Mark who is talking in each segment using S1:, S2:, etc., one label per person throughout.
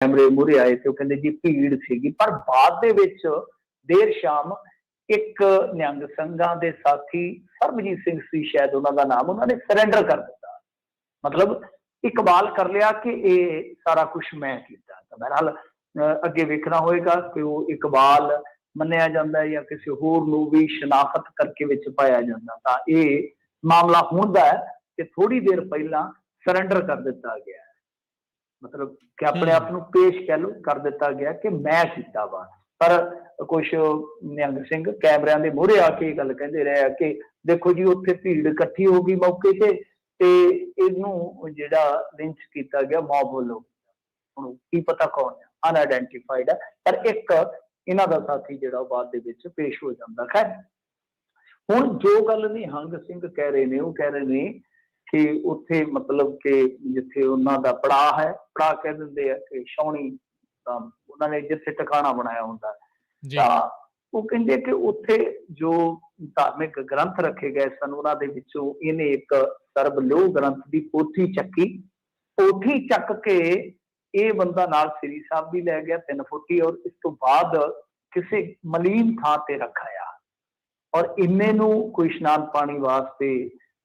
S1: कैमरे मूहरे आए थे, कहते जी भीड़ सी, पर बाद दे विच देर शाम एक निहंग संघां दे साथी सरबजीत सिंह सी शायद उन्हां दा नाम, उन्होंने सरेंडर कर दिता। मतलब इकबाल कर लिया कि ये सारा कुछ मैं किया। तो बहरहाल अगे वेखना होएगा कि वो इकबाल मन्निया जाता है या किसी होर नूं भी शनाखत करके विच पाया जाता। तो ये मामला हुंदा है कि थोड़ी देर पहला सरेंडर कर दिता गया है, मतलब कि अपने आप को पेश कह लो कर दिता गया कि मैं किया वा। पर कुछ निहंग सिंह कैमरिਆਂ ਦੇ ਮੂਹਰੇ आ के गल कहते रहे कि देखो जी उत्थे भीड़ इकट्ठी हो गई मौके ते इहनूं जिहड़ा लिंच किया गया मॉब वालों, हुण की पता कौन है, अनआइडेंटिफाइड है। पर एक इन्हां दा साथी जिहड़ा बाद दे विच पेश हो जांदा। खैर हुण जो गल निहंग सिंह कह रहे ने, वो कह रहे ने कि उत्थे मतलब कि जिथे उन्हां दा पड़ाव है, पड़ाव कह दिंदे आ कि छाउणी, उन्होंने जिथे ठिकाना बनाया हुंदा तां वो कहंदे कि उत्थे जो धार्मिक ग्रंथ रखे गए सन उन्हां दे विचों इहने एक सरबलोह ग्रंथ दी पोथी चक्की, पोथी चक के ये बंदा नाल श्री साहब भी लै गया 3 फुटी, और इस तो बाद किसी मलीन थां ते रखाया। और इन्ने नूं कोई इशनान पानी वास्ते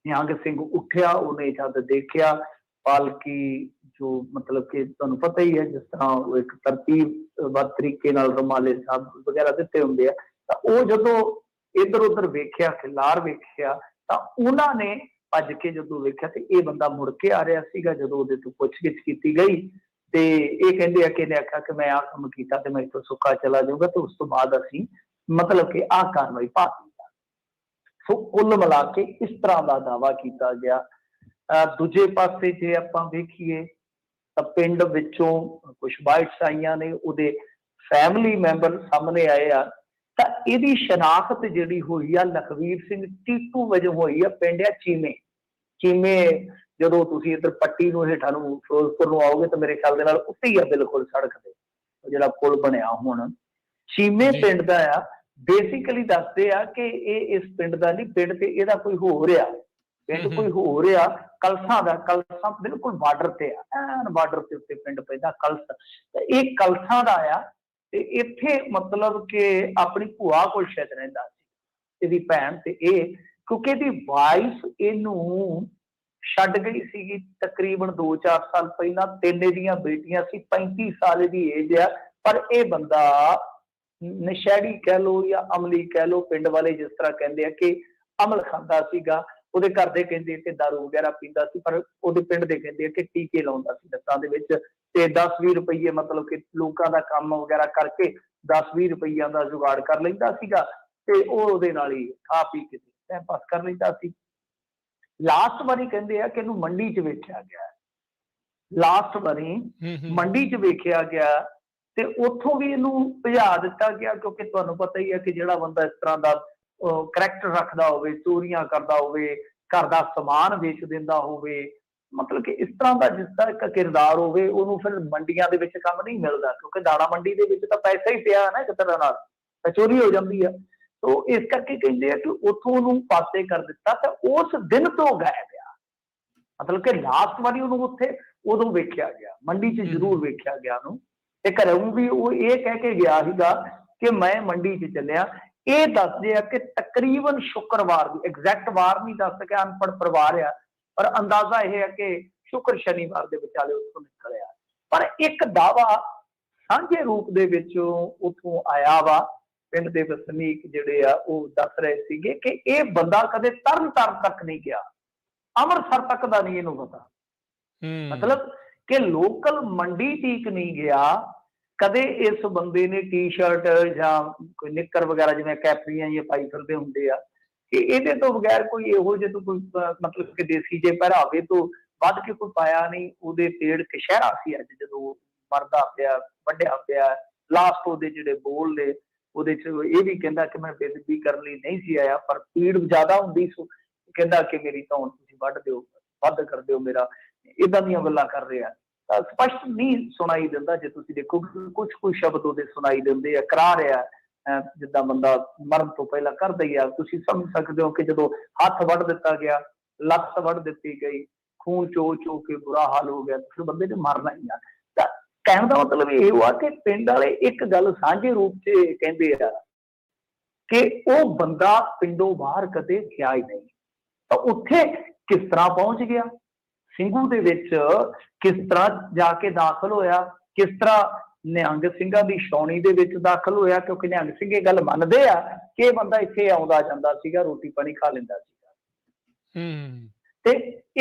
S1: निहंग सिंह उठिया, उन्हें जद देखिया पालकी जो मतलब कि तुहानूं पता ही है जिस तरह एक तरतीब तरीके नाल रुमाले साहब वगैरह दिते हुंदे आ, तां ओह जदों इधर उधर वेख्या खिलार वेख्या तां उन्हां ने भज के जदों वेख्या ते इह बंदा मुड़ के आ रिहा सीगा। जदों उहदे तों पुछ-गिछ कीती गई ते इह कहंदे आ कि इहने आख्या कि मैं आह काम कीता ते मैं इत्थों सुक्का चला जाऊंगा, ते उस तो बाद असीं मतलब कि आह कार्रवाई पा दी। सो कुल मिला के इस तरह का दावा किया गया। दूजे पासे जे आपां वेखीए तां पिंड विचों कुछ बाइट्स आईयां ने, उहदे फैमिली मैंबर सामने आए आ, तां इहदी शनाखत जिहड़ी होई आ लखवीर सिंह टीटू वजों होई आ। पिंड आ चीमे, चीमे जदों तुसीं इधर पट्टी नूं हेठां नूं फिरोजपुर नूं आओगे तो मेरे ख्याल दे नाल उत्ते ही आ बिल्कुल सड़क ते जिहड़ा पुल बनिया हुण चीमे पिंड दा आ। बेसिकली दसदे आ कि इस पिंड का नहीं, पिंड ते इहदा कोई होर आ, पिंड कोई होर आ कलसां दा, कलसां बिल्कुल बार्डर ते आ, ऐन बार्डर के उत्ते पिंड पैंदा कलसा। ते इह कलसां दा आ ते इत्थे मतलब कि अपनी भूआ कोल शायद रहिंदा सी इहदी भैण, ते इह क्योंकि इहदी वाइफ इहनूं छड्ड गई सीगी तकरीबन 2-4 साल पहलां। 3 इहदियां बेटियां सी, 35 साल इहदी एज आ, पर इह बंदा नशैड़ी कह लो या अमली कह लो, पिंड वाले जिस तरह कहते हैं कि अमल खांदा सीगा। ਉਹਦੇ घर ਦੇ ਕਹਿੰਦੇ कि दारू वगैरह पींदा सी, पर ਉਹਦੇ पिंड ਦੇ ਕਹਿੰਦੇ कि टीके ਲਾਉਂਦਾ ਸੀ ਲੱਤਾਂ ਦੇ ਵਿੱਚ ਤੇ 10-20 ਰੁਪਏ मतलब कि ਲੋਕਾਂ ਦਾ ਕੰਮ वगैरह करके 10-20 ਰੁਪਈਆਂ ਦਾ जुगाड़ कर ਲੈਂਦਾ ਸੀਗਾ ਤੇ ਉਹ ਉਹਦੇ ਨਾਲ ਹੀ ਖਾ ਪੀ ਕੇ ਟਾਈਮ ਪਾਸ ਕਰ ਲੈਂਦਾ ਸੀ। ਲਾਸਟ ਵਾਰੀ ਕਹਿੰਦੇ ਆ ਕਿ ਇਹਨੂੰ ਮੰਡੀ 'ਚ ਵੇਖਿਆ ਗਿਆ, ਲਾਸਟ ਵਾਰੀ ਮੰਡੀ 'ਚ ਵੇਖਿਆ ਗਿਆ ਤੇ ਉੱਥੋਂ ਵੀ ਇਹਨੂੰ ਭਜਾ ਦਿੱਤਾ ਗਿਆ, ਕਿਉਂਕਿ ਤੁਹਾਨੂੰ ਪਤਾ ਹੀ ਹੈ ਕਿ ਜਿਹੜਾ ਬੰਦਾ ਇਸ ਤਰ੍ਹਾਂ ਦਾ ਕਰੈਕਟਰ ਰੱਖਦਾ ਹੋਵੇ, ਚੋਰੀਆਂ ਕਰਦਾ ਹੋਵੇ, ਘਰ ਦਾ ਸਮਾਨ ਵੇਚ ਦਿੰਦਾ ਹੋਵੇ, मतलब कि इस तरह का जिसका एक किरदार होवे, ਉਹਨੂੰ फिर ਮੰਡੀਆਂ ਦੇ ਵਿੱਚ ਕੰਮ नहीं मिलता, क्योंकि दाणा मंडी ਦੇ ਵਿੱਚ ਤਾਂ पैसा ही ਪਿਆ ना, एक तरह ਨਾਲ ਤਾਂ चोरी हो जाती है। तो इस करके कहते हैं कि ਉੱਥੋਂ ਉਹਨੂੰ ਪਾਸੇ कर दिता ਤੇ उस दिन तो गायब आ। मतलब कि लास्ट वारी ਉਹਨੂੰ ਉੱਥੇ ਉਦੋਂ ਵੇਖਿਆ ਗਿਆ, ਮੰਡੀ 'ਚ ਜ਼ਰੂਰ ਵੇਖਿਆ ਗਿਆ ਉਹਨੂੰ, ਤੇ ਘਰੋਂ ਵੀ ਉਹ ਇਹ ਕਹਿ ਕੇ ਗਿਆ ਸੀਗਾ ਕਿ ਮੈਂ ਮੰਡੀ 'ਚ ਚੱਲਿਆ। ਇਹ ਦੱਸਦੇ ਆ ਕਿ ਤਕਰੀਬਨ ਸ਼ੁੱਕਰਵਾਰ ਦੀ, ਐਗਜ਼ੈਕਟ ਵਾਰ ਨਹੀਂ ਦੱਸ ਸਕਿਆ, ਅਨਪੜ੍ਹ ਪਰਿਵਾਰ ਆ, ਪਰ ਅੰਦਾਜ਼ਾ ਇਹ ਹੈ ਕਿ ਸ਼ੁੱਕਰ ਸ਼ਨੀਵਾਰ ਦੇ ਵਿਚਾਲੇ ਉੱਥੋਂ ਨਿਕਲਿਆ। ਪਰ ਇੱਕ ਦਾਵਾ ਸਾਂਝੇ ਰੂਪ ਦੇ ਵਿੱਚ ਉੱਥੋਂ ਆਇਆ ਵਾ, ਪਿੰਡ ਦੇ ਵਸਨੀਕ ਜਿਹੜੇ ਆ ਉਹ ਦੱਸ ਰਹੇ ਸੀਗੇ ਕਿ ਇਹ ਬੰਦਾ ਕਦੇ ਤਰਨ ਤਾਰਨ ਤੱਕ ਨਹੀਂ ਗਿਆ, ਅੰਮ੍ਰਿਤਸਰ ਤੱਕ ਦਾ ਨਹੀਂ ਇਹਨੂੰ ਪਤਾ। मतलब कि लोकल मंडी तक नहीं गया कदे। इस बंदे ने टी शर्ट या कोई निक्कर वगैरह जिवें कैपरियां ये पाई फिरदे हुंदे आ कि इहदे तो बगैर कोई इहो जिहा कोई मतलब कि देसी जे पहरावे तो वध के कोई पाया नहीं। उहदे पेड़ कशहरा सी अज जदों मरदा पिया वड्ढिया पिया, लास्ट उहदे जिहड़े बोल ने उहदे च इह भी कहंदा कि मैं बेदबी करन लई नहीं सी आया, पर पीड़ ज़्यादा हुंदी सो कहंदा कि मेरी धौन तुसीं वड्ढ दिओ, वध कर दिओ मेरा, इदां दीयां गल्लां कर रहा। स्पष्ट नहीं सुनाई दिंदा, जे तुसीं देखो कुछ कुछ शब्द उहदे सुनाई दिंदे आ, करा रहा जिद्दां बंदा मरण तो पहला करदा ही आ। तुसीं समझ सकदे हो कि जदों हत्थ वड्ढ दित्ता गया, लत्त वड्ढ दित्ती गई, खून चो चो के बुरा हाल हो गया, फिर बंदे ने मरना ही आ। कहण दा मतलब ये हुआ कि पिंड वाले एक गल साझे रूप च कहंदे आ कि वो बंदा पिंडों बाहर कदे गया ही नहीं, तो उत्थे किस तरह पहुंच गया, ਸਿੰਘੂ ਦੇ ਵਿੱਚ किस तरह जाके दाखिल होया, किस तरह ਨਿਹੰਗ ਸਿੰਘਾਂ ਦੀ ਛਾਉਣੀ ਦੇ ਵਿੱਚ ਦਾਖਲ ਹੋਇਆ, क्योंकि ਨਿਹੰਗ ਸਿੰਘ ਇਹ ਗੱਲ ਮੰਨਦੇ ਆ ਕਿ ਇਹ ਬੰਦਾ ਇੱਥੇ ਆਉਂਦਾ ਜਾਂਦਾ ਸੀਗਾ, ਰੋਟੀ ਪਾਣੀ ਖਾ ਲੈਂਦਾ ਸੀਗਾ। ਤੇ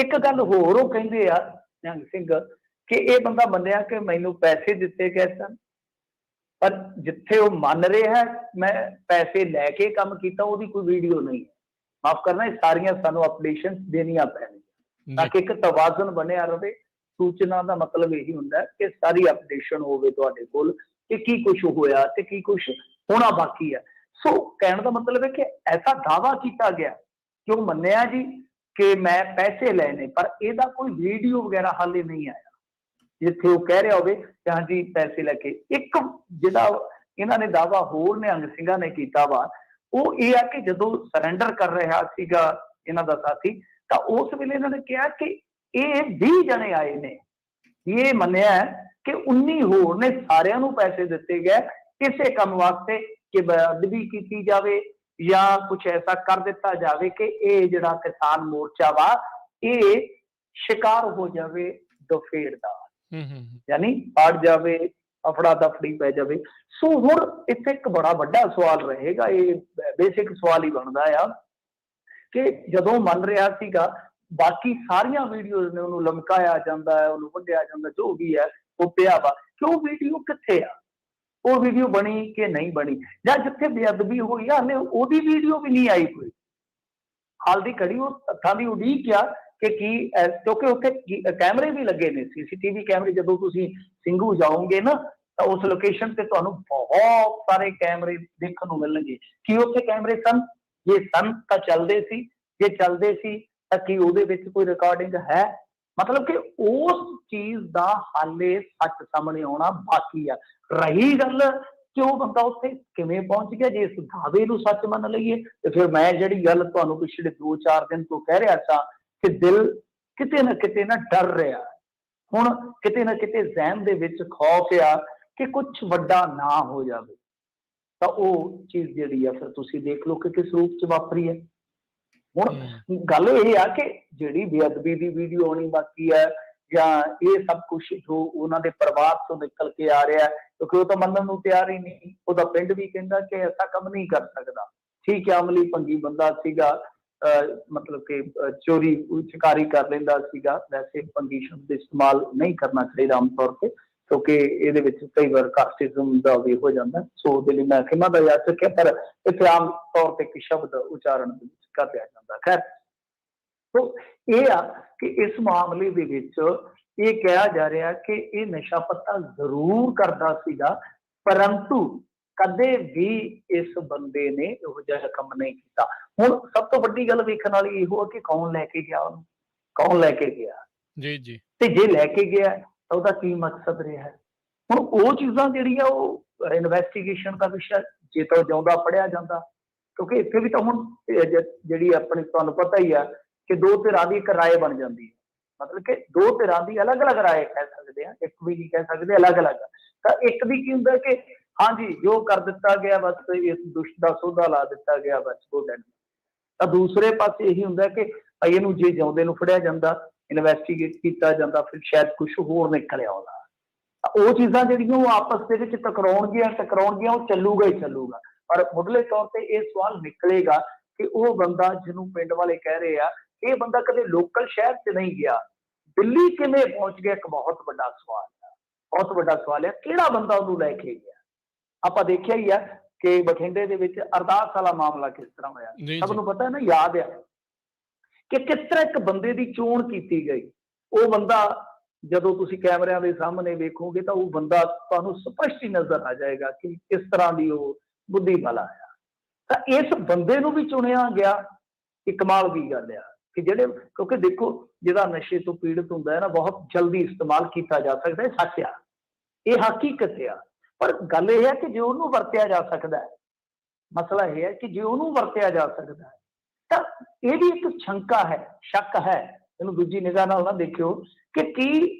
S1: ਇੱਕ ਗੱਲ ਹੋਰ ਉਹ ਕਹਿੰਦੇ ਆ ਨਿਹੰਗ ਸਿੰਘ ਕਿ ਇਹ ਬੰਦਾ ਮੰਨਿਆ ਕਿ ਮੈਨੂੰ ਪੈਸੇ ਦਿੱਤੇ ਗਏ ਸਨ, ਪਰ ਜਿੱਥੇ ਉਹ ਮੰਨ ਰਿਹਾ ਮੈਂ ਪੈਸੇ ਲੈ ਕੇ ਕੰਮ ਕੀਤਾ ਉਹਦੀ ਕੋਈ ਵੀਡੀਓ ਨਹੀਂ। ਮਾਫ ਕਰਨਾ, ਇਹ ਸਾਰੀਆਂ ਸਾਨੂੰ ਅਪਡੇਸ਼ਨ ਦੇਣੀਆਂ ਪੈਣਗੀਆਂ ਤਾਂ ਕਿ ਇੱਕ ਤਵਾਜ਼ਨ ਬਣਿਆ ਰਹੇ। सूचना का मतलब यही होंगे कि सारी अपडेशन होवे तुहाडे कोल कि की कुछ होया ते की कुछ होना बाकी है। सो कहने का मतलब है कि ऐसा दावा किया गया कि वो मन्निया जी कि मैं पैसे लेने, पर इहदा कोई वीडियो वगैरह हाले नहीं आया जिथे वो कह रहा होवे कि हाँ जी पैसे लैके। एक जिहड़ा इन्हां ने दावा होर निहंग सिंघां ने कीता वा वो ये है कि जदों सरैंडर कर रहा सीगा इन्हां दा साथी, तां उस वेले इन्हां ने कहा कि ये 20 जने आए ने, ये मन्निया कि 19 होर ने सारियां नूं पैसे दिते गए किसी काम वास्ते कि बेअदबी की जाए या कुछ ऐसा कर दिता जाए कि ये जिहड़ा किसान मोर्चा वा ये शिकार हो जाए दफेड़ दा, यानी पड़ जाए, अफड़ा दफड़ी पै जाए। सो हुण इत्थे एक बड़ा वड्डा सवाल रहेगा, ये बेसिक सवाल ही बनदा आ कि जदों मन रहा सीगा बाकी सारिया वीडियोज ने उन्होंने लमकाया जाता है, उन्होंने वड्डिया जाता, जो भी है वो पिया वा कि वो वीडियो कित्थे आ, वो वीडियो बनी कि नहीं बनी, या जिथे बेअदबी हुई हाले ओदी वीडियो भी नहीं आई कोई। हाल दी घड़ी वो हत्थां दी उड़ीक आ कि क्योंकि उत्थे कैमरे भी लगे ने, CCTV कैमरे। जदों तुसीं ਸਿੰਘੂ जाओगे ना तो उस लोकेशन से तुहानूं बहुत सारे कैमरे देखने को मिलणगे कि उत्थे कैमरे सन, जे सन तां चलदे सी, जे चलदे सी कि ਉਹਦੇ ਵਿੱਚ ਕੋਈ ਰਿਕਾਰਡਿੰਗ ਹੈ, मतलब कि उस चीज का हाले सच सामने आना बाकी आ। रही गल कि वो बंदा उत्थे किवें पहुंच गया, जे इस दावे नूं सच मन लईए तो फिर मैं जिहड़ी गल तुहानूं पिछले 2-4 दिन तो कह रहा था कि दिल किते ना डर रहा, हुण किते ना किते ज़हन दे विच खौफ आ कि कुछ वड्डा ना हो जाए, तो वो चीज़ जिहड़ी आ फिर तुसीं देख लो कि किस रूप च वापरी है। हुण गल ये आ कि जिहड़ी बेअदबी दी वीडियो आनी बाकी है या ये सब कुछ जो उन्हां दे परिवार तो निकल के आ रहा है, क्योंकि वो तो मनण नूं तैयार ही नहीं, उहदा पिंड भी कहंदा कि ऐसा काम नहीं कर सकदा। ठीक है, अमली भंगी बंदा सीगा, मतलब कि चोरी चकारी कर लैंदा सीगा, वैसे भंगी शब्द इस्तेमाल नहीं करना चाहिए आम तौर पर, क्योंकि ये कई बार कास्टिज्म का भी हो जाता है। सो उसके लिए मैं खिमा दा याद रखिया, पर इतने आम तौर पर एक शब्द उच्चारण कर दिया जाता। खैर, तो ये आ कि इस मामले दे विच ये कहा जा रहा कि ये नशा पत्ता जरूर करता सीगा, परंतु कदे भी इस बंदे ने इहो जिहा काम नहीं किया। हुण सब तो वड्डी गल वेखण वाली इहो कि कौन लैके गया उहनूं, कौन लैके गया
S2: जी जी,
S1: ते जे लैके गया तो उसका की मकसद रहा है। हुण वो चीज़ां जिहड़ियां वो इन्वेस्टिगेशन का विषय जे तो जिउंदा पढ़िया जांदा, क्योंकि इत्थे भी तो हुण जिहड़ी अपनी तुहानूं पता ही है कि दो धिरां दी एक राय बन जाती है, मतलब कि दो धिरां दी अलग अलग राय कह सकते हैं, एक भी नहीं कह सकते अलग अलग। तो एक दी की हुंदा कि हाँ जी जो कर दिता गया बस इस दुष्ट का सौदा ला दिता गया बस वो डन। तो दूसरे पास यही होंगे कि इनू जे जिउंदे नूं फड़िया जांदा, इन्वेस्टिगेट किया जाता, फिर शायद कुछ होर निकल आउंदा। वो चीज़ां जिहड़ियां वो आपस दे विच टकराउणगियां वो चलूगा ही चलूगा, पर मुढ़ले तौर पर यह सवाल निकलेगा कि वो बंदा जिन्हों पिंड वाले कह रहे हैं ये बंदा कदे लोकल शहर से नहीं गया, दिल्ली किवें पहुंच गया, एक बहुत बड़ा सवाल है, बहुत बड़ा सवाल है किहड़ा बंदा उहनूं लैके गया। आपां देखिया ही है कि बठिंडे दे विच अरदास वाला मामला किस तरह होया, सबनूं पता है ना, याद है कि किस तरह एक बंदे की चोण की गई। वो बंदा जदों तुसीं कैमरिਆਂ ਦੇ सामने वेखोगे तो वो बंदा तुहानूं स्पष्ट ही नजर आ जाएगा कि किस तरह की वो बुद्धि वाला आया। तो इस बंदे नूं भी चुनिया गया, एक कमाल की गल है कि जिहड़े, क्योंकि देखो जिहड़ा नशे तो पीड़ित हुंदा है ना बहुत जल्दी इस्तेमाल किया जा सकता है, सच आ, ये हकीकत है। पर गल यह है कि जो उन्होंने वरत्या जा सकता है, मसला यह है कि जो उन्होंने वरत्या जा सकता है तो यह भी एक शंका है, शक है, इन्हूं दूजी निगाह नाल ना देखियो कि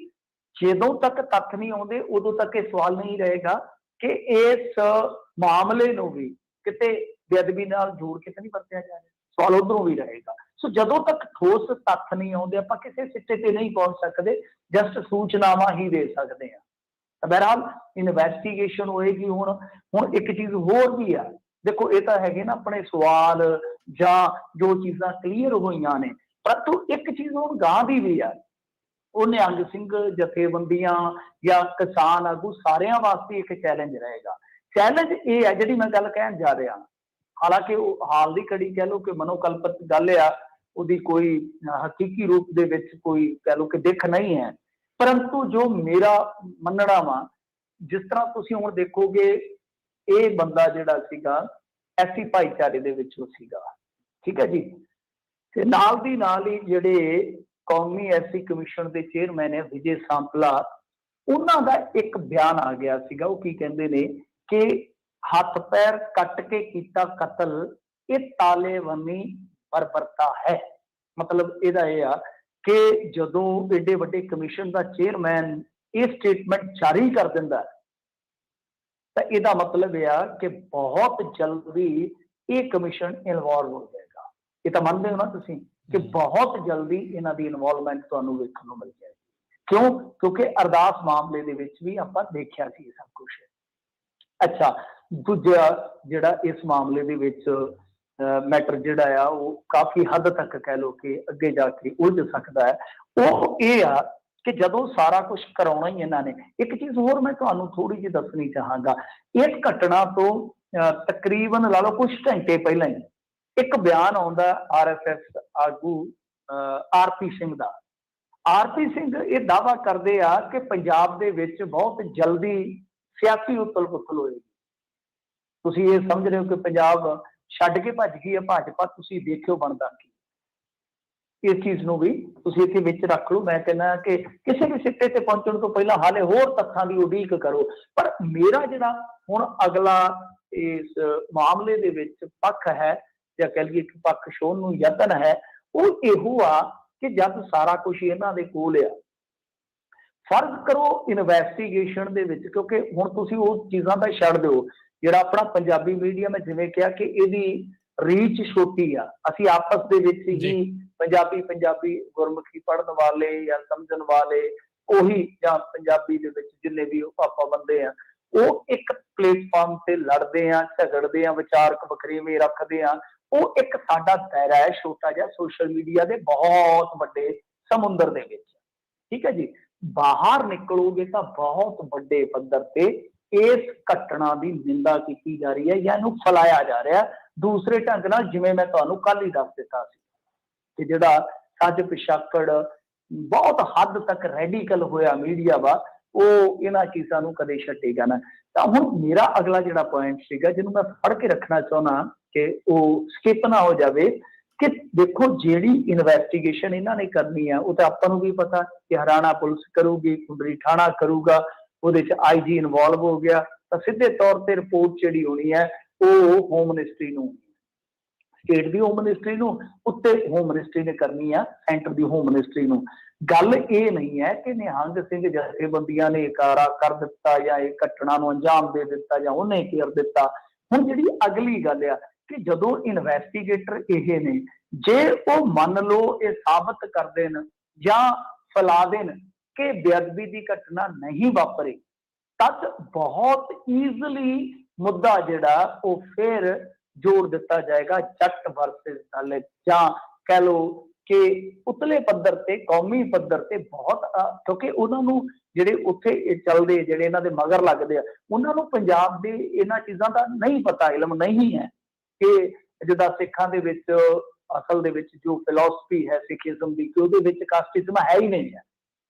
S1: ਜਦੋਂ ਤੱਕ ਤੱਥ ਨਹੀਂ ਆਉਂਦੇ ਉਦੋਂ ਤੱਕ ਇਹ ਸਵਾਲ ਨਹੀਂ ਰਹੇਗਾ ਕਿ ਇਸ ਮਾਮਲੇ ਨੂੰ ਵੀ ਕਿਤੇ ਬੇਅਦਬੀ ਨਾਲ ਜੋੜ ਕੇ ਤਾਂ ਨਹੀਂ ਵਰਤਿਆ ਜਾ ਰਿਹਾ। ਸਵਾਲ ਉਧਰੋਂ ਵੀ ਰਹੇਗਾ। ਸੋ ਜਦੋਂ ਤੱਕ ਠੋਸ ਤੱਥ ਨਹੀਂ ਆਉਂਦੇ ਆਪਾਂ ਕਿਸੇ ਸਿੱਟੇ ਤੇ ਨਹੀਂ ਪਹੁੰਚ ਸਕਦੇ, ਜਸਟ ਸੂਚਨਾਵਾਂ ਹੀ ਦੇ ਸਕਦੇ ਹਾਂ। ਤਾਂ ਬਹਰਹਾਲ ਇਨਵੈਸਟੀਗੇਸ਼ਨ ਹੋਏਗੀ। ਹੁਣ ਇੱਕ ਚੀਜ਼ ਹੋਰ ਵੀ ਆ, ਦੇਖੋ ਇਹ ਤਾਂ ਹੈਗੇ ਨਾ ਆਪਣੇ ਸਵਾਲ ਜਾਂ ਜੋ ਚੀਜ਼ਾਂ ਕਲੀਅਰ ਹੋਈਆਂ ਨੇ, ਪਰੰਤੂ ਇੱਕ ਚੀਜ਼ ਹੁਣ ਗਾਂ ਦੀ ਵੀ ਆ, ਉਹ ਨਿਹੰਗ ਸਿੰਘ ਜਥੇਬੰਦੀਆਂ ਜਾਂ ਕਿਸਾਨ ਆਗੂ ਸਾਰਿਆਂ ਵਾਸਤੇ ਇੱਕ ਚੈਲੰਜ ਰਹੇਗਾ। ਚੈਲੰਜ ਇਹ ਹੈ ਜਿਹੜੀ ਮੈਂ ਗੱਲ ਕਹਿਣ ਜਾ ਰਿਹਾ, ਹਾਲਾਂਕਿ ਉਹ ਹਾਲ ਦੀ ਘੜੀ ਕਹਿ ਲਓ ਕਿ ਮਨੋਕਲਪਤ ਗੱਲ ਆ, ਉਹਦੀ ਕੋਈ ਹਕੀਕੀ ਰੂਪ ਦੇ ਵਿੱਚ ਕੋਈ ਕਹਿ ਲਓ ਕਿ ਦਿੱਖ ਨਹੀਂ ਹੈ, ਪਰੰਤੂ ਜੋ ਮੇਰਾ ਮੰਨਣਾ ਵਾ, ਜਿਸ ਤਰ੍ਹਾਂ ਤੁਸੀਂ ਹੁਣ ਦੇਖੋਗੇ ਇਹ ਬੰਦਾ ਜਿਹੜਾ ਸੀਗਾ ਐਸੀ ਭਾਈਚਾਰੇ ਦੇ ਵਿੱਚੋਂ ਸੀਗਾ, ਠੀਕ ਹੈ ਜੀ, ਤੇ ਨਾਲ ਦੀ ਨਾਲ ਹੀ ਜਿਹੜੇ ਕੌਮੀ ਐਸੀ ਕਮਿਸ਼ਨ ਦੇ ਚੇਅਰਮੈਨ ਹੈ ਵਿਜੇ ਸਾਂਪਲਾ, ਉਹਨਾਂ ਦਾ ਇੱਕ ਬਿਆਨ ਆ ਗਿਆ ਸੀਗਾ। ਉਹ ਕੀ ਕਹਿੰਦੇ ਨੇ ਕਿ ਹੱਥ ਪੈਰ ਕੱਟ ਕੇ ਕੀਤਾ ਕਤਲ, ਇਹ ਤਾਲੇਬੰਦੀ ਬਰਬਰਤਾ ਹੈ। ਮਤਲਬ ਇਹਦਾ ਇਹ ਆ ਕਿ ਜਦੋਂ ਏਡੇ ਵੱਡੇ ਕਮਿਸ਼ਨ ਦਾ ਚੇਅਰਮੈਨ ਇਹ ਸਟੇਟਮੈਂਟ ਜਾਰੀ ਕਰ ਦਿੰਦਾ ਤਾਂ ਇਹਦਾ ਮਤਲਬ ਇਹ ਆ ਕਿ ਬਹੁਤ ਜਲਦੀ ਇਹ ਕਮਿਸ਼ਨ ਇਨਵੋਲਵ ਹੋ ਜਾਏਗਾ। ਇਹ ਤਾਂ ਮੰਨਦੇ ਹੋ ਨਾ ਤੁਸੀਂ ਕਿ ਬਹੁਤ ਜਲਦੀ ਇਹਨਾਂ ਦੀ ਇਨਵੋਲਵਮੈਂਟ ਤੁਹਾਨੂੰ ਵੇਖਣ ਨੂੰ ਮਿਲ ਜਾਏਗੀ। ਕਿਉਂ? ਕਿਉਂਕਿ ਅਰਦਾਸ ਮਾਮਲੇ ਦੇ ਵਿੱਚ ਵੀ ਆਪਾਂ ਦੇਖਿਆ ਸੀ ਇਹ ਸਭ ਕੁਝ। ਅੱਛਾ, ਦੂਜਾ ਜਿਹੜਾ ਇਸ ਮਾਮਲੇ ਦੇ ਵਿੱਚ ਮੈਟਰ ਜਿਹੜਾ ਆ ਉਹ ਕਾਫੀ ਹੱਦ ਤੱਕ ਕਹਿ ਲਓ ਕਿ ਅੱਗੇ ਜਾ ਕੇ ਉਲਝ ਸਕਦਾ ਹੈ, ਉਹ ਇਹ ਆ ਕਿ ਜਦੋਂ ਸਾਰਾ ਕੁਝ ਕਰਾਉਣਾ ਹੀ ਇਹਨਾਂ ਨੇ। ਇੱਕ ਚੀਜ਼ ਹੋਰ ਮੈਂ ਤੁਹਾਨੂੰ ਥੋੜੀ ਜਿਹੀ ਦੱਸਣੀ ਚਾਹਾਂਗਾ। ਇਸ ਘਟਨਾ ਤੋਂ ਤਕਰੀਬਨ ਲਾ ਲਓ ਕੁਝ ਘੰਟੇ ਪਹਿਲਾਂ ਹੀ ਇੱਕ ਬਿਆਨ ਆਉਂਦਾ RSS ਆਗੂ RP ਸਿੰਘ ਦਾ। RP ਸਿੰਘ ਇਹ ਦਾਅਵਾ ਕਰਦੇ ਆ ਕਿ ਪੰਜਾਬ ਦੇ ਵਿੱਚ ਬਹੁਤ ਜਲਦੀ ਸਿਆਸੀ ਉਥਲ ਪੁਥਲ ਹੋਏਗੀ। ਤੁਸੀਂ ਇਹ ਸਮਝ ਰਹੇ ਹੋ ਕਿ ਪੰਜਾਬ ਛੱਡ ਕੇ ਭੱਜ ਗਈ ਹੈ ਭਾਜਪਾ, ਤੁਸੀਂ ਦੇਖਿਓ ਬਣਦਾ ਕੀ। ਇਸ ਚੀਜ਼ ਨੂੰ ਵੀ ਤੁਸੀਂ ਇੱਥੇ ਵਿੱਚ ਰੱਖ ਲਓ। ਮੈਂ ਕਹਿੰਦਾ ਕਿ ਕਿਸੇ ਵੀ ਸਿੱਟੇ ਤੇ ਪਹੁੰਚਣ ਤੋਂ ਪਹਿਲਾਂ ਹਾਲੇ ਹੋਰ ਤੱਥਾਂ ਦੀ ਉਡੀਕ ਕਰੋ। ਪਰ ਮੇਰਾ ਜਿਹੜਾ ਹੁਣ ਅਗਲਾ ਇਸ ਮਾਮਲੇ ਦੇ ਵਿੱਚ ਪੱਖ ਹੈ, ਜਾਂ ਕਹਿ ਲਈਏ ਕਿ ਪੱਖ ਛੋਹਣ ਨੂੰ ਯਤਨ ਹੈ, ਉਹ ਇਹੋ ਆ ਕਿ ਜਦ ਸਾਰਾ ਕੁਝ ਇਹਨਾਂ ਦੇ ਕੋਲ ਆ, ਫਰਜ਼ ਕਰੋ ਇਨਵੈਸਟੀਗੇਸ਼ਨ ਦੇ ਵਿੱਚ, ਕਿਉਂਕਿ ਹੁਣ ਤੁਸੀਂ ਉਹ ਚੀਜ਼ਾਂ ਦਾ ਛੱਡ ਦਿਓ। ਜਿਹੜਾ ਆਪਣਾ ਪੰਜਾਬੀ ਮੀਡੀਆ, ਮੈਂ ਜਿਵੇਂ ਕਿਹਾ ਕਿ ਇਹਦੀ ਰੀਚ ਛੋਟੀ ਆ, ਅਸੀਂ ਆਪਸ ਦੇ ਵਿੱਚ ਹੀ ਪੰਜਾਬੀ ਗੁਰਮੁਖੀ ਪੜ੍ਹਨ ਵਾਲੇ ਜਾਂ ਸਮਝਣ ਵਾਲੇ ਉਹੀ, ਜਾਂ ਪੰਜਾਬੀ ਦੇ ਵਿੱਚ ਜਿੰਨੇ ਵੀ ਆਪਾਂ ਬੰਦੇ ਆ, ਉਹ ਇੱਕ ਪਲੇਟਫਾਰਮ ਤੇ ਲੜਦੇ ਆ, ਝਗੜਦੇ ਆ, ਵਿਚਾਰਕ ਵਖਰੇਵੇਂ ਰੱਖਦੇ ਆ। ਉਹ ਇੱਕ ਸਾਡਾ ਦਾਇਰਾ ਹੈ ਛੋਟਾ ਜਿਹਾ ਸੋਸ਼ਲ ਮੀਡੀਆ ਦੇ ਬਹੁਤ ਵੱਡੇ ਸਮੁੰਦਰ ਦੇ ਵਿੱਚ, ਠੀਕ ਹੈ ਜੀ। ਬਾਹਰ ਨਿਕਲੋਗੇ ਤਾਂ ਬਹੁਤ ਵੱਡੇ ਪੱਧਰ ਤੇ ਇਸ ਘਟਨਾ ਦੀ ਨਿੰਦਾ ਕੀਤੀ ਜਾ ਰਹੀ ਹੈ ਜਾਂ ਇਹਨੂੰ ਫੈਲਾਇਆ ਜਾ ਰਿਹਾ ਦੂਸਰੇ ਢੰਗ ਨਾਲ, ਜਿਵੇਂ ਮੈਂ ਤੁਹਾਨੂੰ ਕੱਲ ਹੀ ਦੱਸ ਦਿੱਤਾ ਸੀ ਕਿ ਜਿਹੜਾ ਸੱਜ ਪਿਛਾਕੜ ਬਹੁਤ ਹੱਦ ਤੱਕ ਰੈਡੀਕਲ ਹੋਇਆ ਮੀਡੀਆ ਵਾ, ਉਹ ਇਹਨਾਂ ਚੀਜ਼ਾਂ ਨੂੰ ਕਦੇ ਛੱਡੇਗਾ ਨਾ। ਤਾਂ ਹੁਣ ਮੇਰਾ ਅਗਲਾ ਜਿਹੜਾ ਪੁਆਇੰਟ ਸੀਗਾ ਜਿਹਨੂੰ ਮੈਂ ਫੜ ਕੇ ਰੱਖਣਾ ਚਾਹੁੰਦਾ ਕਿ ਉਹ ਸਕਿਪ ਨਾ ਹੋ ਜਾਵੇ, ਕਿ ਦੇਖੋ ਜਿਹੜੀ ਇਨਵੈਸਟੀਗੇਸ਼ਨ ਇਹਨਾਂ ਨੇ ਕਰਨੀ ਆ ਉਹ ਤਾਂ ਆਪਾਂ ਨੂੰ ਵੀ ਪਤਾ ਕਿ ਹਰਿਆਣਾ ਪੁਲਿਸ ਕਰੂਗੀ, ਕੁੰਡਲੀ ਥਾਣਾ ਕਰੂਗਾ, ਉਹਦੇ ਚ IG ਇਨਵੋਲਵ ਹੋ ਗਿਆ ਤਾਂ ਸਿੱਧੇ ਤੌਰ ਤੇ ਰਿਪੋਰਟ ਜਿਹੜੀ ਹੋਣੀ ਹੈ ਉਹ ਹੋਮ ਮਿਨਿਸਟਰੀ ਨੂੰ, ਸਟੇਟ ਦੀ ਹੋਮ ਮਿਨਿਸਟਰੀ ਨੂੰ, ਉੱਤੇ ਹੋਮ ਮਿਨਿਸਟਰੀ ਨੇ ਕਰਨੀ ਆ ਸੈਂਟਰ ਦੀ ਹੋਮ ਮਿਨਿਸਟਰੀ ਨੂੰ। ਗੱਲ ਇਹ ਨਹੀਂ ਹੈ ਕਿ ਨਿਹੰਗ ਸਿੰਘ ਜਥੇਬੰਦੀਆਂ ਨੇ ਇਕਾਰਾ ਕਰ ਦਿੱਤਾ ਜਾਂ ਇਹ ਘਟਨਾ ਨੂੰ ਅੰਜਾਮ ਦੇ ਦਿੱਤਾ ਜਾਂ ਉਹਨੇ ਕਰ ਦਿੱਤਾ। ਹੁਣ ਜਿਹੜੀ ਅਗਲੀ ਗੱਲ ਆ ਕਿ ਜਦੋਂ ਇਨਵੈਸਟੀਗੇਟਰ ਇਹ ਨੇ, ਜੇ ਉਹ ਮੰਨ ਲਓ ਇਹ ਸਾਬਤ ਕਰ ਦੇਣ ਜਾਂ ਫੈਲਾ ਦੇਣ ਕਿ ਬੇਅਦਬੀ ਦੀ ਘਟਨਾ ਨਹੀਂ ਵਾਪਰੀ, ਤਦ ਬਹੁਤ ਈਜ਼ਲੀ ਮੁੱਦਾ ਜਿਹੜਾ ਉਹ ਫਿਰ ਜੋੜ ਦਿੱਤਾ ਜਾਏਗਾ ਜੱਟ ਵਰਸਸ ਦਲਿਤ, ਜਾਂ ਕਹਿ ਲਓ ਕਿ ਉਤਲੇ ਪੱਧਰ ਤੇ ਕੌਮੀ ਪੱਧਰ ਤੇ ਬਹੁਤ, ਕਿਉਂਕਿ ਉਹਨਾਂ ਨੂੰ ਜਿਹੜੇ ਉੱਥੇ ਚੱਲਦੇ, ਜਿਹੜੇ ਇਹਨਾਂ ਦੇ ਮਗਰ ਲੱਗਦੇ ਆ, ਉਹਨਾਂ ਨੂੰ ਪੰਜਾਬ ਦੇ ਇਹਨਾਂ ਚੀਜ਼ਾਂ ਦਾ ਨਹੀਂ ਪਤਾ, ਇਲਮ ਨਹੀਂ ਹੈ ਕਿ ਜਿੱਦਾਂ ਸਿੱਖਾਂ ਦੇ ਵਿੱਚ ਅਸਲ ਦੇ ਵਿੱਚ ਜੋ ਫਿਲਾਸਫੀ ਹੈ ਸਿੱਖੀਜ਼ਮ ਦੀ, ਕਿ ਉਹਦੇ ਵਿੱਚ ਕਾਸਟਿਜ਼ਮ ਹੈ ਹੀ ਨਹੀਂ ਹੈ।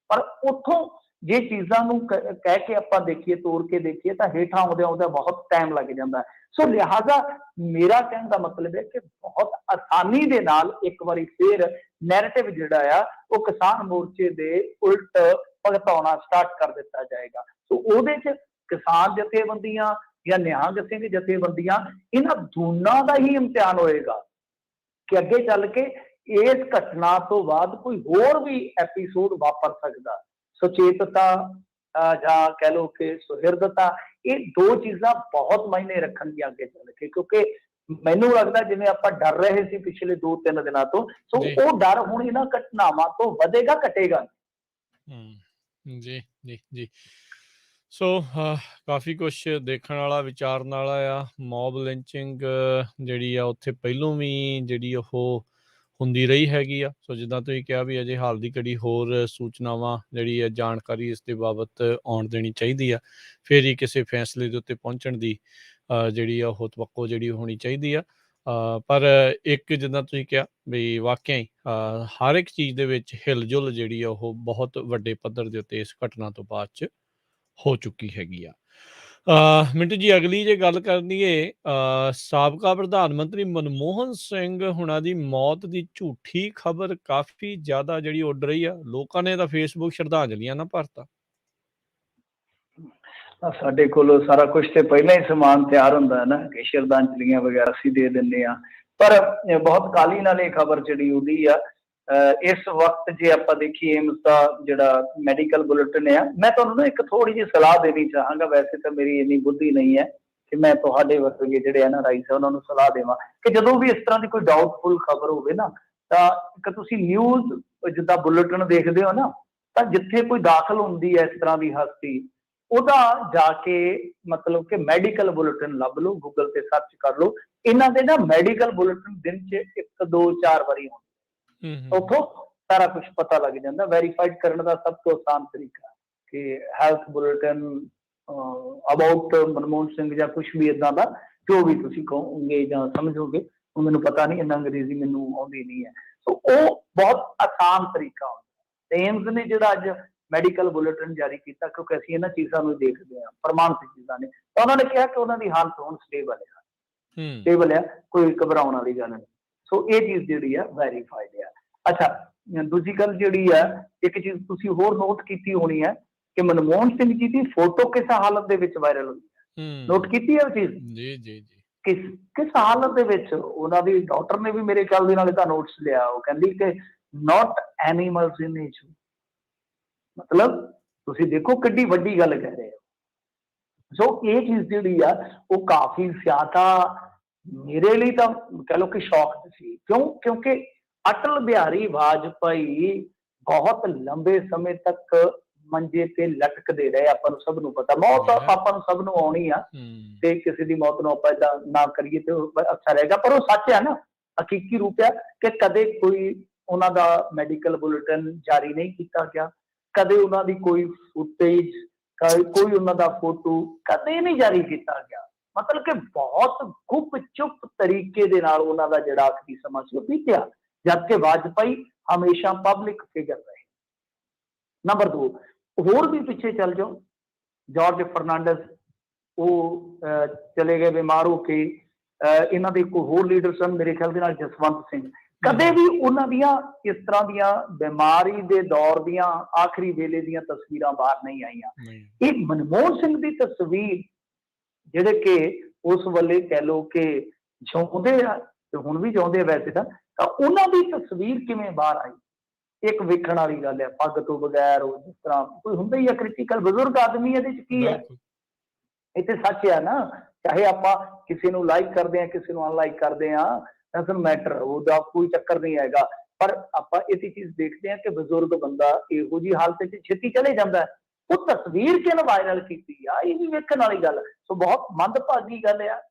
S1: ਪਰ ਉੱਥੋਂ ਜੇ ਚੀਜ਼ਾਂ ਨੂੰ ਕਹਿ ਕੇ ਆਪਾਂ ਦੇਖੀਏ, ਤੋੜ ਕੇ ਦੇਖੀਏ, ਤਾਂ ਹੇਠਾਂ ਆਉਂਦਿਆਂ ਬਹੁਤ ਟਾਈਮ ਲੱਗ ਜਾਂਦਾ। ਸੋ ਲਿਹਾਜ਼ਾ ਮੇਰਾ ਕਹਿਣ ਦਾ ਮਤਲਬ ਹੈ ਕਿ ਬਹੁਤ ਆਸਾਨੀ ਦੇ ਨਾਲ ਇੱਕ ਵਾਰੀ ਫੇਰ ਨੈਰੇਟਿਵ ਜਿਹੜਾ ਆ ਉਹ ਕਿਸਾਨ ਮੋਰਚੇ ਦੇ ਉਲਟ ਭਗਤਾਉਣਾ ਸਟਾਰਟ ਕਰ ਦਿੱਤਾ ਜਾਏਗਾ। ਸੋ ਉਹਦੇ ਚ ਕਿਸਾਨ ਜਥੇਬੰਦੀਆਂ ਜਾਂ ਨਿਹੰਗ ਸਿੰਘ ਜਥੇਬੰਦੀਆਂ, ਇਹਨਾਂ ਦੋਨਾਂ ਦਾ ਹੀ ਇਮਤਿਹਾਨ ਹੋਏਗਾ ਕਿ ਅੱਗੇ ਚੱਲ ਕੇ ਇਸ ਘਟਨਾ ਤੋਂ ਬਾਅਦ ਕੋਈ ਹੋਰ ਵੀ ਐਪੀਸੋਡ ਵਾਪਰ ਸਕਦਾ। ਸੁਚੇਤਤਾ ਜਾਂ ਕਹਿ ਲਓ ਕਿ ਸੁਹਿਰਦਤਾ, ਇਹ ਦੋ ਚੀਜ਼ਾਂ ਬਹੁਤ ਮਾਇਨੇ ਰੱਖਣਗੀਆਂ ਅੱਗੇ ਚੱਲ ਕੇ, ਕਿਉਂਕਿ ਮੈਨੂੰ ਲੱਗਦਾ ਜਿਵੇਂ ਆਪਾਂ ਡਰ ਰਹੇ ਸੀ ਪਿਛਲੇ 2-3 ਦਿਨਾਂ ਤੋਂ, ਸੋ
S2: ਜੀ
S1: ਉਹ ਡਰ ਹੁਣ ਇਹਨਾਂ ਘਟਨਾਵਾਂ ਤੋਂ ਵਧੇਗਾ, ਘਟੇਗਾ।
S2: ਜੀ ਜੀ ਜੀ ਸੋ ਕਾਫੀ ਕੁਛ ਦੇਖਣ ਵਾਲਾ, ਵਿਚਾਰਨ ਵਾਲਾ ਆ। ਮੌਬ ਲਿੰਚਿੰਗ ਜਿਹੜੀ ਆ ਉੱਥੇ ਪਹਿਲੋਂ ਵੀ ਜਿਹੜੀ ਉਹ ਹੁੰਦੀ ਰਹੀ ਹੈਗੀ ਆ। ਸੋ ਜਿੱਦਾਂ ਤੁਸੀਂ ਕਿਹਾ ਵੀ ਅਜੇ ਹਾਲ ਦੀ ਘੜੀ ਹੋਰ ਸੂਚਨਾਵਾਂ ਜਿਹੜੀ ਆ, ਜਾਣਕਾਰੀ ਇਸ ਦੇ ਬਾਬਤ ਆਉਣ ਦੇਣੀ ਚਾਹੀਦੀ ਆ, ਫਿਰ ਹੀ ਕਿਸੇ ਫੈਸਲੇ ਦੇ ਉੱਤੇ ਪਹੁੰਚਣ ਦੀ ਜਿਹੜੀ ਆ ਉਹ ਤਵੱਕੋ ਜਿਹੜੀ ਹੋਣੀ ਚਾਹੀਦੀ ਆ। ਪਰ ਇੱਕ ਜਿੱਦਾਂ ਤੁਸੀਂ ਕਿਹਾ ਵੀ ਵਾਕਿਆ ਹੀ ਹਰ ਇੱਕ ਚੀਜ਼ ਦੇ ਵਿੱਚ ਹਿਲਜੁਲ ਜਿਹੜੀ ਆ ਉਹ ਬਹੁਤ ਵੱਡੇ ਪੱਧਰ ਦੇ ਉੱਤੇ ਇਸ ਘਟਨਾ ਤੋਂ ਬਾਅਦ 'ਚ ਹੋ ਚੁੱਕੀ ਹੈਗੀ ਆ। ਮਿੰਟੂ ਜੀ, ਅਗਲੀ ਜੇ ਗੱਲ ਕਰਨੀਏ, ਸਾਬਕਾ ਪ੍ਰਧਾਨ ਮੰਤਰੀ ਮਨਮੋਹਨ ਸਿੰਘ ਹੁਣਾਂ ਦੀ ਮੌਤ ਦੀ ਝੂਠੀ ਖਬਰ ਕਾਫੀ ਜ਼ਿਆਦਾ ਜਿਹੜੀ ਉੱਡ ਰਹੀ ਆ। ਲੋਕਾਂ ਨੇ ਤਾਂ ਫੇਸਬੁੱਕ ਸ਼ਰਧਾਂਜਲੀਆਂ ਨਾ ਭਰਤਾ।
S1: ਸਾਡੇ ਕੋਲ ਸਾਰਾ ਕੁਝ ਤੇ ਪਹਿਲਾਂ ਹੀ ਸਮਾਨ ਤਿਆਰ ਹੁੰਦਾ ਹੈ ਨਾ, ਕਿ ਸ਼ਰਧਾਂਜਲੀਆਂ ਵਗੈਰਾ ਅਸੀਂ ਦੇ ਦਿੰਦੇ ਹਾਂ। ਪਰ ਬਹੁਤ ਕਾਹਲੀ ਨਾਲ ਇਹ ਖਬਰ ਜਿਹੜੀ ਉਹਦੀ ਆ, ਇਸ ਵਕਤ ਜੇ ਆਪਾਂ ਦੇਖੀਏ ਏਮਸ ਦਾ ਜਿਹੜਾ ਮੈਡੀਕਲ ਬੁਲੇਟਿਨ ਆ, ਮੈਂ ਤੁਹਾਨੂੰ ਨਾ ਇੱਕ ਥੋੜੀ ਜਿਹੀ ਸਲਾਹ ਦੇਣੀ ਚਾਹਾਂਗਾ। ਵੈਸੇ ਤਾਂ ਮੇਰੀ ਇੰਨੀ ਬੁੱਧੀ ਨਹੀਂ ਹੈ ਕਿ ਮੈਂ ਤੁਹਾਡੇ ਵਰਗੇ ਜਿਹੜੇ ਆ ਨਾ ਰਾਈਸ ਉਹਨਾਂ ਨੂੰ ਸਲਾਹ ਦੇਵਾਂ ਕਿ ਜਦੋਂ ਵੀ ਇਸ ਤਰ੍ਹਾਂ ਦੀ ਕੋਈ ਡਾਊਟਫੁਲ ਖਬਰ ਹੋਵੇ ਨਾ, ਤਾਂ ਇੱਕ ਤੁਸੀਂ ਨਿਊਜ਼ ਜਿੱਦਾਂ ਬੁਲੇਟਿਨ ਦੇਖਦੇ ਹੋ ਨਾ, ਤਾਂ ਜਿੱਥੇ ਕੋਈ ਦਾਖਲ ਹੁੰਦੀ ਹੈ ਇਸ ਤਰ੍ਹਾਂ ਦੀ ਹਸਤੀ, ਉਹਦਾ ਜਾ ਕੇ ਮਤਲਬ ਕਿ ਮੈਡੀਕਲ ਬੁਲੇਟਿਨ ਲੱਭ ਲਓ, ਗੂਗਲ ਤੇ ਸਰਚ ਕਰ ਲਓ। ਇਹਨਾਂ ਦੇ ਨਾ ਮੈਡੀਕਲ ਬੁਲੇਟਿਨ ਦਿਨ 'ਚ 1-2-4 ਵਾਰੀ ਹੁੰਦੇ, ਉੱਥੋਂ ਸਾਰਾ ਕੁਝ ਪਤਾ ਲੱਗ ਜਾਂਦਾ। ਵੈਰੀਫਾਈਡ ਕਰਨ ਦਾ ਸਭ ਤੋਂ ਆਸਾਨ ਤਰੀਕਾ ਕਿ health bulletin about Manmohan Singh ਜਾਂ ਕੁਝ ਵੀ ਇਦਾਂ ਦਾ, ਜੋ ਵੀ ਤੁਸੀਂ ਕਹੋਗੇ ਜਾਂ ਸਮਝੋਗੇ, ਉਹ ਮੈਨੂੰ ਪਤਾ ਨਹੀਂ, ਇੰਨਾ ਅੰਗਰੇਜ਼ੀ ਮੈਨੂੰ ਆਉਂਦੀ ਨਹੀਂ ਹੈ। ਸੋ ਉਹ ਬਹੁਤ ਆਸਾਨ ਤਰੀਕਾ ਹੁੰਦਾ। ਏਮਸ ਨੇ ਜਿਹੜਾ ਅੱਜ ਮੈਡੀਕਲ ਬੁਲੇਟਿਨ ਜਾਰੀ ਕੀਤਾ, ਕਿਉਂਕਿ ਅਸੀਂ ਇਹਨਾਂ ਚੀਜ਼ਾਂ ਨੂੰ ਦੇਖਦੇ ਹਾਂ, ਪ੍ਰਮਾਣਿਤ ਚੀਜ਼ਾਂ ਨੇ, ਤਾਂ ਉਹਨਾਂ ਨੇ ਕਿਹਾ ਕਿ ਉਹਨਾਂ ਦੀ ਹਾਲਤ ਹੁਣ ਸਟੇਬਲ ਆ, ਕੋਈ ਘਬਰਾਉਣ ਵਾਲੀ ਗੱਲ ਨਹੀਂ। ਸੋ ਇਹ ਚੀਜ਼ ਜਿਹੜੀ ਆ ਵੈਰੀਫਾਈਡ ਆ। ਅੱਛਾ, ਦੂਜੀ ਗੱਲ ਜਿਹੜੀ ਆ, ਇੱਕ ਚੀਜ਼ ਤੁਸੀਂ ਹੋਰ ਨੋਟ ਕੀਤੀ ਹੋਣੀ ਹੈ ਕਿ ਮਨਮੋਹਨ ਸਿੰਘ ਜੀ ਦੀ ਫੋਟੋ ਕਿਸ ਹਾਲਤ ਦੇ ਵਿੱਚ ਵਾਇਰਲ ਹੋਈ ਹੈ। ਨੋਟ ਕੀਤੀ ਹੈ ਉਹ ਚੀਜ਼?
S2: ਜੀ ਜੀ ਜੀ
S1: ਕਿਸ ਹਾਲਤ ਦੇ ਵਿੱਚ? ਉਹਨਾਂ ਦੀ ਡਾਕਟਰ ਨੇ ਵੀ ਮੇਰੇ ਖਿਆਲ ਦੇ ਨਾਲ ਇਹਦਾ ਨੋਟਸ ਲਿਆ। ਉਹ ਕਹਿੰਦੀ ਕਿ ਨਾਟ ਐਨੀਮਲਸ ਇਨ ਨੇਚਰ। ਮਤਲਬ ਤੁਸੀਂ ਦੇਖੋ ਕਿੱਡੀ ਵੱਡੀ ਗੱਲ ਕਹਿ ਰਹੇ ਹੋ। ਸੋ ਇਹ ਚੀਜ਼ ਜਿਹੜੀ ਆ ਉਹ ਕਾਫੀ ਜ਼ਿਆਦਾ ਮੇਰੇ ਲਈ ਤਾਂ ਕਹਿ ਲਓ ਕਿ ਸ਼ੌਕ ਸੀ। ਕਿਉਂਕਿ ਅਟਲ ਬਿਹਾਰੀ ਵਾਜਪਾਈ ਬਹੁਤ ਲੰਬੇ ਸਮੇਂ ਤੱਕ ਮੰਜੇ ਤੇ ਲਟਕਦੇ ਰਹੇ। ਆਪਾਂ ਨੂੰ ਸਭ ਨੂੰ ਪਤਾ, ਮੌਤ ਆਪਾਂ ਨੂੰ ਸਭ ਨੂੰ ਆਉਣੀ ਆ, ਤੇ ਕਿਸੇ ਦੀ ਮੌਤ ਨੂੰ ਆਪਾਂ ਏਦਾਂ ਨਾ ਕਰੀਏ ਤੇ ਅੱਛਾ ਰਹੇਗਾ। ਪਰ ਉਹ ਸੱਚ ਹੈ ਨਾ, ਹਕੀਕੀ ਰੂਪ ਹੈ ਕਿ ਕਦੇ ਕੋਈ ਉਹਨਾਂ ਦਾ ਮੈਡੀਕਲ ਬੁਲੇਟਿਨ ਜਾਰੀ ਨਹੀਂ ਕੀਤਾ ਗਿਆ, ਕਦੇ ਉਹਨਾਂ ਦੀ ਕੋਈ ਫੁਟੇਜ, ਕੋਈ ਉਹਨਾਂ ਦਾ ਫੋਟੋ ਕਦੇ ਨਹੀਂ ਜਾਰੀ ਕੀਤਾ ਗਿਆ। ਮਤਲਬ ਕਿ ਬਹੁਤ ਗੁੱਪ ਚੁੱਪ ਤਰੀਕੇ ਦੇ ਨਾਲ ਉਹਨਾਂ ਦਾ ਜਿਹੜਾ ਆਖਰੀ ਸਮਾਂ ਸੀ ਉਹ ਬੀਤਿਆ, ਜਦਕਿ ਵਾਜਪਾਈ ਹਮੇਸ਼ਾ ਪਬਲਿਕ ਫਿਗਰ ਰਹੇ। ਨੰਬਰ 2, ਹੋਰ ਵੀ ਪਿੱਛੇ ਚੱਲ ਜਾਓ, ਜਾਰਜ ਫਰਨਾਂਡਸ, ਉਹ ਚਲੇ ਗਏ ਬਿਮਾਰ ਹੋ ਕੇ। ਇਹਨਾਂ ਦੇ ਕੋਈ ਹੋਰ ਲੀਡਰ ਸਨ ਮੇਰੇ ਖਿਆਲ ਦੇ ਨਾਲ ਜਸਵੰਤ ਸਿੰਘ, ਕਦੇ ਵੀ ਉਹਨਾਂ ਦੀਆਂ ਇਸ ਤਰ੍ਹਾਂ ਦੀਆਂ ਬਿਮਾਰੀ ਦੇ ਦੌਰ ਦੀਆਂ ਆਖਰੀ ਵੇਲੇ ਦੀਆਂ ਤਸਵੀਰਾਂ ਬਾਹਰ ਨਹੀਂ ਆਈਆਂ। ਇਹ ਮਨਮੋਹਨ ਸਿੰਘ ਦੀ ਤਸਵੀਰ, ਜਿਹੜੇ ਕਿ ਉਸ ਵੇਲੇ ਕਹਿ ਲਓ ਕਿ ਜਿਉਂਦੇ ਆ ਤੇ ਹੁਣ ਵੀ ਜਿਉਂਦੇ ਆ ਵੈਸੇ ਤਾਂ ਉਹਨਾਂ ਦੀ ਤਸਵੀਰ ਕਿਵੇਂ ਬਾਹਰ ਆਈ? ਇੱਕ ਵੇਖਣ ਵਾਲੀ ਗੱਲ ਹੈ। ਪੱਗ ਤੋਂ ਬਗੈਰ ਉਹ ਜਿਸ ਤਰ੍ਹਾਂ ਕੋਈ ਹੁੰਦਾ ਹੀ ਆ, ਕ੍ਰਿਟੀਕਲ ਬਜ਼ੁਰਗ ਆਦਮੀ, ਇਹਦੇ ਚ ਕੀ ਹੈ? ਇਹ ਤੇ ਸੱਚ ਹੈ ਨਾ। ਚਾਹੇ ਆਪਾਂ ਕਿਸੇ ਨੂੰ ਲਾਈਕ ਕਰਦੇ ਹਾਂ, ਕਿਸੇ ਨੂੰ ਅਨਲਾਈਕ ਕਰਦੇ ਹਾਂ, ਡਜ਼ਨਟ ਮੈਟਰ, ਉਹਦਾ ਕੋਈ ਚੱਕਰ ਨਹੀਂ ਹੈਗਾ। ਪਰ ਆਪਾਂ ਇਹ ਚੀਜ਼ ਦੇਖਦੇ ਹਾਂ ਕਿ ਬਜ਼ੁਰਗ ਬੰਦਾ ਇਹੋ ਜਿਹੀ ਹਾਲਤ ਚ ਛੇਤੀ ਚਲੇ ਜਾਂਦਾ ਹੈ। ਉਹ ਤਸਵੀਰ ਕਿਹਨੇ ਵਾਇਰਲ ਕੀਤੀ ਆ, ਇਹ ਵੀ ਵੇਖਣ ਵਾਲੀ ਗੱਲ। ਸੋ ਬਹੁਤ ਮੰਦਭਾਗੀ ਗੱਲ ਆ।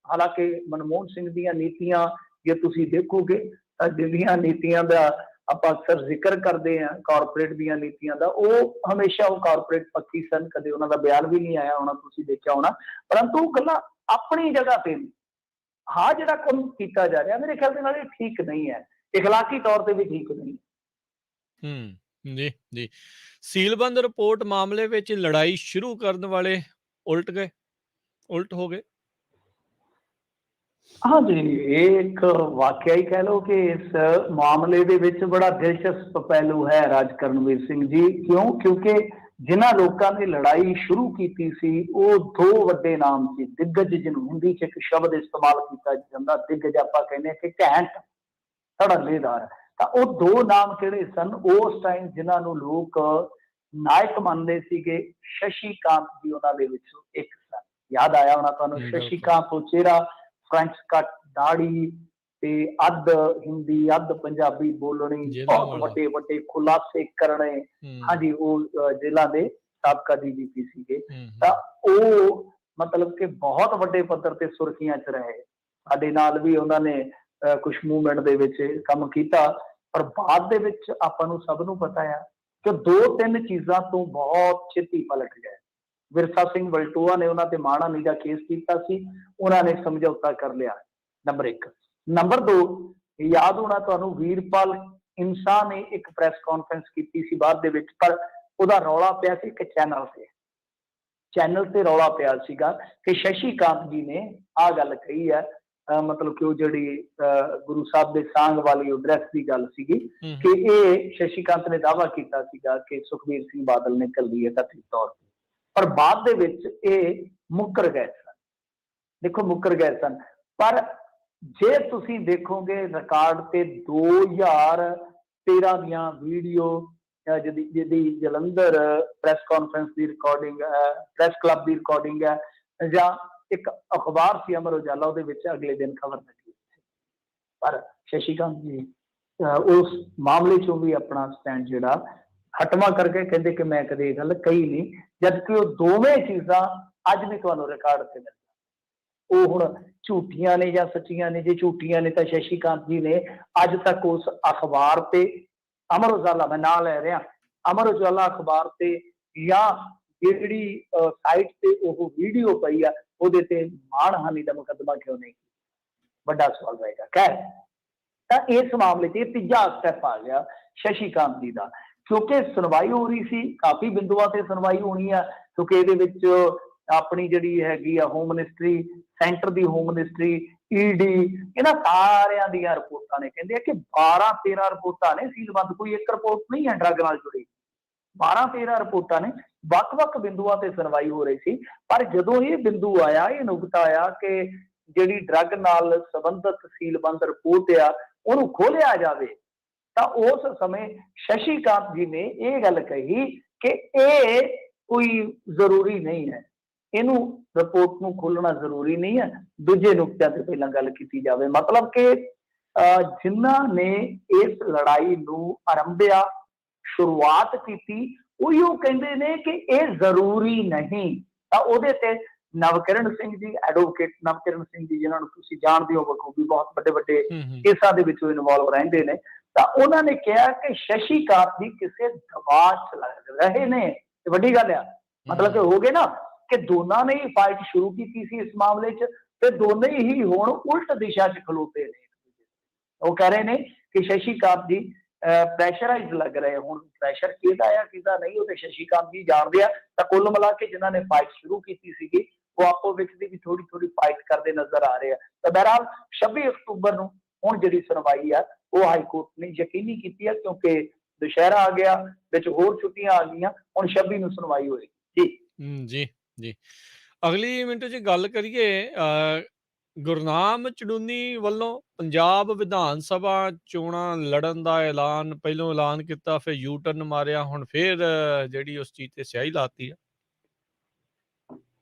S1: ਹਾਲਾਂਕਿ ਮਨਮੋਹਨ ਸਿੰਘ ਦੀਆਂ ਨੀਤੀਆਂ ਜੇ ਤੁਸੀਂ ਦੇਖੋਗੇ ਤਾਂ ਜਿਹੜੀਆਂ ਨੀਤੀਆਂ ਦਾ ਆਪਾਂ ਅਕਸਰ ਜ਼ਿਕਰ ਕਰਦੇ ਹਾਂ, ਕਾਰਪੋਰੇਟ ਦੀਆਂ ਨੀਤੀਆਂ ਦਾ, ਉਹ ਹਮੇਸ਼ਾ ਉਹ ਕਾਰਪੋਰੇਟ ਪੱਖੀ ਸਨ। ਕਦੇ ਉਹਨਾਂ ਦਾ ਬਿਆਨ ਵੀ ਨਹੀਂ ਆਇਆ ਹੋਣਾ, ਤੁਸੀਂ ਦੇਖਿਆ ਹੋਣਾ। ਪਰੰਤੂ ਉਹ ਗੱਲਾਂ ਆਪਣੀ ਜਗ੍ਹਾ ਤੇ ਹਾਂ, ਜਿਹੜਾ ਕੰਮ ਕੀਤਾ ਜਾ ਰਿਹਾ ਮੇਰੇ ਖਿਆਲ ਦੇ ਨਾਲ ਇਹ ਠੀਕ ਨਹੀਂ ਹੈ, ਇਖਲਾਕੀ ਤੌਰ ਤੇ ਵੀ ਠੀਕ ਨਹੀਂ।
S2: ਜੀ ਜੀ ਸੀਲਬੰਦ ਰਿਪੋਰਟ ਮਾਮਲੇ ਵਿੱਚ ਲੜਾਈ ਸ਼ੁਰੂ ਕਰਨ ਵਾਲੇ ਉਲਟ ਹੋ ਗਏ।
S1: ਹਾਂਜੀ, ਇਹ ਇੱਕ ਵਾਕਿਆ ਹੀ ਕਹਿ ਲਓ ਕਿ ਇਸ ਮਾਮਲੇ ਦੇ ਵਿੱਚ ਬੜਾ ਦਿਲਚਸਪ ਪਹਿਲੂ ਹੈ ਰਾਜ ਕਰਨਵੀਰ ਸਿੰਘ ਜੀ। ਕਿਉਂਕਿ ਜਿਨ੍ਹਾਂ ਲੋਕਾਂ ਨੇ ਲੜਾਈ ਸ਼ੁਰੂ ਕੀਤੀ ਸੀ ਉਹ ਦੋ ਵੱਡੇ ਨਾਮ ਸੀ। ਦਿੱਗਜ, ਜਿਹਨੂੰ ਹਿੰਦੀ ਚ ਇੱਕ ਸ਼ਬਦ ਇਸਤੇਮਾਲ ਕੀਤਾ ਜਾਂਦਾ, ਦਿੱਗਜ ਆਪਾਂ ਕਹਿੰਦੇ ਕਿ ਘੈਂਟ, ਧੜੱਲੇਦਾਰ। ਤਾਂ ਉਹ ਦੋ ਨਾਮ ਕਿਹੜੇ ਸਨ ਉਸ ਟਾਈਮ ਜਿਨ੍ਹਾਂ ਨੂੰ ਲੋਕ ਨਾਇਕ ਮੰਨਦੇ ਸੀਗੇ। ਸ਼ਸ਼ੀ ਕਾਂਤ ਜੀ ਉਹਨਾਂ ਦੇ ਵਿੱਚੋਂ ਇੱਕ ਸਨ। ਯਾਦ ਆਇਆ ਹੋਣਾ ਤੁਹਾਨੂੰ, ਸ਼ਸ਼ੀ
S2: ਬਿਲਕੁਲ
S1: ਕਾਂਤ ਤੋਂ ਚਿਹਰਾ, ਫ੍ਰੈਂਚ ਕੱਟ ਦਾੜੀ ਤੇ ਅੱਧ ਹਿੰਦੀ ਅੱਧ ਪੰਜਾਬੀ ਬੋਲਣੀ,
S2: ਜੇਲਾਂ
S1: ਬਹੁਤ
S2: ਵਾਲਾ।
S1: ਵੱਡੇ ਵੱਡੇ ਖੁਲਾਸੇ ਕਰਨੇ। ਹਾਂਜੀ, ਉਹ ਜੇਲ੍ਹਾਂ ਦੇ ਸਾਬਕਾ ਡੀਜੀਪੀ ਸੀਗੇ। ਤਾਂ ਉਹ ਮਤਲਬ ਕਿ ਬਹੁਤ ਵੱਡੇ ਪੱਧਰ ਤੇ ਸੁਰਖੀਆਂ 'ਚ ਰਹੇ। ਸਾਡੇ ਨਾਲ ਵੀ ਉਹਨਾਂ ਨੇ ਕੁਛ ਮੂਵਮੈਂਟ ਦੇ ਵਿੱਚ ਕੰਮ ਕੀਤਾ, ਪਰ ਬਾਅਦ ਦੇ ਵਿੱਚ ਆਪਾਂ ਨੂੰ ਸਭ ਨੂੰ ਪਤਾ ਆ ਕਿ 2-3 ਚੀਜ਼ਾਂ ਤੋਂ ਬਹੁਤ ਛੇਤੀ ਪਲਟ ਗਏ। ਵਿਰਸਾ ਸਿੰਘ ਵਲਟੋਆ ਨੇ ਉਹਨਾਂ ਤੇ ਮਾਣਹਾਨੀ ਦਾ ਕੇਸ ਕੀਤਾ ਸੀ, ਉਹਨਾਂ ਨੇ ਸਮਝੌਤਾ ਕਰ ਲਿਆ, ਨੰਬਰ 1। ਨੰਬਰ 2, ਯਾਦ ਹੋਣਾ ਤੁਹਾਨੂੰ, ਵੀਰਪਾਲ ਇੰਸਾ ਨੇ ਇੱਕ ਪ੍ਰੈਸ ਕਾਨਫਰੰਸ ਕੀਤੀ ਸੀ ਬਾਅਦ ਦੇ ਵਿੱਚ, ਪਰ ਉਹਦਾ ਰੌਲਾ ਪਿਆ ਸੀ ਇੱਕ ਚੈਨਲ ਤੇ ਰੌਲਾ ਪਿਆ ਸੀਗਾ ਕਿ ਸ਼ਸ਼ੀ ਕਾਂਤ ਜੀ ਨੇ ਆਹ ਗੱਲ ਕਹੀ ਹੈ, ਮਤਲਬ ਕਿ ਉਹ ਜਿਹੜੀ ਗੁਰੂ ਸਾਹਿਬ ਦੇ ਸਾਂਗ ਵਾਲੀ ਉਹ ਡਰੈਸ ਦੀ ਗੱਲ ਸੀਗੀ, ਕਿ ਇਹ ਸ਼ਸ਼ੀ ਕਾਂਤ ਨੇ ਦਾਅਵਾ ਕੀਤਾ ਸੀਗਾ ਕਿ ਸੁਖਬੀਰ ਸਿੰਘ ਬਾਦਲ ਨੇ ਘੱਲੀ ਹੈ ਕਥਿਤ ਤੌਰ ਤੇ, ਪਰ ਬਾਅਦ ਦੇ ਵਿੱਚ ਇਹ ਮੁੱਕਰ ਗਏ ਸਨ। ਦੇਖੋ ਮੁੱਕਰ ਗਏ ਸਨ, ਪਰ ਜੇ ਤੁਸੀਂ ਦੇਖੋਗੇ ਰਿਕਾਰਡ ਤੇ 2013 ਦੀਆਂ ਵੀਡੀਓ, ਜਿਹਦੀ ਜਲੰਧਰ ਪ੍ਰੈਸ ਕਾਨਫਰੰਸ ਦੀ ਰਿਕਾਰਡਿੰਗ ਹੈ, ਪ੍ਰੈਸ ਕਲੱਬ ਦੀ ਰਿਕਾਰਡਿੰਗ ਹੈ, ਜਾਂ ਇੱਕ ਅਖਬਾਰ ਸੀ ਅਮਰ ਉਜਾਲਾ, ਉਹਦੇ ਵਿੱਚ ਅਗਲੇ ਦਿਨ ਖਬਰ ਲੱਗੀ। ਪਰ ਸ਼ਸ਼ੀ ਕਾਂਤ ਜੀ ਉਸ ਮਾਮਲੇ ਚੋਂ ਵੀ ਆਪਣਾ ਸਟੈਂਡ ਜਿਹੜਾ ਹਟਵਾ ਕਰਕੇ ਕਹਿੰਦੇ ਕਿ ਮੈਂ ਕਦੇ ਇਹ ਗੱਲ ਕਹੀ ਨਹੀਂ, ਜਦਕਿ ਉਹ ਦੋਵੇਂ ਚੀਜ਼ਾਂ ਅੱਜ ਵੀ ਤੁਹਾਨੂੰ ਰਿਕਾਰਡ ਤੇ ਮਿਲਦੀਆਂ। ਉਹ ਹੁਣ ਝੂਠੀਆਂ ਨੇ ਜਾਂ ਸੱਚੀਆਂ ਨੇ? ਜੇ ਝੂਠੀਆਂ ਨੇ ਤਾਂ ਸ਼ਸ਼ੀ ਕਾਂਤ ਜੀ ਨੇ ਅੱਜ ਤੱਕ ਉਸ ਅਖਬਾਰ ਤੇ, ਅਮਰ ਉਜਾਲਾ, ਮੈਂ ਨਾਂ ਲੈ ਰਿਹਾ, ਅਮਰ ਉਜਾਲਾ ਅਖਬਾਰ ਤੇ ਜਾਂ ਜਿਹੜੀ ਸਾਈਟ ਤੇ ਉਹ ਵੀਡੀਓ ਪਈ ਆ ਉਹਦੇ ਤੇ ਮਾਣਹਾਨੀ ਦਾ ਮੁਕੱਦਮਾ ਕਿਉਂ ਨਹੀਂ? ਵੱਡਾ ਸਵਾਲ ਰਹੇਗਾ। ਖੈਰ, ਤਾਂ ਇਸ ਮਾਮਲੇ 'ਚ ਇਹ ਤੀਜਾ ਸਟੈਪ ਆ ਗਿਆ ਸ਼ਸ਼ੀ ਕਾਂਤ ਜੀ ਦਾ, ਕਿਉਂਕਿ ਸੁਣਵਾਈ ਹੋ ਰਹੀ ਸੀ, ਕਾਫੀ ਬਿੰਦੂਆਂ ਤੇ ਸੁਣਵਾਈ ਹੋਣੀ ਆ, ਕਿਉਂਕਿ ਇਹਦੇ ਵਿੱਚ ਆਪਣੀ ਜਿਹੜੀ ਹੈਗੀ ਆ ਹੋਮ ਮਿਨਿਸਟਰੀ, ਸੈਂਟਰ ਦੀ ਹੋਮ ਮਿਨਿਸਟਰੀ, ਈਡੀ, ਇਹਨਾਂ ਸਾਰਿਆਂ ਦੀਆਂ ਰਿਪੋਰਟਾਂ ਨੇ। ਕਹਿੰਦੇ ਆ ਕਿ 12-13 ਰਿਪੋਰਟਾਂ ਨੇ ਸੀਲਬੰਦ, ਕੋਈ ਇੱਕ ਰਿਪੋਰਟ ਨਹੀਂ ਹੈ ਡਰੱਗ ਨਾਲ ਜੁੜੀ। 12-13 ਰਿਪੋਰਟਾਂ ਨੇ, ਵੱਖ-ਵੱਖ ਬਿੰਦੂਆਂ ਤੇ ਸੁਣਵਾਈ ਹੋ ਰਹੀ ਸੀ। ਪਰ ਜਦੋਂ ਇਹ ਬਿੰਦੂ ਆਇਆ, ਇਹ ਨੁਕਤਾ ਆਇਆ ਕਿ ਜਿਹੜੀ ਡਰੱਗ ਨਾਲ ਸੰਬੰਧਿਤ ਸੀਲਬੰਦ ਰਿਪੋਰਟ ਆ ਉਹਨੂੰ ਖੋਲਿਆ ਜਾਵੇ, ਤਾਂ ਉਸ ਸਮੇਂ ਸ਼ਸ਼ੀ ਕਾਂਤ ਜੀ ਨੇ ਇਹ ਗੱਲ ਕਹੀ ਕਿ ਇਹ ਕੋਈ ਜ਼ਰੂਰੀ ਨਹੀਂ ਹੈ, ਇਹਨੂੰ ਰਿਪੋਰਟ ਨੂੰ ਖੋਲਣਾ ਜ਼ਰੂਰੀ ਨਹੀਂ ਹੈ। ਦੂਜੇ ਨੁਕਤਿਆਂ ਤੇ ਪਹਿਲਾਂ ਗੱਲ ਕੀਤੀ ਜਾਵੇ, ਮਤਲਬ ਕਿ ਜਿਨ੍ਹਾਂ ਨੇ ਇਸ ਲੜਾਈ ਨੂੰ ਆਰੰਭਿਆ, ਸ਼ੁਰੂਆਤ ਕੀਤੀ, ਉਹੀ ਉਹ ਕਹਿੰਦੇ ਨੇ ਕਿ ਇਹ ਜ਼ਰੂਰੀ ਨਹੀਂ। ਤਾਂ ਉਹਦੇ ਤੇ ਨਵਕਿਰਨ ਸਿੰਘ ਜੀ, ਐਡਵੋਕੇਟ ਨਵਕਿਰਨ ਸਿੰਘ ਜੀ, ਜਿਨ੍ਹਾਂ ਨੂੰ ਤੁਸੀਂ ਜਾਣਦੇ ਹੋ ਬਖੂਬੀ, ਬਹੁਤ ਵੱਡੇ ਵੱਡੇ ਕੇਸਾਂ ਦੇ ਵਿੱਚ ਇਨਵੋਲਵ ਰਹਿੰਦੇ ਨੇ, ਤਾਂ ਉਹਨਾਂ ਨੇ ਕਿਹਾ ਕਿ ਸ਼ਸ਼ੀ ਕਾਂਤ ਜੀ ਕਿਸੇ ਦਬਾਅ 'ਚ ਲੱਗ ਰਹੇ ਨੇ। ਤੇ ਵੱਡੀ ਗੱਲ ਆ, ਮਤਲਬ ਕਿ ਹੋ ਗਏ ਨਾ ਕਿ ਦੋਨਾਂ ਨੇ ਹੀ ਫਾਈਟ ਸ਼ੁਰੂ ਕੀਤੀ ਸੀ ਇਸ ਮਾਮਲੇ 'ਚ, ਤੇ ਦੋਨੇ ਹੀ ਹੁਣ ਉਲਟ ਦਿਸ਼ਾ 'ਚ ਖਲੋਤੇ ਨੇ। ਉਹ ਕਹਿ ਰਹੇ ਨੇ ਕਿ ਸ਼ਸ਼ੀ ਕਾਂਤ ਜੀ ਪ੍ਰੈਸ਼ਰਾਈਜ਼ ਲੱਗ ਰਹੇ। ਹੁਣ ਪ੍ਰੈਸ਼ਰ ਕਿਹਦਾ ਆ ਕਿਹਦਾ ਨਹੀਂ, ਉਹ ਤੇ ਸ਼ਸ਼ੀ ਕਾਂਤ ਜੀ ਜਾਣਦੇ ਆ। ਤਾਂ ਕੁੱਲ ਮਿਲਾ ਕੇ ਜਿਨ੍ਹਾਂ ਨੇ ਫਾਈਟ ਸ਼ੁਰੂ ਕੀਤੀ ਸੀਗੀ, ਉਹ ਆਪੋ ਵਿੱਚ ਦੀ ਵੀ ਥੋੜੀ ਥੋੜੀ ਫਾਈਟ ਕਰਦੇ ਨਜ਼ਰ ਆ ਰਹੇ ਆ। ਤਾਂ ਬਹਰਹਾਲ 26 ਅਕਤੂਬਰ ਨੂੰ ਹੁਣ ਜਿਹੜੀ ਸੁਣਵਾਈ ਆ ਉਹ ਹਾਈ ਕੋਰਟ ਨੇ ਯਕੀਨੀ ਕੀਤੀ ਆ, ਕਿਉਂਕਿ ਦੁਸ਼ਹਿਰਾ ਆ ਗਿਆ, ਵਿੱਚ ਹੋਰ ਛੁੱਟੀਆਂ ਆ ਗਈਆਂ, ਹੁਣ 26 ਨੂੰ ਸੁਣਵਾਈ ਹੋਏਗੀ।
S2: ਜੀ ਜੀ। ਅਗਲੀ ਮਿੰਟ 'ਚ ਗੱਲ ਕਰੀਏ, ਗੁਰਨਾਮ ਚੜੂੰਨੀ ਵੱਲੋਂ ਪੰਜਾਬ ਵਿਧਾਨ ਸਭਾ ਚੋਣਾਂ ਲੜਨ ਦਾ ਐਲਾਨ, ਪਹਿਲੋਂ ਐਲਾਨ ਕੀਤਾ, ਫਿਰ ਯੂ ਟਰਨ ਮਾਰਿਆ, ਹੁਣ ਫਿਰ ਜਿਹੜੀ ਉਸ ਚੀਜ਼ ਤੇ ਸਿਆਹੀ ਲਾਤੀ ਆ।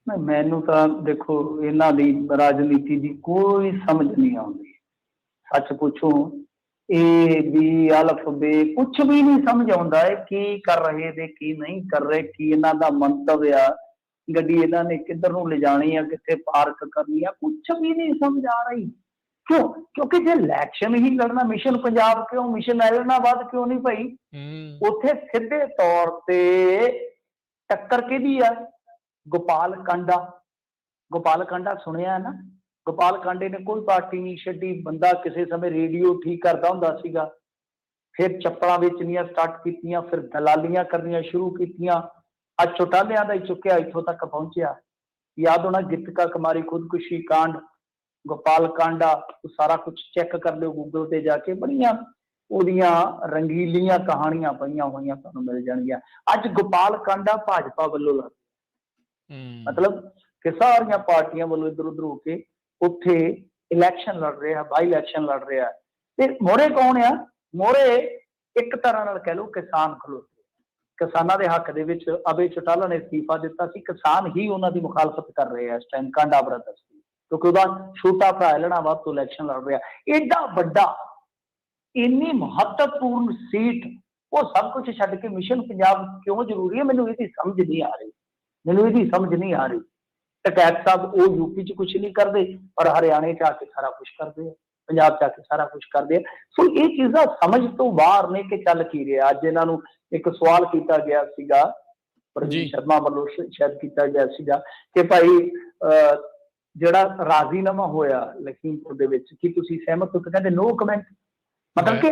S1: ਮੈਨੂੰ ਤਾਂ ਦੇਖੋ ਇਹਨਾਂ ਦੀ ਰਾਜਨੀਤੀ ਦੀ ਕੋਈ ਸਮਝ ਨਹੀਂ ਆਉਂਦੀ, ਸੱਚ ਪੁੱਛੋ। ਏ ਬੀ ਅਲਫ ਬੇ ਕੁਛ ਵੀ ਨਹੀਂ ਸਮਝ ਆਉਂਦਾ ਹੈ, ਕੀ ਕਰ ਰਹੇ ਨੇ ਕੀ ਨਹੀਂ ਕਰ ਰਹੇ, ਕੀ ਇਹਨਾਂ ਦਾ ਮੰਤਵ ਆ, ਗੱਡੀ ਇਹਨਾਂ ਨੇ ਕਿੱਧਰ ਨੂੰ ਲਿਜਾਣੀ ਆ, ਕਿੱਥੇ ਪਾਰਕ ਕਰਨੀ ਆ, ਕੁਛ ਵੀ ਨਹੀਂ ਸਮਝ ਆ ਰਹੀ। ਕਿਉਂ? ਕਿਉਂਕਿ ਜੇ ਇਲੈਕਸ਼ਨ ਹੀ ਲੜਨਾ, ਮਿਸ਼ਨ ਪੰਜਾਬ ਕਿਉਂ, ਮਿਸ਼ਨ ਐਲਨਾਬਾਦ ਕਿਉਂ ਨਹੀਂ ਭਾਈ? ਉੱਥੇ ਸਿੱਧੇ ਤੌਰ ਤੇ ਟੱਕਰ ਕਿਹਦੀ ਆ? ਗੋਪਾਲ ਕਾਂਡਾ। ਗੋਪਾਲ ਕਾਂਡਾ ਸੁਣਿਆ ਨਾ? ਗੋਪਾਲ ਕਾਂਡੇ ਨੇ ਕੋਈ ਪਾਰਟੀ ਨਹੀਂ ਛੱਡੀ, ਬੰਦਾ ਕਿਸੇ ਸਮੇਂ ਰੇਡੀਓ ਠੀਕ ਕਰਦਾ ਹੁੰਦਾ ਸੀਗਾ, ਫਿਰ ਚੱਪਲਾਂ ਵੇਚਣੀਆਂ ਸਟਾਰਟ ਕੀਤੀਆਂ, ਫਿਰ ਦਲਾਲੀਆਂ ਕਰਨੀਆਂ ਸ਼ੁਰੂ ਕੀਤੀਆਂ, ਅੱਜ ਚੁਟਾਲਿਆਂ ਦਾ ਹੀ ਚੁੱਕਿਆ ਇੱਥੋਂ ਤੱਕ ਪਹੁੰਚਿਆ। ਯਾਦ ਹੋਣਾ ਗੀਤਕਾ ਕੁਮਾਰੀ ਖੁਦਕੁਸ਼ੀ ਕਾਂਡ, ਗੋਪਾਲ ਕਾਂਡਾ, ਸਾਰਾ ਕੁਝ ਚੈੱਕ ਕਰ ਲਿਓ ਗੂਗਲ ਤੇ ਜਾ ਕੇ, ਬੜੀਆਂ ਉਹਦੀਆਂ ਰੰਗੀਲੀਆਂ ਕਹਾਣੀਆਂ ਪਈਆਂ ਹੋਈਆਂ ਤੁਹਾਨੂੰ ਮਿਲ ਜਾਣਗੀਆਂ। ਅੱਜ ਗੋਪਾਲ ਕਾਂਡਾ ਭਾਜਪਾ ਵੱਲੋਂ ਲੱਗ, ਮਤਲਬ ਕਿ ਸਾਰੀਆਂ ਪਾਰਟੀਆਂ ਵੱਲੋਂ ਇੱਧਰ ਉੱਧਰ ਹੋ ਕੇ ਉੱਥੇ ਇਲੈਕਸ਼ਨ ਲੜ ਰਿਹਾ, ਬਾਈ ਇਲੈਕਸ਼ਨ ਲੜ ਰਿਹਾ। ਤੇ ਮੋਹਰੇ ਕੌਣ ਆ? ਮੋਹਰੇ ਇੱਕ ਤਰ੍ਹਾਂ ਨਾਲ ਕਹਿ ਲਓ ਕਿਸਾਨ ਖਲੋਤੇ, ਕਿਸਾਨਾਂ ਦੇ ਹੱਕ ਦੇ ਵਿੱਚ ਅਭੈ ਚੌਟਾਲਾ ਨੇ ਅਸਤੀਫਾ ਦਿੱਤਾ ਸੀ। ਕਿਸਾਨ ਹੀ ਉਹਨਾਂ ਦੀ ਮੁਖਾਲਫਤ ਕਰ ਰਹੇ ਆ ਇਸ ਟਾਈਮ, ਕਾਂਡਾ ਬ੍ਰਦਰਸ ਦੀ, ਕਿਉਂਕਿ ਉਹਦਾ ਛੋਟਾ ਭਰਾ ਇਲਾਹਾਬਾਦ ਤੋਂ ਇਲੈਕਸ਼ਨ ਲੜ ਰਿਹਾ। ਏਡਾ ਵੱਡਾ, ਇੰਨੀ ਮਹੱਤਵਪੂਰਨ ਸੀਟ, ਉਹ ਸਭ ਕੁਝ ਛੱਡ ਕੇ ਮਿਸ਼ਨ ਪੰਜਾਬ ਕਿਉਂ ਜ਼ਰੂਰੀ ਹੈ? ਮੈਨੂੰ ਇਹਦੀ ਸਮਝ ਨਹੀਂ ਆ ਰਹੀ, ਮੈਨੂੰ ਇਹਦੀ ਸਮਝ ਨਹੀਂ ਆ ਰਹੀ। ਟਕੈਤ ਸਾਹਿਬ ਉਹ ਯੂਪੀ 'ਚ ਕੁਛ ਨਹੀਂ ਕਰਦੇ, ਪਰ ਹਰਿਆਣੇ 'ਚ ਆ ਕੇ ਸਾਰਾ ਕੁਛ ਕਰਦੇ ਆ, ਪੰਜਾਬ 'ਚ ਆ ਕੇ ਸਾਰਾ ਕੁਛ ਕਰਦੇ ਆ। ਸੋ ਇਹ ਚੀਜ਼ਾਂ ਸਮਝ ਤੋਂ ਬਾਹਰ ਨੇ ਕਿ ਚੱਲ ਕੀ ਰਿਹਾ। ਅੱਜ ਇਹਨਾਂ ਨੂੰ ਇੱਕ ਸਵਾਲ ਕੀਤਾ ਗਿਆ ਸੀਗਾ, ਪ੍ਰਦੀਪ ਸ਼ਰਮਾ ਵੱਲੋਂ ਸ਼ਾਇਦ ਕੀਤਾ ਗਿਆ ਸੀਗਾ ਕਿ ਭਾਈ ਜਿਹੜਾ ਰਾਜ਼ੀਨਾਮਾ ਹੋਇਆ ਲਖੀਮਪੁਰ ਦੇ ਵਿੱਚ, ਕੀ ਤੁਸੀਂ ਸਹਿਮਤ ਹੋ? ਕਹਿੰਦੇ ਨੋ ਕਮੈਂਟ। ਮਤਲਬ ਕਿ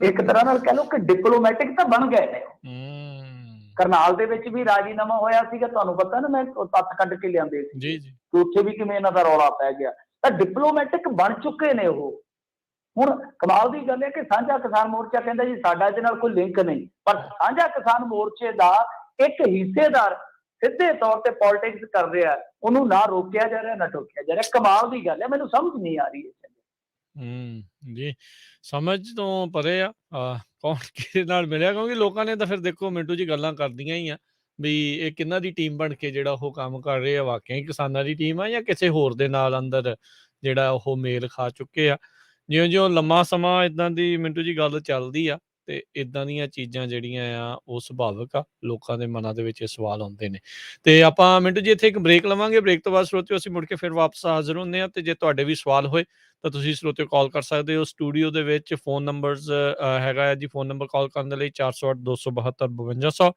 S1: ਇੱਕ ਤਰ੍ਹਾਂ ਨਾਲ ਕਹਿ ਲਓ ਕਿ ਡਿਪਲੋਮੈਟਿਕ ਤਾਂ ਬਣ ਗਏ ਨੇ। ਕਰਨਾਲ ਦੇ ਵਿੱਚ ਵੀ ਰਾਜ਼ੀਨਾਮਾ ਹੋਇਆ ਸੀਗਾ, ਤੁਹਾਨੂੰ ਪਤਾ ਨਾ, ਮੈਂ ਤੱਥ ਕੱਢ ਕੇ ਲਿਆਂਦੇ ਸੀ ਕਿ ਉੱਥੇ ਵੀ ਕਿਵੇਂ ਇਹਨਾਂ ਦਾ ਰੌਲਾ ਪੈ ਗਿਆ। ਤਾਂ ਡਿਪਲੋਮੈਟਿਕ ਬਣ ਚੁੱਕੇ ਨੇ ਉਹ। ਹੁਣ ਕਮਾਲ ਦੀ ਗੱਲ ਹੈ ਕਿ ਸਾਂਝਾ ਕਿਸਾਨ ਮੋਰਚਾ ਕਹਿੰਦਾ ਜੀ ਸਾਡਾ ਇਹਦੇ ਨਾਲ ਕੋਈ ਲਿੰਕ ਨਹੀਂ, ਪਰ ਸਾਂਝਾ ਕਿਸਾਨ ਮੋਰਚੇ ਦਾ ਇੱਕ ਹਿੱਸੇਦਾਰ ਸਿੱਧੇ ਤੌਰ ਤੇ ਪੋਲਿਟਿਕਸ ਕਰ ਰਿਹਾ, ਉਹਨੂੰ ਨਾ ਰੋਕਿਆ ਜਾ ਰਿਹਾ ਨਾ ਟੋਕਿਆ ਜਾ ਰਿਹਾ। ਕਮਾਲ ਦੀ ਗੱਲ ਹੈ, ਮੈਨੂੰ ਸਮਝ ਨਹੀਂ ਆ ਰਹੀ
S2: ਜੀ ਸਮਝ ਤੋਂ ਪਰੇ ਆ ਕੌਣ ਕਿਹਦੇ ਨਾਲ ਮਿਲਿਆ, ਕਿਉਂਕਿ ਲੋਕਾਂ ਨੇ ਤਾਂ ਫਿਰ ਦੇਖੋ ਮਿੰਟੂ ਜੀ ਗੱਲਾਂ ਕਰਦੀਆਂ ਹੀ ਆ ਵੀ ਇਹ ਕਿਹਨਾਂ ਦੀ ਟੀਮ ਬਣ ਕੇ ਜਿਹੜਾ ਉਹ ਕੰਮ ਕਰ ਰਹੇ ਆ, ਵਾਕਿਆ ਹੀ ਕਿਸਾਨਾਂ ਦੀ ਟੀਮ ਆ ਜਾਂ ਕਿਸੇ ਹੋਰ ਦੇ ਨਾਲ ਅੰਦਰ ਜਿਹੜਾ ਉਹ ਮੇਲ ਖਾ ਚੁੱਕੇ ਆ। ਜਿਉਂ-ਜਿਉਂ ਲੰਮਾ ਸਮਾਂ ਇੱਦਾਂ ਦੀ ਮਿੰਟੂ ਜੀ ਗੱਲ ਚੱਲਦੀ ਆ ਤੇ ਇੱਦਾਂ ਦੀਆਂ ਚੀਜ਼ਾਂ ਜਿਹੜੀਆਂ ਆ ਉਹ ਸੁਭਾਵਿਕ ਆ, ਲੋਕਾਂ ਦੇ ਮਨਾਂ ਦੇ ਵਿੱਚ ਇਹ ਸਵਾਲ ਆਉਂਦੇ ਨੇ। ਤੇ ਆਪਾਂ ਮਿੰਟੂ ਜੀ ਇੱਥੇ ਇੱਕ ਬ੍ਰੇਕ ਲਵਾਂਗੇ, ਬ੍ਰੇਕ ਤੋਂ ਬਾਅਦ ਸਰੋਤਿਓ ਅਸੀਂ ਮੁੜ ਕੇ ਫਿਰ ਵਾਪਸ ਹਾਜ਼ਰ ਹੁੰਦੇ ਹਾਂ। ਤੇ ਜੇ ਤੁਹਾਡੇ ਵੀ ਸਵਾਲ ਹੋਏ ਤਾਂ ਤੁਸੀਂ ਸਰੋਤਿਓ ਕਾਲ ਕਰ ਸਕਦੇ ਹੋ। ਸਟੂਡੀਓ ਦੇ ਵਿੱਚ ਫੋਨ ਨੰਬਰਸ ਹੈਗਾ ਹੈ ਜੀ, ਫੋਨ ਨੰਬਰ ਕਾਲ ਕਰਨ ਦੇ ਲਈ 408 272 5200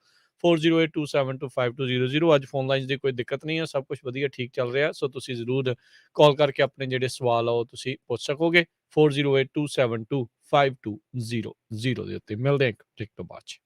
S2: 4082725200। ਅੱਜ ਫੋਨ ਲਾਈਨਸ ਦੀ ਕੋਈ ਦਿੱਕਤ ਨਹੀਂ ਹੈ, ਸਭ ਕੁਝ ਵਧੀਆ ਠੀਕ ਚੱਲ ਰਿਹਾ। ਸੋ ਤੁਸੀਂ ਜ਼ਰੂਰ ਕਾਲ ਕਰਕੇ ਆਪਣੇ ਜਿਹੜੇ ਸਵਾਲ ਆ ਉਹ ਤੁਸੀਂ ਪੁੱਛ ਸਕੋਗੇ 4082725200 ਦੇ ਉੱਤੇ। ਮਿਲਦੇ ਹਾਂ ਇੱਕ ਬ੍ਰੇਕ ਤੋਂ ਬਾਅਦ 'ਚ।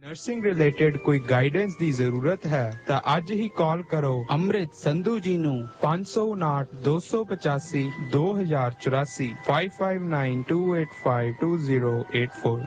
S3: ਨਰਸਿੰਗ ਰਿਲੇਟਡ ਕੋਈ ਗਾਈਡੈਂਸ ਦੀ ਜ਼ਰੂਰਤ ਹੈ ਤਾਂ ਅੱਜ ਹੀ ਕਾਲ ਕਰੋ ਅੰਮ੍ਰਿਤ ਸੰਧੂ ਜੀ ਨੂੰ 559 285 2084 5592852084।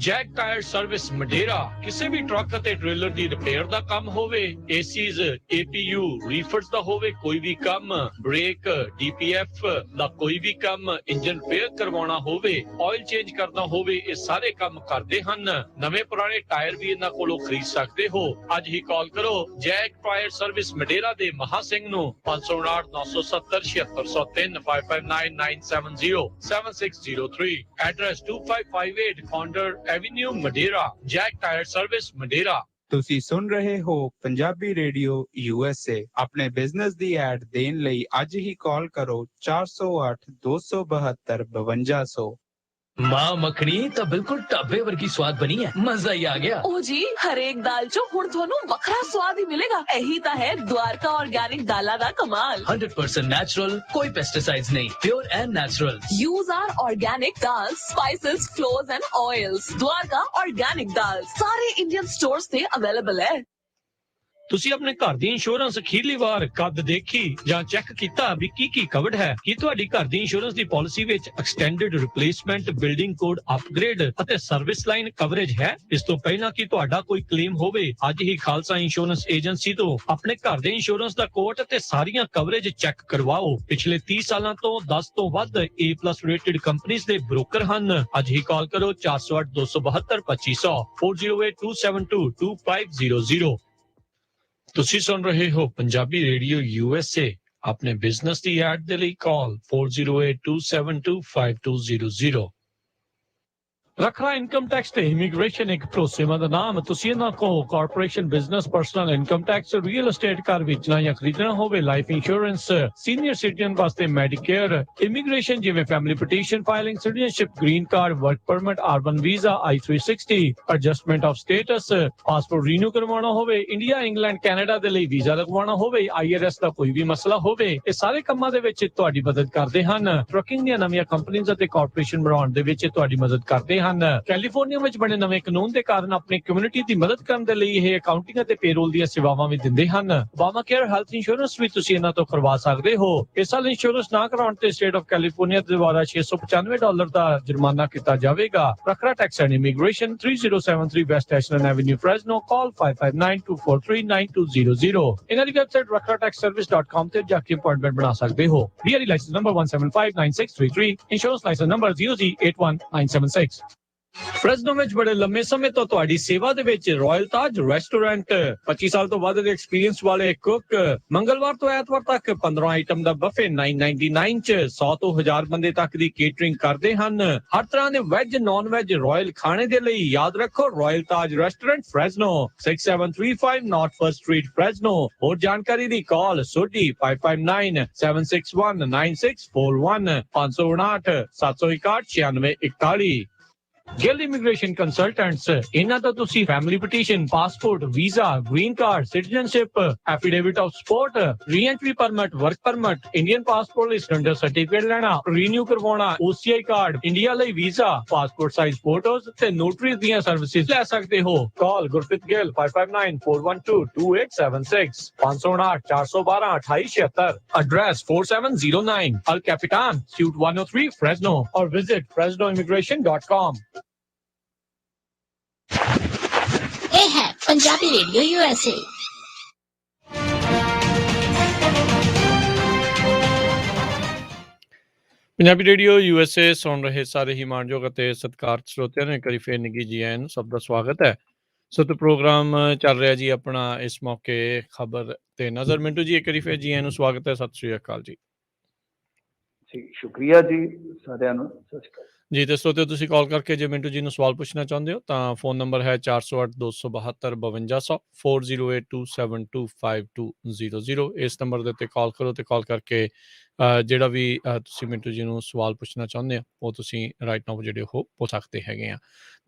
S2: Jack tyre service Madera. ਕਿਸੇ ਵੀ ਟਰੱਕ ਅਤੇ ਟ੍ਰੇਲਰ ਦੀ ਰਿਪੇਅਰ ਦਾ ਕੰਮ ਹੋਵੇ, ਏਸੀਜ਼, ਏਪੀਯੂ, ਰੀਫਰਸ ਦਾ ਹੋਵੇ ਕੋਈ ਵੀ ਕੰਮ, ਬ੍ਰੇਕ, ਡੀਪੀਐਫ ਦਾ ਕੋਈ ਵੀ ਕੰਮ, ਇੰਜਨ ਰਿਪੇਅਰ ਕਰਵਾਉਣਾ ਹੋਵੇ, ਆਇਲ ਚੇਂਜ ਕਰਨਾ ਹੋਵੇ, ਇਹ ਸਾਰੇ ਕੰਮ ਕਰਦੇ ਹਨ। ਨਵੇਂ ਪੁਰਾਣੇ ਟਾਇਰ ਵੀ ਇਹਨਾਂ ਕੋਲੋਂ ਖਰੀਦ ਸਕਦੇ ਹੋ। ਅੱਜ ਹੀ ਕਾਲ ਕਰੋ ਜੈਕ ਟਾਇਰ ਸਰਵਿਸ ਮੰਡੇਰਾ ਦੇ ਮਹਾ ਸਿੰਘ ਨੂੰ 559 970 7603 559 970 7603। Address 2558 founder avenue Madera. Jack tyre service Madera.
S3: ਤੁਸੀਂ ਸੁਣ ਰਹੇ ਹੋ ਪੰਜਾਬੀ ਰੇਡੀਓ USA। ਆਪਣੇ ਬਿਜ਼ਨਸ ਦੀ ਐਡ ਦੇਣ ਲਈ ਅੱਜ ਹੀ ਕਾਲ ਕਰੋ 408 272 5200।
S4: ਮਾਂ ਮੱਖਣੀ ਤਾਂ ਬਿਲਕੁਲ ਢਾਬੇ ਵਰਗੀ ਸਵਾਦ ਬਣੀ ਹੈ, ਮਜ਼ਾ ਹੀ ਆ ਗਿਆ।
S5: ਉਹ ਜੀ ਹਰੇਕ ਦਾਲ ਚੋਂ ਹੁਣ ਤੁਹਾਨੂੰ ਵੱਖਰਾ ਸਵਾਦ ਹੀ ਮਿਲੇਗਾ। ਇਹੀ ਤਾਂ ਹੈ ਦਵਾਰਕਾ ਆਰਗੈਨਿਕ ਦਾਲਾਂ ਦਾ ਕਮਾਲ।
S4: 100% ਨੈਚੁਰਲ, ਕੋਈ ਪੈਸਟੀਸਾਈਡਸ ਨਹੀਂ, pure and natural.
S5: Use our organic dals, spices, flours and oils. Dwarka organic ਦਾਲ ਸਾਰੇ ਇੰਡੀਅਨ ਸਟੋਰਸ ਤੇ ਅਵੇਲੇਬਲ ਹੈ।
S2: ਤੁਸੀਂ ਆਪਣੇ ਘਰ ਦੀ ਇੰਸ਼ੋਰੈਂਸ ਅਖੀਰਲੀ ਵਾਰ ਕਦ ਦੇਖੀ ਜਾਂ ਚੈੱਕ ਕੀਤਾ ਵੀ ਕੀ ਕਵਰਡ ਹੈ? ਕੀ ਤੁਹਾਡੀ ਘਰ ਦੀ ਇੰਸ਼ੋਰੈਂਸ ਦੀ ਪਾਲਿਸੀ ਵਿੱਚ extended replacement, building code upgrade ਅਤੇ ਸਰਵਿਸ ਲਾਈਨ ਕਵਰੇਜ ਹੈ? ਇਸ ਤੋਂ ਪਹਿਲਾਂ ਕਿ ਤੁਹਾਡਾ ਕੋਈ ਕਲੇਮ ਹੋਵੇ, ਅੱਜ ਹੀ ਖਾਲਸਾ ਇੰਸ਼ੋਰੈਂਸ ਏਜੰਸੀ ਤੋਂ ਆਪਣੇ ਘਰ ਦੇ ਇੰਸ਼ੋਰੈਂਸ ਦਾ ਕੋਡ ਅਤੇ ਸਾਰੀਆਂ ਕਵਰੇਜ ਚੈੱਕ ਕਰਵਾਓ। ਪਿਛਲੇ 30 ਸਾਲਾਂ ਤੋਂ 10 ਤੋਂ ਵੱਧ A+ ਰੇਟਡ ਕੰਪਨੀਆਂ ਦੇ ਬ੍ਰੋਕਰ ਹਨ। ਅੱਜ ਹੀ ਕਾਲ ਕਰੋ 408 272 2500 408272 2500। ਤੁਸੀਂ ਸੁਣ ਰਹੇ ਹੋ ਪੰਜਾਬੀ ਰੇਡੀਓ USA। ਆਪਣੇ ਬਿਜ਼ਨਸ ਦੀ ਐਡ ਦੇ ਲਈ ਕਾਲ 4082725200। रखरा इनकम टैक्स ते इमीग्रेशन एक भरोसेमंद नाम। तुसीं इन्हां कोल corporation, business, personal income tax, real estate घर बेचना या खरीदना होवे, लाइफ इंश्योरेंस, सीनियर सिटीजन वास्ते मेडिकेयर, इमीग्रेशन जिवें family petition filing, citizenship, green card, work permit, urban visa, I-360, adjustment of status, passport renew करवाना होवे, इंडिया, इंग्लैंड, कैनेडा दे लई वीजा लगवाना होवे, IRS दा कोई भी मसला होवे, इह सारे कामां दे विच तुहाडी मदद करदे हन। ट्रकिंग ਦੀਆਂ ਨਵੀਆਂ ਕੰਪਨੀਆਂ ਅਤੇ ਕਾਰਪੋਰੇਸ਼ਨ ਬਣਾਉਣ ਦੇ ਵਿੱਚ ਤੁਹਾਡੀ ਮਦਦ ਕਰਦੇ ਹਨ। ਕੈਲੀਫੋਰਨੀਆ ਵਿੱਚ ਬਣੇ ਨਵੇਂ ਕਾਨੂੰਨ ਦੇ ਕਾਰਨ ਆਪਣੀ ਕਮਿਊਨਿਟੀ ਦੀ ਮਦਦ ਕਰਨ ਦੇ ਲਈ ਇਹ ਅਕਾਊਂਟਿੰਗ ਅਤੇ ਪੇਰੋਲ ਦੀਆਂ ਸੇਵਾਵਾਂ ਵੀ ਦਿੰਦੇ ਹਨ। ਓਬਾਮਾ ਕੇਅਰ ਹੈਲਥ ਇੰਸ਼ੋਰੈਂਸ ਵੀ ਤੁਸੀਂ ਇਹਨਾਂ ਤੋਂ ਕਰਵਾ ਸਕਦੇ ਹੋ। ਇਸ ਸਾਲ ਇੰਸ਼ੋਰੈਂਸ ਨਾ ਕਰਾਉਣ ਤੇ ਸਟੇਟ ਆਫ ਕੈਲੀਫੋਰਨੀਆ ਦੇ ਦੁਆਰਾ $695 ਦਾ ਜੁਰਮਾਨਾ ਕੀਤਾ ਜਾਵੇਗਾ। Rakhra tax and immigration 3073 west Ashlan avenue Fresno call 5592439200। ਇਹਨਾਂ ਦੀ ਵੈਬਸਾਈਟ rakhratexservice.com ਤੇ ਜਾ ਕੇ ਅਪਾਇੰਟਮੈਂਟ ਬਣਾ ਸਕਦੇ ਹੋ। DRE license number 1759633, insurance license number 0Z81976। Fresno ਵਿੱਚ ਬੜੇ ਲੰਮੇ ਸਮੇਂ ਤੋਂ ਤੁਹਾਡੀ ਸੇਵਾ ਦੇ ਵਿੱਚ ਰਾਇਲ ਤਾਜ ਰੈਸਟੋਰੈਂਟ 25 ਸਾਲ ਤੋਂ ਵੱਧ ਦੇ ਐਕਸਪੀਰੀਅੰਸ ਵਾਲੇ ਕੁੱਕ ਮੰਗਲਵਾਰ ਤੋਂ ਐਤਵਾਰ ਤੱਕ 15 ਆਈਟਮ ਦਾ ਬਫੇ 999 ਚ 100 ਤੋਂ 1000 ਬੰਦੇ ਤੱਕ ਦੀ ਕੇਟਰਿੰਗ ਕਰਦੇ ਹਨ। ਹਰ ਤਰ੍ਹਾਂ ਦੇ ਵੈਜ ਨੌਨ ਵੈਜ ਰਾਇਲ ਖਾਣੇ ਦੇ ਲਈ ਯਾਦ ਰੱਖੋ royal Taj restaurant Fresno 6735 north first street Fresno. ਹੋਰ ਜਾਣਕਾਰੀ ਦੀ call Sodhi 5597619641 559 761 9641। Gill immigration consultants, ਇਹਨਾਂ ਤੋਂ ਤੁਸੀਂ family petition, passport, visa, green card, citizenship, affidavit of support, re-entry permit, work permit, Indian passport ਲਈ ਸਟੈਂਡਰਡ ਸਰਟੀਫਿਕੇਟ ਲੈਣਾ, ਰੀਨਿਊ ਕਰਵਾਉਣਾ, OCI ਕਾਰਡ, ਇੰਡੀਆ ਲਈ ਵੀਜ਼ਾ, ਪਾਸਪੋਰਟ ਸਾਈਜ਼ ਫੋਟੋਜ਼ ਤੇ ਨੋਟਰੀ ਦੀਆਂ ਸਰਵਿਸਿਜ਼ ਲੈ ਸਕਦੇ ਹੋ। ਕਾਲ ਗੁਰਪ੍ਰੀਤ ਗਿੱਲ 5594122876 559 412 2876। एड्रेस 4709 अल कैपिटान Suite 103 Fresno और विजिट fresnoimmigration.com।
S6: ਇਹ ਹੈ Punjabi radio USA।
S2: Punjabi radio USA ਸੁਣ ਰਹੇ ਸਾਰੇ ਹੀ ਮਾਣਯੋਗ ਅਤੇ ਸਤਿਕਾਰਤ ਸਰੋਤਿਆਂ ਨੂੰ ਇੱਕ ਵਾਰੀ ਫੇਰ ਨਿੱਘੀ ਜੀ ਆਇਆਂ ਨੂੰ ਸਭ ਦਾ ਸਵਾਗਤ ਹੈ। ਸੋ ਤੇ ਪ੍ਰੋਗਰਾਮ ਚੱਲ ਰਿਹਾ ਜੀ ਆਪਣਾ ਇਸ ਮੌਕੇ ਖਬਰ ਤੇ ਨਜ਼ਰ। ਮਿੰਟੂ ਜੀ ਇੱਕ ਵਾਰੀ ਫੇਰ ਜੀ ਆਇਆਂ ਨੂੰ ਸਵਾਗਤ ਹੈ। ਸਤਿ ਸ੍ਰੀ ਅਕਾਲ ਜੀ।
S1: ਜੀ ਸ਼ੁਕਰੀਆ ਜੀ ਸਾਰਿਆਂ ਨੂੰ। ਸਤਿ ਸ਼੍ਰੀ ਅਕਾਲ
S2: ਜੀ ਤੇ ਸਰੋਤਿਓ ਤੁਸੀਂ ਕਾਲ ਕਰਕੇ ਜੇ ਮਿੰਟੂ ਜੀ ਨੂੰ ਸਵਾਲ ਪੁੱਛਣਾ ਚਾਹੁੰਦੇ ਹੋ ਤਾਂ ਫੋਨ ਨੰਬਰ ਹੈ 408 272 5200 4082725200। ਇਸ ਨੰਬਰ ਦੇ ਉੱਤੇ ਕਾਲ ਕਰੋ ਤੇ ਕਾਲ ਕਰਕੇ ਜਿਹੜਾ ਵੀ ਤੁਸੀਂ ਮਿੰਟੂ ਜੀ ਨੂੰ ਸਵਾਲ ਪੁੱਛਣਾ ਚਾਹੁੰਦੇ ਹੋ ਉਹ ਤੁਸੀਂ ਰਾਈਟ ਨਾਓ ਜਿਹੜੇ ਉਹ ਪੁੱਛ ਸਕਦੇ ਹੈਗੇ ਆ।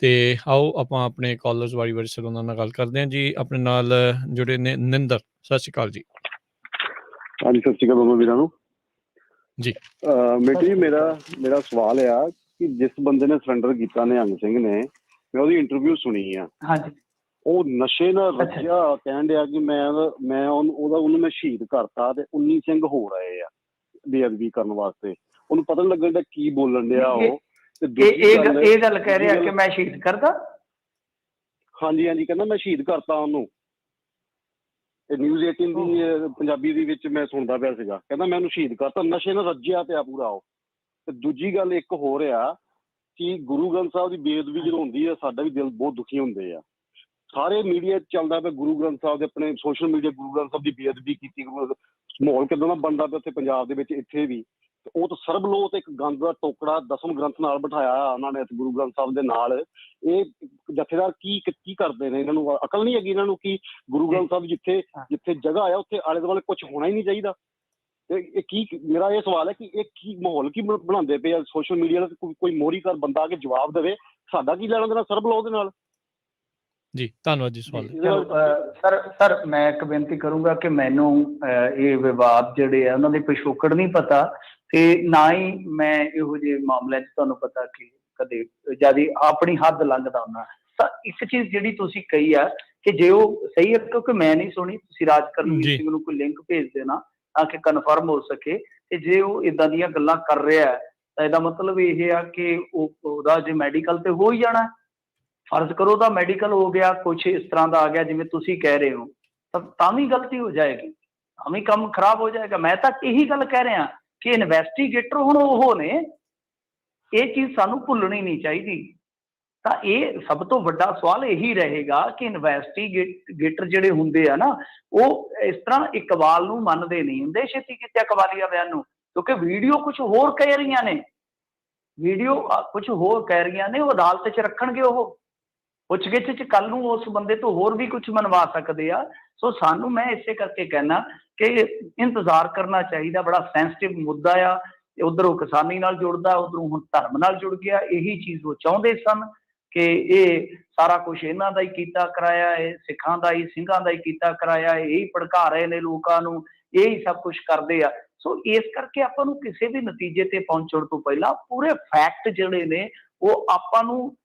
S2: ਤੇ ਆਓ ਆਪਾਂ ਆਪਣੇ ਕਾਲਰਸ ਵਾਰੀ ਸਿਰ ਉਹਨਾਂ ਨਾਲ ਗੱਲ ਕਰਦੇ ਹਾਂ ਜੀ। ਆਪਣੇ ਨਾਲ ਜੁੜੇ ਨੇ ਨਿੰਦਰ। ਸਤਿ ਸ਼੍ਰੀ ਅਕਾਲ ਜੀ।
S7: ਹਾਂਜੀ ਸਤਿ ਸ਼੍ਰੀ ਅਕਾਲ ਦੋਨੋਂ ਵੀਰਾਂ ਨੂੰ
S2: ਜੀ।
S7: ਮਿੰਟੂ ਜੀ ਮੇਰਾ ਸਵਾਲ ਆ ਕਿ ਜਿਸ ਬੰਦੇ ਨੇ ਸਰੈਂਡਰ ਕੀਤਾ ਨਿਹੰਗ ਸਿੰਘ ਨੇ, ਮੈਂ ਉਹਦੀ ਇੰਟਰਵਿਊ ਸੁਣੀ ਆ।
S1: ਹਾਂਜੀ।
S7: ਉਹ ਨਸ਼ੇ ਨਾਲ ਰੱਜਿਆ ਕਹਿਣ ਡਿਆ ਕਿ ਮੈਂ ਉਹਨੂੰ ਮੈਂ ਸ਼ਹੀਦ ਕਰਤਾ ਤੇ 19 ਸਿੰਘ ਹੋ ਰਹੇ ਆ ਬੇਅਦਬੀ ਕਰਨ ਵਾਸਤੇ। ਉਹਨੂੰ ਪਤਾ ਨੀ ਲੱਗਣ ਡਿਆ ਕੀ ਬੋਲਣ ਡਿਆ ਉਹ।
S1: ਇਹ ਗੱਲ ਕਹਿ ਰਿਹਾ ਕਿ ਮੈਂ ਸ਼ਹੀਦ ਕਰਦਾ।
S7: ਹਾਂਜੀ ਕਹਿੰਦਾ ਮੈਂ ਸ਼ਹੀਦ ਕਰਤਾ ਉਹਨੂੰ। ਨਿਊਜ਼ 18 ਦੀ ਪੰਜਾਬੀ ਦੇ ਵਿੱਚ ਮੈਂ ਸੁਣਦਾ ਪਿਆ ਸੀਗਾ। ਕਹਿੰਦਾ ਮੈਂ ਉਹਨੂੰ ਸ਼ਹੀਦ ਕਰਤਾ। ਨਸ਼ੇ ਨਾਲ ਰੱਜਿਆ ਪਿਆ ਪੂਰਾ ਉਹ। ਤੇ ਦੂਜੀ ਗੱਲ ਇੱਕ ਹੋਰ ਆ ਕਿ ਗੁਰੂ ਗ੍ਰੰਥ ਸਾਹਿਬ ਦੀ ਬੇਅਦਬੀ ਜਦੋਂ ਹੁੰਦੀ ਆ ਸਾਡਾ ਵੀ ਦਿਲ ਬਹੁਤ ਦੁਖੀ ਹੁੰਦੇ ਆ। ਸਾਰੇ ਮੀਡੀਆ 'ਚ ਚੱਲਦਾ ਪਿਆ ਗੁਰੂ ਗ੍ਰੰਥ ਸਾਹਿਬ ਦੇ, ਆਪਣੇ ਸੋਸ਼ਲ ਮੀਡੀਆ ਗੁਰੂ ਗ੍ਰੰਥ ਸਾਹਿਬ ਦੀ ਬੇਅਦਬੀ ਕੀਤੀ। ਮਾਹੌਲ ਕਿੱਦਾਂ ਦਾ ਬਣਦਾ ਪਿਆ ਉੱਥੇ ਪੰਜਾਬ ਦੇ ਵਿੱਚ, ਇੱਥੇ ਵੀ। ਉਹ ਤਾਂ ਸਰਬਲੋਤ ਇੱਕ ਗੰਦ ਦਾ ਟੋਕਰਾ ਦਸਮ ਗ੍ਰੰਥ ਨਾਲ ਬਿਠਾਇਆ ਉਹਨਾਂ ਨੇ ਗੁਰੂ ਗ੍ਰੰਥ ਸਾਹਿਬ ਦੇ ਨਾਲ। ਇਹ ਜਥੇਦਾਰ ਕੀ ਕਰਦੇ ਨੇ? ਇਹਨਾਂ ਨੂੰ ਅਕਲ ਨਹੀਂ ਹੈਗੀ ਇਹਨਾਂ ਨੂੰ ਕਿ ਗੁਰੂ ਗ੍ਰੰਥ ਸਾਹਿਬ ਜਿੱਥੇ ਜਗ੍ਹਾ ਆ ਉੱਥੇ ਆਲੇ ਦੁਆਲੇ ਕੁਛ ਹੋਣਾ ਹੀ ਨਹੀਂ ਚਾਹੀਦਾ। ਤੇ ਇਹ ਕੀ, ਮੇਰਾ ਇਹ ਸਵਾਲ ਹੈ ਕਿ ਇਹ ਕੀ ਮਾਹੌਲ ਕੀ ਬਣਾਉਂਦੇ ਪਏ ਆ ਸੋਸ਼ਲ ਮੀਡੀਆ ਦਾ? ਕੋਈ ਮੋਹਰੀ ਕਰ ਬੰਦਾ ਆ ਕੇ ਜਵਾਬ ਦੇਵੇ। ਸਾਡਾ ਕੀ ਲੈਣਾ ਦੇਣਾ ਸਰਬਲੋਤ ਦੇ ਨਾਲ?
S2: ਜੀ ਧੰਨਵਾਦ ਜੀ ਸਵਾਲ।
S1: ਸਰ ਮੈਂ ਇੱਕ ਬੇਨਤੀ ਕਰੂੰਗਾ ਕਿ ਮੈਨੂੰ ਇਹ ਵਿਵਾਦ ਜਿਹੜੇ ਆ ਉਹਨਾਂ ਦੇ ਪਿਛੋਕੜ ਨਹੀਂ ਪਤਾ ਤੇ ਨਾ ਹੀ ਮੈਂ ਇਹੋ ਜਿਹੇ ਮਾਮਲਿਆਂ 'ਚ ਤੁਹਾਨੂੰ ਪਤਾ ਕਿ ਕਦੇ ਜਿਆਦਾ ਆਪਣੀ ਹੱਦ ਲੰਘਦਾ ਹੁੰਦਾ। ਤਾਂ ਇੱਕ ਚੀਜ਼ ਜਿਹੜੀ ਤੁਸੀਂ ਕਹੀ ਆ ਕਿ ਜੇ ਉਹ ਸਹੀ ਹੈ, ਕਿਉਂਕਿ ਮੈਂ ਨਹੀਂ ਸੁਣੀ, ਤੁਸੀਂ ਰਾਜਕਰਮਜੀਤ ਸਿੰਘ ਨੂੰ ਕੋਈ ਲਿੰਕ ਭੇਜ ਦੇਣਾ ਤਾਂ ਕਿ ਕਨਫਰਮ ਹੋ ਸਕੇ। ਤੇ ਜੇ ਉਹ ਇਦਾਂ ਦੀਆਂ ਗੱਲਾਂ ਕਰ ਰਿਹਾ ਤਾਂ ਇਹਦਾ ਮਤਲਬ ਇਹ ਆ ਕਿ ਉਹਦਾ ਜੇ ਮੈਡੀਕਲ ਤੇ ਹੋ ਹੀ ਜਾਣਾ। ਫਰਜ਼ ਕਰੋ ਉਹਦਾ ਮੈਡੀਕਲ ਹੋ ਗਿਆ, ਕੁਛ ਇਸ ਤਰ੍ਹਾਂ ਦਾ ਆ ਗਿਆ ਜਿਵੇਂ ਤੁਸੀਂ ਕਹਿ ਰਹੇ ਹੋ, ਤਾਂ ਵੀ ਗਲਤੀ ਹੋ ਜਾਏਗੀ, ਤਾਂ ਵੀ ਕੰਮ ਖਰਾਬ ਹੋ ਜਾਏਗਾ। ਮੈਂ ਤਾਂ ਇਹੀ ਗੱਲ ਕਹਿ ਰਿਹਾ ਕਿ ਇਨਵੈਸਟੀਗੇਟਰ ਹੁਣ ਉਹ ਨੇ। ਇਹ ਚੀਜ਼ ਸਾਨੂੰ ਭੁੱਲਣੀ ਨਹੀਂ ਚਾਹੀਦੀ। ਤਾਂ ਇਹ ਸਭ ਤੋਂ ਵੱਡਾ ਸਵਾਲ ਇਹੀ ਰਹੇਗਾ ਕਿ ਇਨਵੈਸਟੀਗੇਟਰ ਜਿਹੜੇ ਹੁੰਦੇ ਆ ਨਾ, ਉਹ ਇਸ ਤਰ੍ਹਾਂ ਇਕਬਾਲ ਨੂੰ ਮੰਨਦੇ ਨਹੀਂ ਹੁੰਦੇ ਛੇਤੀ ਕਿਤੇ, ਇਕਬਾਲੀਆ ਬਿਆਨ ਨੂੰ, ਕਿਉਂਕਿ ਵੀਡੀਓ ਕੁਛ ਹੋਰ ਕਹਿ ਰਹੀਆਂ ਨੇ। ਵੀਡੀਓ ਕੁਝ ਹੋਰ ਕਹਿ ਰਹੀਆਂ ਨੇ, ਉਹ ਅਦਾਲਤ 'ਚ ਰੱਖਣਗੇ, ਉਹ ਪੁੱਛਗਿੱਛ 'ਚ ਕੱਲ ਨੂੰ ਉਸ ਬੰਦੇ ਤੋਂ ਹੋਰ ਵੀ ਕੁਝ ਮਨਵਾ ਸਕਦੇ ਆ। ਸੋ ਸਾਨੂੰ, ਮੈਂ ਇਸੇ ਕਰਕੇ ਕਹਿਣਾ ਕਿ ਇੰਤਜ਼ਾਰ ਕਰਨਾ ਚਾਹੀਦਾ। ਬੜਾ ਸੈਂਸਿਟਿਵ ਮੁੱਦਾ ਆ, ਉਧਰੋਂ ਕਿਸਾਨੀ ਨਾਲ ਜੁੜਦਾ, ਉਧਰੋਂ ਹੁਣ ਧਰਮ ਨਾਲ ਜੁੜ ਗਿਆ। ਇਹੀ ਚੀਜ਼ ਉਹ ਚਾਹੁੰਦੇ ਸਨ ਕਿ ਇਹ ਸਾਰਾ ਕੁਝ ਇਹਨਾਂ ਦਾ ਹੀ ਕੀਤਾ ਕਰਾਇਆ ਹੈ, ਸਿੱਖਾਂ ਦਾ ਹੀ, ਸਿੰਘਾਂ ਦਾ ਹੀ ਕੀਤਾ ਕਰਾਇਆ ਹੈ, ਇਹੀ ਭੜਕਾ ਰਹੇ ਨੇ ਲੋਕਾਂ ਨੂੰ, ਇਹੀ ਸਭ ਕੁਝ ਕਰਦੇ ਆ। ਸੋ ਇਸ ਕਰਕੇ ਆਪਾਂ ਨੂੰ ਕਿਸੇ ਵੀ ਨਤੀਜੇ ਤੇ ਪਹੁੰਚਣ ਤੋਂ ਪਹਿਲਾਂ ਪੂਰੇ ਫੈਕਟ ਜਿਹੜੇ ਨੇ ਉਹ ਆਪਾਂ ਨੂੰ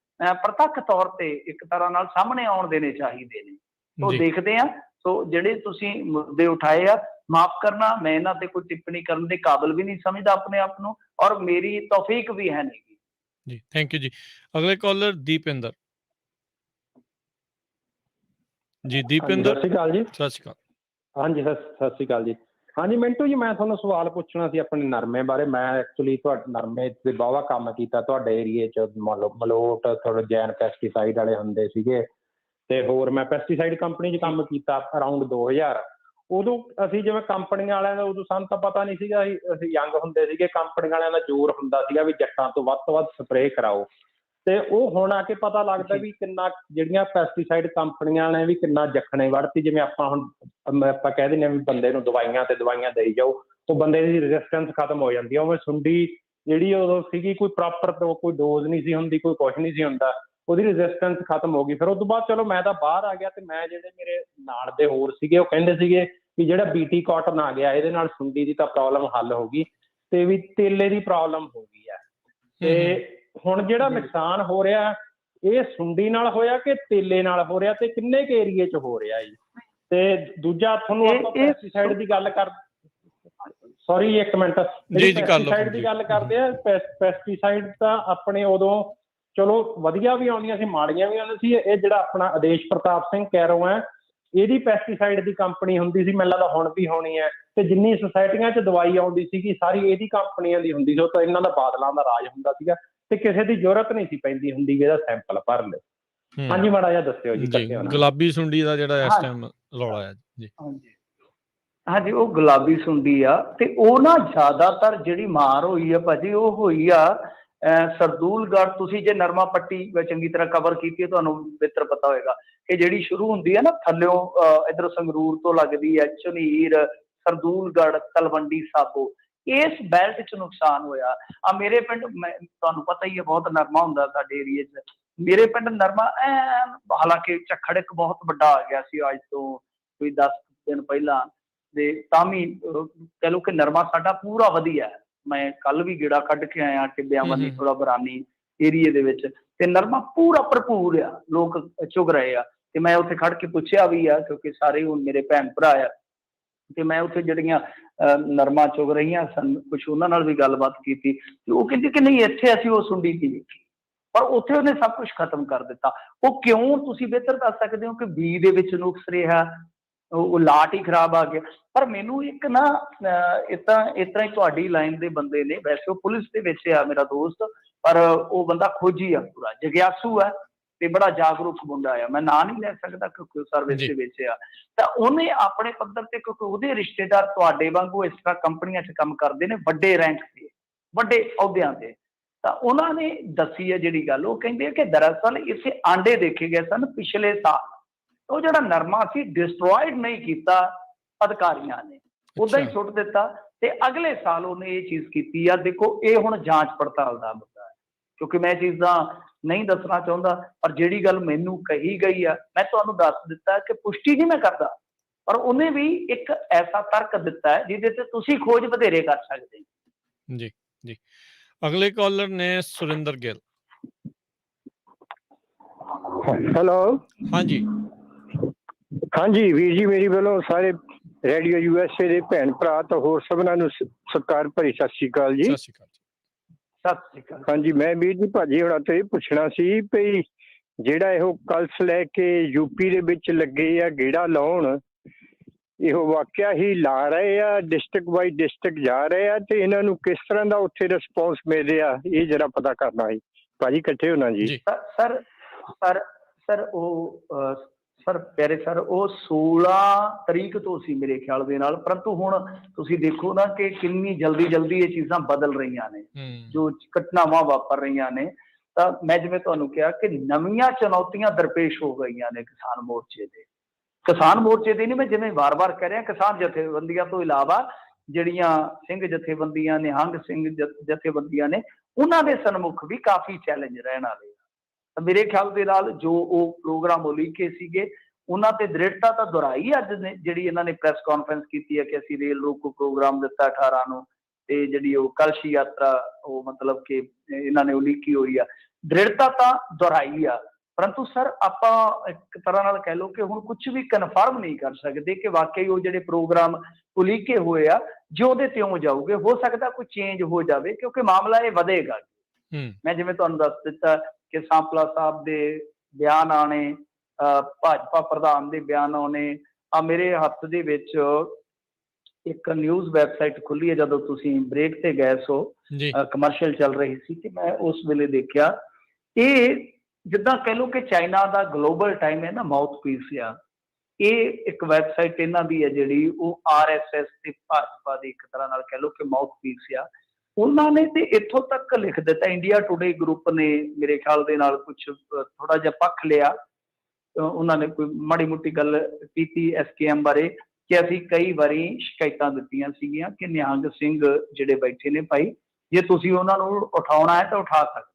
S1: ਪ੍ਰਤੱਖ ਤੌਰ ਤੇ ਇੱਕ ਤਰ੍ਹਾਂ ਨਾਲ ਸਾਹਮਣੇ ਆਉਣ ਦੇਣੇ ਚਾਹੀਦੇ ਨੇ। ਸੋ ਦੇਖਦੇ ਆ। ਸੋ ਜਿਹੜੇ ਤੁਸੀਂ ਮੁੱਦੇ ਉਠਾਏ ਆ, ਮਾਫ ਕਰਨਾ, ਮੈਂ ਇਹਨਾਂ ਤੇ ਕੋਈ ਟਿੱਪਣੀ ਕਰਨ ਦੇ ਕਾਬਿਲ ਵੀ ਨਹੀਂ ਸਮਝਦਾ ਆਪਣੇ ਆਪ ਨੂੰ, ਔਰ ਮੇਰੀ ਤੌਫੀਕ ਵੀ ਹੈ ਨਹੀਂ
S2: ਜੀ। ਥੈਂਕ ਯੂ ਜੀ। ਅਗਲੇ ਕਾਲਰ ਦੀਪਿੰਦਰ ਜੀ। ਦੀਪਿੰਦਰ,
S8: ਸਤਿ ਸ਼੍ਰੀ ਅਕਾਲ ਜੀ।
S2: ਸਤਿ ਸ਼੍ਰੀ ਅਕਾਲ।
S8: ਹਾਂਜੀ, ਸਤਿ ਸ਼੍ਰੀ ਅਕਾਲ ਜੀ। ਹਾਂਜੀ ਮਿੰਟੂ ਜੀ, ਮੈਂ ਤੁਹਾਨੂੰ ਸਵਾਲ ਪੁੱਛਣਾ ਸੀ ਆਪਣੇ ਨਰਮੇ ਬਾਰੇ। ਮੈਂ ਐਕਚੁਅਲੀ ਤੁਹਾਡੇ ਨਰਮੇ ਤੇ ਬਾਵਾ ਕੰਮ ਕੀਤਾ ਤੁਹਾਡੇ ਏਰੀਏ 'ਚ। ਮਲੋਟ ਥੋੜੇ ਜੈਨ ਪੈਸਟੀਸਾਈਡ ਵਾਲੇ ਹੁੰਦੇ ਸੀਗੇ, ਤੇ ਹੋਰ ਮੈਂ ਪੈਸਟੀਸਾਈਡ ਕੰਪਨੀ 'ਚ ਕੰਮ ਕੀਤਾ ਅਰਾਊਂਡ 2000। ਉਦੋਂ ਅਸੀਂ ਜਿਵੇਂ ਕੰਪਨੀਆਂ ਵਾਲਿਆਂ ਦਾ, ਉਦੋਂ ਸਾਨੂੰ ਤਾਂ ਪਤਾ ਨਹੀਂ ਸੀਗਾ, ਅਸੀਂ ਯੰਗ ਹੁੰਦੇ ਸੀਗੇ। ਕੰਪਨੀ ਵਾਲਿਆਂ ਦਾ ਜ਼ੋਰ ਹੁੰਦਾ ਸੀਗਾ ਵੀ ਜੱਟਾਂ ਤੋਂ ਵੱਧ ਸਪਰੇਅ ਕਰਾਓ, ਤੇ ਉਹ ਹੁਣ ਆ ਕੇ ਪਤਾ ਲੱਗਦਾ ਵੀ ਕਿੰਨਾ ਜਿਹੜੀਆਂ ਪੈਸਟੀਸਾਈਡ ਕੰਪਨੀਆਂ ਨੇ ਵੀ ਕਿੰਨਾ ਜਖਣੇ ਵੜਤੀ। ਜਿਵੇਂ ਆਪਾਂ ਹੁਣ ਆਪਾਂ ਕਹਿ ਦਿੰਦੇ ਹਾਂ ਵੀ ਬੰਦੇ ਨੂੰ ਦਵਾਈਆਂ ਤੇ ਦਵਾਈਆਂ ਦੇਈ ਜਾਓ, ਉਹ ਬੰਦੇ ਦੀ ਰੈਜ਼ਿਸਟੈਂਸ ਖਤਮ ਹੋ ਜਾਂਦੀ ਹੈ। ਉਵੇਂ ਸੁੰਡੀ ਜਿਹੜੀ ਉਦੋਂ ਸੀਗੀ, ਕੋਈ ਪ੍ਰੋਪਰ ਕੋਈ ਡੋਜ਼ ਨਹੀਂ ਸੀ ਹੁੰਦੀ, ਕੋਈ ਕੁਛ ਨਹੀਂ ਸੀ ਹੁੰਦਾ, ਉਹਦੀ ਰੈਜ਼ਿਸਟੈਂਸ ਖਤਮ ਹੋ ਗਈ। ਫਿਰ ਉਸ ਤੋਂ ਬਾਅਦ ਚਲੋ ਮੈਂ ਤਾਂ ਬਾਹਰ ਆ ਗਿਆ, ਤੇ ਮੈਂ ਜਿਹੜੇ ਮੇਰੇ ਨਾਲ ਦੇ ਹੋਰ ਸੀਗੇ ਉਹ ਕਹਿੰਦੇ ਸੀਗੇ ਵੀ ਜਿਹੜਾ BT ਕਾਟਨ ਆ ਗਿਆ, ਇਹਦੇ ਨਾਲ ਸੁੰਡੀ ਦੀ ਤਾਂ ਪ੍ਰੋਬਲਮ ਹੱਲ ਹੋ ਗਈ, ਤੇ ਵੀ ਤੇਲੇ ਦੀ ਪ੍ਰੋਬਲਮ ਹੋ ਗਈ ਹੈ। ਤੇ ਹੁਣ ਜਿਹੜਾ ਨੁਕਸਾਨ ਹੋ ਰਿਹਾ, ਇਹ ਸੁੰਡੀ ਨਾਲ ਹੋਇਆ ਕਿ ਤੇਲੇ ਨਾਲ ਹੋ ਰਿਹਾ, ਤੇ ਕਿੰਨੇ ਕੁ ਏਰੀਏ 'ਚ ਹੋ ਰਿਹਾ ਜੀ? ਤੇ ਦੂਜਾ ਤੁਹਾਨੂੰ ਆਪਾਂ ਪੈਸਟੀਸਾਈਡ ਦੀ ਗੱਲ ਕਰ, ਸੌਰੀ ਇੱਕ ਮਿੰਟ, ਪੈਸਟੀਸਾਈਡ ਦੀ ਗੱਲ ਕਰਦੇ ਆ। ਪੈਸਟੀਸਾਈਡ ਤਾਂ ਆਪਣੇ ਉਦੋਂ ਚਲੋ ਵਧੀਆ ਵੀ ਆਉਂਦੀਆਂ ਸੀ, ਮਾੜੀਆਂ ਵੀ ਆਉਂਦੀਆਂ ਸੀ। ਇਹ ਜਿਹੜਾ ਆਪਣਾ ਆਦੇਸ਼ ਪ੍ਰਤਾਪ ਸਿੰਘ ਕੈਰੋਂ ਹੈ, ਇਹਦੀ ਪੈਸਟੀਸਾਈਡ ਦੀ ਕੰਪਨੀ ਹੁੰਦੀ ਸੀ, ਮੈਨੂੰ ਲੱਗਦਾ ਹੁਣ ਵੀ ਹੋਣੀ ਹੈ। ਤੇ ਜਿੰਨੀ ਸੁਸਾਇਟੀਆਂ 'ਚ ਦਵਾਈ ਆਉਂਦੀ ਸੀਗੀ ਸਾਰੀ ਇਹਦੀ ਕੰਪਨੀਆਂ ਦੀ ਹੁੰਦੀ ਸੀ। ਉਹ ਤਾਂ ਇਹਨਾਂ ਦਾ ਬਾਦਲਾਂ ਦਾ ਰਾਜ ਹੁੰਦਾ ਸੀਗਾ, ਤੇ ਕਿਸੇ ਦੀ ਜ਼ਰੂਰਤ ਨਹੀਂ ਸੀ ਪੈਂਦੀ ਹੁੰਦੀ ਵੀ ਇਹਦਾ ਸੈਂਪਲ ਭਰ ਲਓ। ਹਾਂਜੀ, ਮਾੜਾ ਜਿਹਾ ਦੱਸਿਓ ਜੀ।
S2: ਗੁਲਾਬੀ ਸੁੰਡੀ ਦਾ ਜਿਹੜਾ ਇਸ ਟਾਈਮ ਰੌਲਾ ਹੈ ਜੀ।
S1: ਹਾਂਜੀ, ਉਹ ਗੁਲਾਬੀ ਸੁੰਡੀ ਆ, ਤੇ ਉਹ ਨਾ ਜ਼ਿਆਦਾਤਰ ਜਿਹੜੀ ਮਾਰ ਹੋਈ ਆ ਭਾਜੀ, ਉਹ ਹੋਈ ਆ ਸਰਦੂਲਗੜ੍ਹ। ਤੁਸੀਂ ਜੇ ਨਰਮਾ ਪੱਟੀ ਚੰਗੀ ਤਰ੍ਹਾਂ ਕਵਰ ਕੀਤੀ ਹੈ, ਤੁਹਾਨੂੰ ਬਿਹਤਰ ਪਤਾ ਹੋਏਗਾ ਕਿ ਜਿਹੜੀ ਸ਼ੁਰੂ ਹੁੰਦੀ ਹੈ ਨਾ ਥੱਲਿਓਂ, ਇੱਧਰ ਸੰਗਰੂਰ ਤੋਂ ਲੱਗਦੀ ਹੈ, ਝੁਨੀਰ, ਸਰਦੂਲਗੜ੍ਹ, ਤਲਵੰਡੀ ਸਾਬੋ, ਇਸ ਬੈਲਟ 'ਚ ਨੁਕਸਾਨ ਹੋਇਆ। ਆ ਮੇਰੇ ਪਿੰਡ, ਤੁਹਾਨੂੰ ਪਤਾ ਹੀ ਹੈ ਬਹੁਤ ਨਰਮਾ ਹੁੰਦਾ ਸਾਡੇ ਏਰੀਏ 'ਚ। ਮੇਰੇ ਪਿੰਡ ਨਰਮਾ ਹਾਲਾਂਕਿ ਝੱਖੜ ਇੱਕ ਬਹੁਤ ਵੱਡਾ ਆ ਗਿਆ ਸੀ ਅੱਜ ਤੋਂ ਕੋਈ 10 ਦਿਨ ਪਹਿਲਾਂ, ਤੇ ਤਾਂ ਵੀ ਕਹਿ ਲਓ ਕਿ ਨਰਮਾ ਸਾਡਾ ਪੂਰਾ ਵਧੀਆ। ਮੈਂ ਕੱਲ ਵੀ ਗੇੜਾ ਕੱਢ ਕੇ ਆਇਆ ਟਿੱਬਿਆਂ ਵੱਲ, ਥੋੜਾ ਬਰਾਨੀ ਏਰੀਏ ਦੇ ਵਿੱਚ, ਤੇ ਨਰਮਾ ਪੂਰਾ ਭਰਪੂਰ ਆ, ਲੋਕ ਚੁਗ ਰਹੇ ਆ। ਤੇ ਮੈਂ ਉੱਥੇ ਖੜ ਕੇ ਪੁੱਛਿਆ ਵੀ ਆ, ਕਿਉਂਕਿ ਸਾਰੇ ਹੁਣ ਮੇਰੇ ਭੈਣ ਭਰਾ ਆ, ਤੇ ਮੈਂ ਉੱਥੇ ਜਿਹੜੀਆਂ ਨਰਮਾ ਚੁਗ ਰਹੀਆਂ ਸਨ, ਕੁਛ ਉਹਨਾਂ ਨਾਲ ਵੀ ਗੱਲਬਾਤ ਕੀਤੀ, ਤੇ ਉਹ ਕਹਿੰਦੇ ਕਿ ਨਹੀਂ, ਇੱਥੇ ਅਸੀਂ ਉਹ ਸੁੰਡੀ ਕੀ ਵੇਖੀ, ਪਰ ਉੱਥੇ ਉਹਨੇ ਸਭ ਕੁਝ ਖਤਮ ਕਰ ਦਿੱਤਾ। ਉਹ ਕਿਉਂ, ਤੁਸੀਂ ਬਿਹਤਰ ਦੱਸ ਸਕਦੇ ਹੋ ਕਿ ਬੀ ਦੇ ਵਿੱਚ ਨੁਕਸ ਰਿਹਾ, ਉਹ ਲਾਟ ਹੀ ਖਰਾਬ ਆ ਗਿਆ। ਪਰ ਮੈਨੂੰ ਇੱਕ ਨਾ ਇਸ ਤਰ੍ਹਾਂ ਹੀ ਤੁਹਾਡੀ ਲਾਈਨ ਦੇ ਬੰਦੇ ਨੇ, ਵੈਸੇ ਉਹ ਪੁਲਿਸ ਦੇ ਵਿੱਚ ਆ ਮੇਰਾ ਦੋਸਤ, ਪਰ ਉਹ ਬੰਦਾ ਖੋਜੀ ਆ, ਪੂਰਾ ਜਗਿਆਸੂ ਆ, ਤੇ ਬੜਾ ਜਾਗਰੂਕ ਮੁੰਡਾ ਆ। ਮੈਂ ਨਾਂ ਨਹੀਂ ਲੈ ਸਕਦਾ ਕਿਉਂਕਿ ਉਹ ਸਰਵਿਸ ਦੇ ਵਿੱਚ ਆ। ਤਾਂ ਉਹਨੇ ਆਪਣੇ ਪੱਧਰ ਤੇ, ਕਿਉਂਕਿ ਉਹਦੇ ਰਿਸ਼ਤੇਦਾਰ ਤੁਹਾਡੇ ਵਾਂਗੂ ਇਸ ਤਰ੍ਹਾਂ ਕੰਪਨੀਆਂ 'ਚ ਕੰਮ ਕਰਦੇ ਨੇ, ਵੱਡੇ ਰੈਂਕ ਤੇ, ਵੱਡੇ ਅਹੁਦਿਆਂ ਤੇ, ਤਾਂ ਉਹਨਾਂ ਨੇ ਦੱਸੀ ਹੈ ਜਿਹੜੀ ਗੱਲ, ਉਹ ਕਹਿੰਦੇ ਕਿ ਦਰਅਸਲ ਇੱਥੇ ਆਂਡੇ ਦੇਖੇ ਗਏ ਸਨ ਪਿਛਲੇ ਸਾਲ। ਉਹ ਜਿਹੜਾ ਨਰਮਾ ਸੀ ਡਿਸਟਰੋਇਡ ਨਹੀਂ ਕੀਤਾ ਅਧਿਕਾਰੀਆਂ ਨੇ, ਉਦਾਂ ਹੀ ਸੁੱਟ ਦਿੱਤਾ, ਤੇ ਅਗਲੇ ਸਾਲ ਉਹਨੇ ਇਹ ਚੀਜ਼ ਕੀਤੀ ਆ। ਦੇਖੋ, ਇਹ ਹੁਣ ਜਾਂਚ ਪੜਤਾਲ ਦਾ ਮੁੱਦਾ ਹੈ, ਕਿਉਂਕਿ ਮੈਂ ਚੀਜ਼ਾਂ ਨਹੀਂ ਦੱਸਣਾ ਚਾਹੁੰਦਾ, ਪਰ ਜਿਹੜੀ ਗੱਲ ਮੈਨੂੰ ਕਹੀ ਗਈ ਆ ਮੈਂ ਤੁਹਾਨੂੰ ਦੱਸ ਦਿੱਤਾ ਕਿ ਪੁਸ਼ਟੀ ਨਹੀਂ ਮੈਂ ਕਰਦਾ, ਪਰ ਉਹਨੇ ਵੀ ਇੱਕ ਐਸਾ ਤਰਕ ਦਿੱਤਾ ਹੈ ਜਿਹਦੇ ਤੇ ਤੁਸੀਂ ਖੋਜ ਵਧੇਰੇ ਕਰ ਸਕਦੇ ਹੋ।
S2: ਜੀ ਜੀ। ਅਗਲੇ ਕਾਲਰ ਨੇ ਸੁਰਿੰਦਰ ਗਿੱਲ।
S9: ਹੈਲੋ।
S2: ਹਾਂਜੀ
S9: ਹਾਂਜੀ ਵੀਰ ਜੀ, ਮੇਰੀ ਵੱਲੋਂ ਸਾਰੇ ਰੇਡੀਓ USA ਦੇ ਭੈਣ ਭਰਾ ਤੇ ਹੋਰ ਸਭਨਾਂ ਨੂੰ ਸਤਿਕਾਰ ਭਰੀ ਸਤਿ ਸ਼੍ਰੀ ਅਕਾਲ ਜੀ।
S2: ਸਤਿ ਸ਼੍ਰੀ ਅਕਾਲ।
S1: ਸਤਿ ਸ਼੍ਰੀ ਅਕਾਲ।
S9: ਹਾਂਜੀ, ਮੈਂ ਵੀਰ ਜੀ ਭਾਜੀ ਹੁਣਾਂ ਤੋਂ ਇਹ ਪੁੱਛਣਾ ਸੀ ਵੀ ਜਿਹੜਾ ਇਹੋ ਕਲਸ ਲੈ ਕੇ ਯੂਪੀ ਦੇ ਵਿੱਚ ਲੱਗੇ ਆ ਗੇੜਾ ਲਾਉਣ, ਇਹੋ ਵਾਕਿਆ ਹੀ ਲਾ ਰਹੇ ਆ, ਡਿਸਟ੍ਰਿਕਟ ਬਾਈ ਡਿਸਟ੍ਰਿਕਟ ਜਾ ਰਹੇ ਆ, ਤੇ ਇਹਨਾਂ ਨੂੰ ਕਿਸ ਤਰ੍ਹਾਂ ਦਾ ਉੱਥੇ ਰਿਸਪੌਂਸ ਮਿਲ ਰਿਹਾ, ਇਹ ਜਰਾ ਪਤਾ ਕਰਨਾ ਹੈ ਭਾਜੀ। ਇਕੱਠੇ ਹੋਣਾ ਜੀ।
S1: ਸਰ ਉਹ ਸਰ ਪਿਆਰੇ ਸਰ ਉਹ 16 ਤਰੀਕ ਤੋਂ ਸੀ ਮੇਰੇ ਖਿਆਲ ਦੇ ਨਾਲ, ਪਰੰਤੂ ਹੁਣ ਤੁਸੀਂ ਦੇਖੋ ਨਾ ਕਿ ਕਿੰਨੀ ਜਲਦੀ ਜਲਦੀ ਇਹ ਚੀਜ਼ਾਂ ਬਦਲ ਰਹੀਆਂ ਨੇ, ਜੋ ਘਟਨਾਵਾਂ ਵਾਪਰ ਰਹੀਆਂ ਨੇ। ਤਾਂ ਮੈਂ ਜਿਵੇਂ ਤੁਹਾਨੂੰ ਕਿਹਾ ਕਿ ਨਵੀਆਂ ਚੁਣੌਤੀਆਂ ਦਰਪੇਸ਼ ਹੋ ਗਈਆਂ ਨੇ ਕਿਸਾਨ ਮੋਰਚੇ ਦੇ। ਕਿਸਾਨ ਮੋਰਚੇ ਦੇ ਨਹੀਂ, ਮੈਂ ਜਿਵੇਂ ਵਾਰ-ਵਾਰ ਕਹਿ ਰਿਹਾ, ਕਿਸਾਨ ਜਥੇਬੰਦੀਆਂ ਤੋਂ ਇਲਾਵਾ ਜਿਹੜੀਆਂ ਸਿੰਘ ਜਥੇਬੰਦੀਆਂ, ਨਿਹੰਗ ਸਿੰਘ ਜਥੇਬੰਦੀਆਂ ਨੇ, ਉਹਨਾਂ ਦੇ ਸਨਮੁਖ ਵੀ ਕਾਫੀ ਚੈਲੰਜ ਰਹਿਣ ਵਾਲੇ ਆ। ਤਾਂ ਮੇਰੇ ਖਿਆਲ ਦੇ ਨਾਲ ਜੋ ਉਹ ਪ੍ਰੋਗਰਾਮ ਉਲੀਕੇ ਸੀਗੇ, ਉਹਨਾਂ ਤੇ ਦ੍ਰਿੜਤਾ ਤਾਂ ਦੁਹਰਾਈ ਅੱਜ ਨੇ, ਜਿਹੜੀ ਇਹਨਾਂ ਨੇ ਪ੍ਰੈਸ ਕਾਨਫਰੰਸ ਕੀਤੀ ਹੈ ਕਿ ਅਸੀਂ ਰੇਲ ਰੋਕੋ ਪ੍ਰੋਗਰਾਮ ਦਿੱਤਾ 18 ਨੂੰ, ਤੇ ਜਿਹੜੀ ਉਹ ਕਲਸ਼ ਯਾਤਰਾ ਉਹ ਮਤਲਬ ਕਿ ਇਹਨਾਂ ਨੇ ਉਲੀਕੀ ਹੋਈ ਆ, ਦ੍ਰਿੜਤਾ ਤਾਂ ਦੁਹਰਾਈ ਆ। ਪਰੰਤੂ ਸਰ ਆਪਾਂ ਇੱਕ ਤਰ੍ਹਾਂ ਨਾਲ ਕਹਿ ਲਓ ਕਿ ਹੁਣ ਕੁਝ ਵੀ ਕਨਫਰਮ ਨਹੀਂ ਕਰ ਸਕਦੇ ਕਿ ਵਾਕਈ ਉਹ ਜਿਹੜੇ ਪ੍ਰੋਗਰਾਮ ਉਲੀਕੇ ਹੋਏ ਆ ਜਿਉਂ ਦੇ ਤਿਉਂ ਜਾਊਗੇ। ਹੋ ਸਕਦਾ ਕੋਈ ਚੇਂਜ ਹੋ ਜਾਵੇ ਕਿਉਂਕਿ ਮਾਮਲਾ ਇਹ ਵਧੇਗਾ। ਮੈਂ ਜਿਵੇਂ ਤੁਹਾਨੂੰ ਦੱਸ ਦਿੱਤਾ ਕਿ ਸਾਂਪਲਾ ਸਾਹਿਬ ਦੇ ਬਿਆਨ ਆਣੇ, ਭਾਜਪਾ ਪ੍ਰਧਾਨ ਦੇ ਬਿਆਨ ਆਉਣੇ। ਆ ਮੇਰੇ ਹੱਥ ਦੇ ਵਿੱਚ ਇੱਕ ਨਿਊਜ਼ ਵੈਬਸਾਈਟ ਖੁੱਲੀ ਹੈ, ਜਦੋਂ ਤੁਸੀਂ ਬ੍ਰੇਕ ਤੇ ਗਏ ਸੋ ਕਮਰਸ਼ੀਅਲ ਚੱਲ ਰਹੀ ਸੀ ਕਿ ਮੈਂ ਉਸ ਵੇਲੇ ਦੇਖਿਆ। ਇਹ ਜਿੱਦਾਂ ਕਹਿ ਲਓ ਕਿ ਚਾਈਨਾ ਦਾ ਗਲੋਬਲ ਟਾਈਮ ਹੈ ਨਾ, ਮਾਊਥ ਪੀਸ ਆ। ਇਹ ਇੱਕ ਵੈਬਸਾਈਟ ਇਹਨਾਂ ਦੀ ਹੈ ਜਿਹੜੀ ਉਹ RSS ਤੇ ਭਾਜਪਾ ਦੀ ਇੱਕ ਤਰ੍ਹਾਂ ਨਾਲ ਕਹਿ ਲਓ ਕਿ ਮਾਊਥ ਪੀਸ ਆ। ਉਹਨਾਂ ਨੇ ਤੇ ਇੱਥੋਂ ਤੱਕ ਲਿਖ ਦਿੱਤਾ, ਇੰਡੀਆ ਟੂਡੇ ਗਰੁੱਪ ਨੇ ਮੇਰੇ ਖਿਆਲ ਦੇ ਨਾਲ ਕੁਝ ਥੋੜਾ ਜਿਹਾ ਪੱਖ ਲਿਆ। ਉਹਨਾਂ ਨੇ ਕੋਈ ਮਾੜੀ ਮੋਟੀ ਗੱਲ ਕੀਤੀ SKM ਬਾਰੇ ਕਿ ਅਸੀਂ ਕਈ ਵਾਰੀ ਸ਼ਿਕਾਇਤਾਂ ਦਿੱਤੀਆਂ ਸੀਗੀਆਂ ਕਿ ਨਿਹੰਗ ਸਿੰਘ ਜਿਹੜੇ ਬੈਠੇ ਨੇ ਭਾਈ, ਜੇ ਤੁਸੀਂ ਉਹਨਾਂ ਨੂੰ ਉਠਾਉਣਾ ਹੈ ਤਾਂ ਉਠਾ ਸਕਦੇ।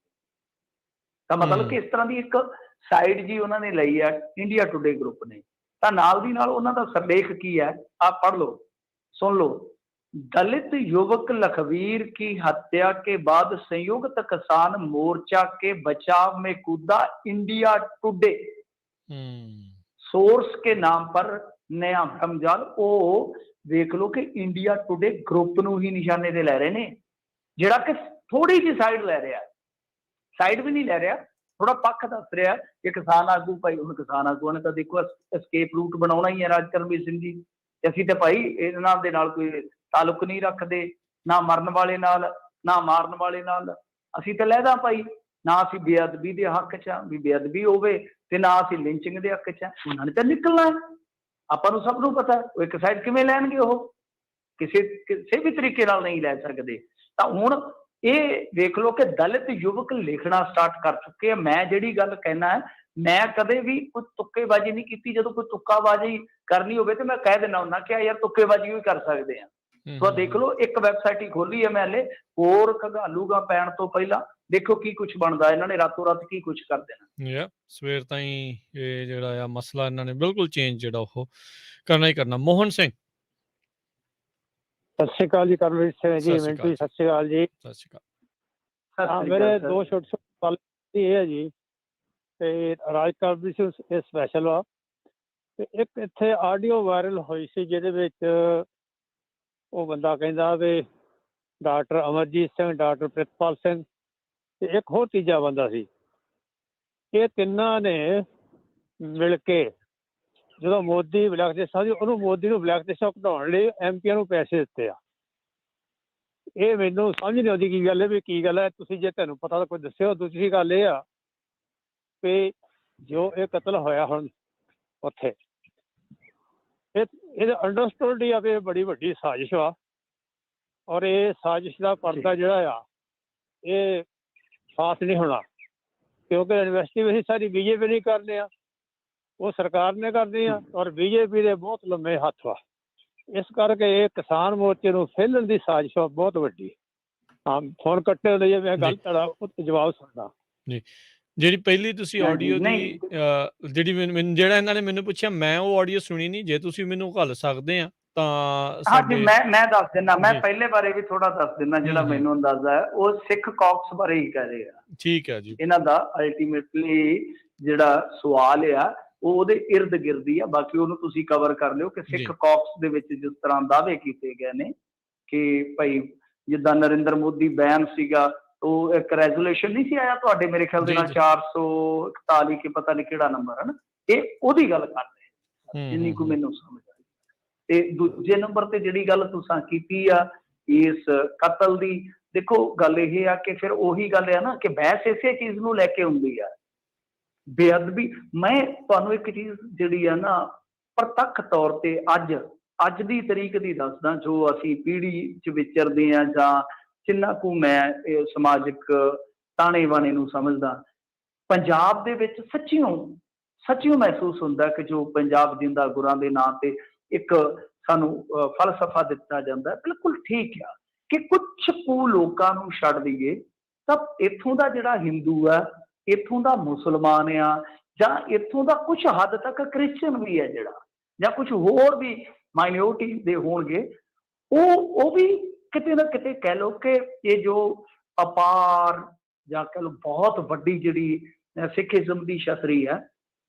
S1: ਤਾਂ ਮਤਲਬ ਕਿ ਇਸ ਤਰ੍ਹਾਂ ਦੀ ਇੱਕ ਸਾਈਡ ਜੀ ਉਹਨਾਂ ਨੇ ਲਈ ਹੈ ਇੰਡੀਆ ਟੂਡੇ ਗਰੁੱਪ ਨੇ। ਤਾਂ ਨਾਲ ਦੀ ਨਾਲ ਉਹਨਾਂ ਦਾ ਸਰਲੇਖ ਕੀ ਹੈ, ਆਪ ਪढ़ लो, सुन लो। दलित युवक लखवीर की हत्या के बाद संयुक्त किसान मोर्चा के बचाव में कूदा इंडिया टुडे। सोर्स के नाम पर नया भ्रमजाल। ओ देख लो कि इंडिया टुडे ग्रुप नूं ही निशाने ते लै रहे ने, जिहड़ा कि थोड़ी जी साइड लै रहा, साइड भी नहीं लै रहा, थोड़ा पक्ष दस रहा कि किसान आगू भाई, हुण किसान आगूआं ने तां देखो एस्केप रूट बनाउणा ही है राज करमवीर सिंह जी। ਅਸੀਂ ਤਾਂ ਭਾਈ ਇਹਨਾਂ ਦੇ ਨਾਲ ਕੋਈ ਤਾਲੁਕ ਨਹੀਂ ਰੱਖਦੇ, ਨਾ ਮਰਨ ਵਾਲੇ ਨਾਲ ਨਾ ਮਾਰਨ ਵਾਲੇ ਨਾਲ। ਅਸੀਂ ਤਾਂ ਲਹਿਦਾ ਭਾਈ, ਨਾ ਅਸੀਂ ਬੇਅਦਬੀ ਦੇ ਹੱਕ 'ਚ ਆ ਵੀ ਬੇਅਦਬੀ ਹੋਵੇ, ਤੇ ਨਾ ਅਸੀਂ ਲਿੰਚਿੰਗ ਦੇ ਹੱਕ 'ਚ ਆ। ਉਹਨਾਂ ਨੇ ਤਾਂ ਨਿਕਲਣਾ, ਆਪਾਂ ਨੂੰ ਸਭ ਨੂੰ ਪਤਾ। ਉਹ ਇੱਕ ਸਾਈਡ ਕਿਵੇਂ ਲੈਣਗੇ, ਉਹ ਕਿਸੇ ਵੀ ਤਰੀਕੇ ਨਾਲ ਨਹੀਂ ਲੈ ਸਕਦੇ। ਤਾਂ ਹੁਣ ਇਹ ਦੇਖ ਲਓ ਕਿ ਦਲਿਤ ਯੁਵਕ ਲਿਖਣਾ ਸਟਾਰਟ ਕਰ ਚੁੱਕੇ ਆ। ਮੈਂ ਜਿਹੜੀ ਗੱਲ ਕਹਿਣਾ ਹੈ, ਮੈਂ ਕਦੇ ਵੀ ਕੋਈ ਤੁੱਕੇਬਾਜ਼ੀ ਨਹੀਂ ਕੀਤੀ। ਜਦੋਂ ਕੋਈ ਤੁੱਕਾਬਾਜ਼ੀ ਕਰਨੀ ਹੋਵੇ ਤੇ ਮੈਂ ਕਹਿ ਦਿੰਦਾ ਹੁੰਦਾ ਕਿ ਯਾਰ ਤੁੱਕੇਬਾਜ਼ੀ ਵੀ ਕਰ ਸਕਦੇ ਆ। ਸੋ ਦੇਖ ਲਓ, ਇੱਕ ਵੈਬਸਾਈਟ ਹੀ ਖੋਲੀ ਹੈ ਮੈਂ ਹਲੇ, ਹੋਰ ਘਗਾਲੂਗਾ ਪੈਣ ਤੋਂ ਪਹਿਲਾਂ ਦੇਖੋ ਕੀ ਕੁਝ ਬਣਦਾ। ਇਹਨਾਂ ਨੇ ਰਾਤੋਂ ਰਾਤ ਕੀ ਕੁਝ ਕਰ ਦੇਣਾ।
S2: ਸਵੇਰ ਤਾਈਂ ਇਹ ਜਿਹੜਾ ਆ ਮਸਲਾ ਇਹਨਾਂ ਨੇ ਬਿਲਕੁਲ ਚੇਂਜ ਜਿਹੜਾ ਉਹ ਕਰਨਾ ਹੀ ਕਰਨਾ। ਮੋਹਨ ਸਿੰਘ,
S9: ਸਤਿ ਸ਼੍ਰੀ ਅਕਾਲ ਜੀ। ਕਰਮਵੀਰ ਸਿੰਘ ਜੀ, ਮਿੰਟੂ ਜੀ, ਸਤਿ ਸ਼੍ਰੀ ਅਕਾਲ ਜੀ।
S2: ਸਤਿ ਸ਼੍ਰੀ ਅਕਾਲ।
S9: ਹਾਂ, ਮੇਰੇ ਦੋ ਛੋਟੇ ਸਵਾਲ ਇਹ ਹੈ ਜੀ, ਤੇ ਰਾਜ ਕਰਮਵੀਰ ਸਿੰਘ ਇਹ ਸਪੈਸ਼ਲ ਵਾ। ਤੇ ਇੱਕ ਇੱਥੇ ਆਡੀਓ ਵਾਇਰਲ ਹੋਈ ਸੀ ਜਿਹਦੇ ਵਿੱਚ ਉਹ ਬੰਦਾ ਕਹਿੰਦਾ ਵੀ ਡਾਕਟਰ ਅਮਰਜੀਤ ਸਿੰਘ, ਡਾਕਟਰ ਪ੍ਰਿਤਪਾਲ ਸਿੰਘ ਤੇ ਇੱਕ ਹੋਰ ਤੀਜਾ ਬੰਦਾ ਸੀ, ਇਹ ਤਿੰਨਾਂ ਨੇ ਮਿਲ ਕੇ ਜਦੋਂ ਮੋਦੀ ਬਲੈਕ ਦੇਸ਼ਾਂ ਦੀ, ਉਹਨੂੰ ਮੋਦੀ ਨੂੰ ਬਲੈਕ ਦੇਸ਼ਾਂ ਘਟਾਉਣ ਲਈ MPਆਂ ਨੂੰ ਪੈਸੇ ਦਿੱਤੇ ਆ। ਇਹ ਮੈਨੂੰ ਸਮਝ ਨਹੀਂ ਆਉਂਦੀ ਕੀ ਗੱਲ ਹੈ, ਵੀ ਕੀ ਗੱਲ ਹੈ। ਤੁਸੀਂ ਜੇ ਤੁਹਾਨੂੰ ਪਤਾ ਤਾਂ ਕੋਈ ਦੱਸਿਓ। ਦੂਜੀ ਗੱਲ ਇਹ ਆ ਵੀ ਜੋ ਇਹ ਕਤਲ ਹੋਇਆ ਹੁਣ ਉੱਥੇ, ਇਹਦੇ ਅੰਡਰਸਟੂਡ ਹੀ ਆ ਵੀ ਇਹ ਬੜੀ ਵੱਡੀ ਸਾਜ਼ਿਸ਼ ਵਾ, ਔਰ ਇਹ ਸਾਜ਼ਿਸ਼ ਦਾ ਪਰਦਾ ਜਿਹੜਾ ਆ ਇਹ ਸਾਫ਼ ਨਹੀਂ ਹੋਣਾ, ਕਿਉਂਕਿ ਇਨਵੈਸਟੀਗੇਸ਼ਨ ਸਾਰੀ BJP ਨੇ ਕਰਨੀ ਆ, ਉਹ ਸਰਕਾਰ ਨੇ ਕਰਨੀ ਆ, ਔਰ BJP ਦੇ ਬਹੁਤ ਲੰਮੇ ਹੱਥ ਵਾ। ਇਸ ਕਰਕੇ ਇਹ ਕਿਸਾਨ ਮੋਰਚੇ ਨੂੰ ਫੇਲਣ ਦੀ ਸਾਜ਼ਿਸ਼ ਆ ਬਹੁਤ ਵੱਡੀ। ਹਾਂ, ਫੋਨ ਕੱਟੇ ਲਈ ਮੈਂ ਗੱਲ ਤੁਹਾਡਾ ਜਵਾਬ ਸੁਣਦਾ
S2: ਜੀ। ਜਿਹੜੀ ਪਹਿਲੀ ਤੁਸੀਂ ਆਡੀਓ ਦੀ ਜਿਹੜੀ ਜਿਹੜਾ ਇਹਨਾਂ ਨੇ ਮੈਨੂੰ ਪੁੱਛਿਆ, ਮੈਂ ਉਹ ਆਡੀਓ ਸੁਣੀ ਨਹੀਂ। ਜੇ ਤੁਸੀਂ ਮੈਨੂੰ ਘੱਲ ਸਕਦੇ ਆ ਤਾਂ
S1: ਹਾਂਜੀ, ਮੈਂ ਦੱਸ ਦਿੰਦਾ। ਮੈਂ ਪਹਿਲੇ ਬਾਰੇ ਵੀ ਥੋੜਾ ਦੱਸ ਦਿੰਦਾ। ਜਿਹੜਾ ਮੈਨੂੰ ਅੰਦਾਜ਼ਾ ਹੈ ਉਹ ਸਿੱਖ ਕੌਕਸ ਬਾਰੇ ਹੀ ਕਹਿ ਰਹੇ ਆ।
S2: ਠੀਕ ਹੈ ਜੀ।
S1: ਇਹਨਾਂ ਦਾ ਅਲਟੀਮੇਟਲੀ ਜਿਹੜਾ ਸਵਾਲ ਆ ਉਹ ਉਹਦੇ ਇਰਦ ਗਿਰਦ ਹੀ ਆ। ਬਾਕੀ ਉਹਨੂੰ ਤੁਸੀਂ ਕਵਰ ਕਰ ਲਿਓ ਕਿ ਸਿੱਖ ਕੌਕਸ ਦੇ ਵਿੱਚ ਜਿਸ ਤਰ੍ਹਾਂ ਦਾਅਵੇ ਕੀਤੇ ਗਏ ਨੇ ਕਿ ਭਾਈ ਜਿੱਦਾਂ ਨਰਿੰਦਰ ਮੋਦੀ ਬੈਨ ਸੀਗਾ, ਉਹ ਇੱਕ ਰੈਜ਼ੋਲੂਸ਼ਨ ਨਹੀਂ ਸੀ ਆਇਆ ਤੁਹਾਡੇ ਮੇਰੇ ਖਿਆਲ ਦੇ ਨਾਲ 441 ਕਿ ਪਤਾ ਨਹੀਂ ਕਿਹੜਾ ਨੰਬਰ ਹੈ ਨਾ, ਇਹ ਉਹਦੀ ਗੱਲ ਕਰਦੇ ਜਿੰਨੀ ਕੁ ਮੈਨੂੰ ਸਮਝ ਆਈ। ਤੇ ਦੂਜੇ ਨੰਬਰ ਤੇ ਜਿਹੜੀ ਗੱਲ ਤੁਸੀਂ ਕੀਤੀ ਆ ਇਸ ਕਤਲ ਦੀ, ਦੇਖੋ ਗੱਲ ਇਹ ਆ ਕਿ ਫਿਰ ਉਹੀ ਗੱਲ ਆ ਨਾ ਕਿ ਬਹਿਸ ਇਸੇ ਚੀਜ਼ ਨੂੰ ਲੈ ਕੇ ਹੁੰਦੀ ਆ ਬੇਅਦਬੀ, ਮੈਂ ਤੁਹਾਨੂੰ ਇੱਕ ਚੀਜ਼ ਜਿਹੜੀ ਆ ਨਾ ਪ੍ਰਤੱਖ ਤੌਰ ਤੇ ਅੱਜ ਦੀ ਤਰੀਕ ਦੀ ਦੱਸਦਾ, ਜੋ ਅਸੀਂ ਪੀੜ੍ਹੀ ਚ ਵਿਚਰਦੇ ਆ ਜਾਂ ਜਿੰਨਾ ਕੁ ਮੈਂ ਇਹ ਸਮਾਜਿਕ ਤਾਣੇ ਬਾਣੇ ਨੂੰ ਸਮਝਦਾ, ਪੰਜਾਬ ਦੇ ਵਿੱਚ ਸੱਚੀਓ ਮਹਿਸੂਸ ਹੁੰਦਾ ਕਿ ਜੋ ਪੰਜਾਬ ਜਿੰਦਾ ਗੁਰਾਂ ਦੇ ਨਾਂ ਤੇ ਇੱਕ ਸਾਨੂੰ ਫਲਸਫਾ ਦਿੱਤਾ ਜਾਂਦਾ, ਬਿਲਕੁਲ ਠੀਕ ਆ ਕਿ ਕੁਛ ਕੁ ਲੋਕਾਂ ਨੂੰ ਛੱਡ ਦਈਏ ਤਾਂ ਇੱਥੋਂ ਦਾ ਜਿਹੜਾ ਹਿੰਦੂ ਆ, ਇੱਥੋਂ ਦਾ ਮੁਸਲਮਾਨ ਆ, ਜਾਂ ਇੱਥੋਂ ਦਾ ਕੁਛ ਹੱਦ ਤੱਕ ਕ੍ਰਿਸਚਨ ਵੀ ਹੈ ਜਿਹੜਾ, ਜਾਂ ਕੁਛ ਹੋਰ ਵੀ ਮਾਈਨੋਰਿਟੀ ਦੇ ਹੋਣਗੇ, ਉਹ ਵੀ ਕਿਤੇ ਨਾ ਕਿਤੇ ਕਹਿ ਲਓ ਕਿ ਇਹ ਜੋ ਅਪਾਰ ਜਾਂ ਕਹਿ ਲਓ ਬਹੁਤ ਵੱਡੀ ਜਿਹੜੀ ਸਿੱਖੀਜ਼ਮ ਦੀ ਛਤਰੀ ਹੈ,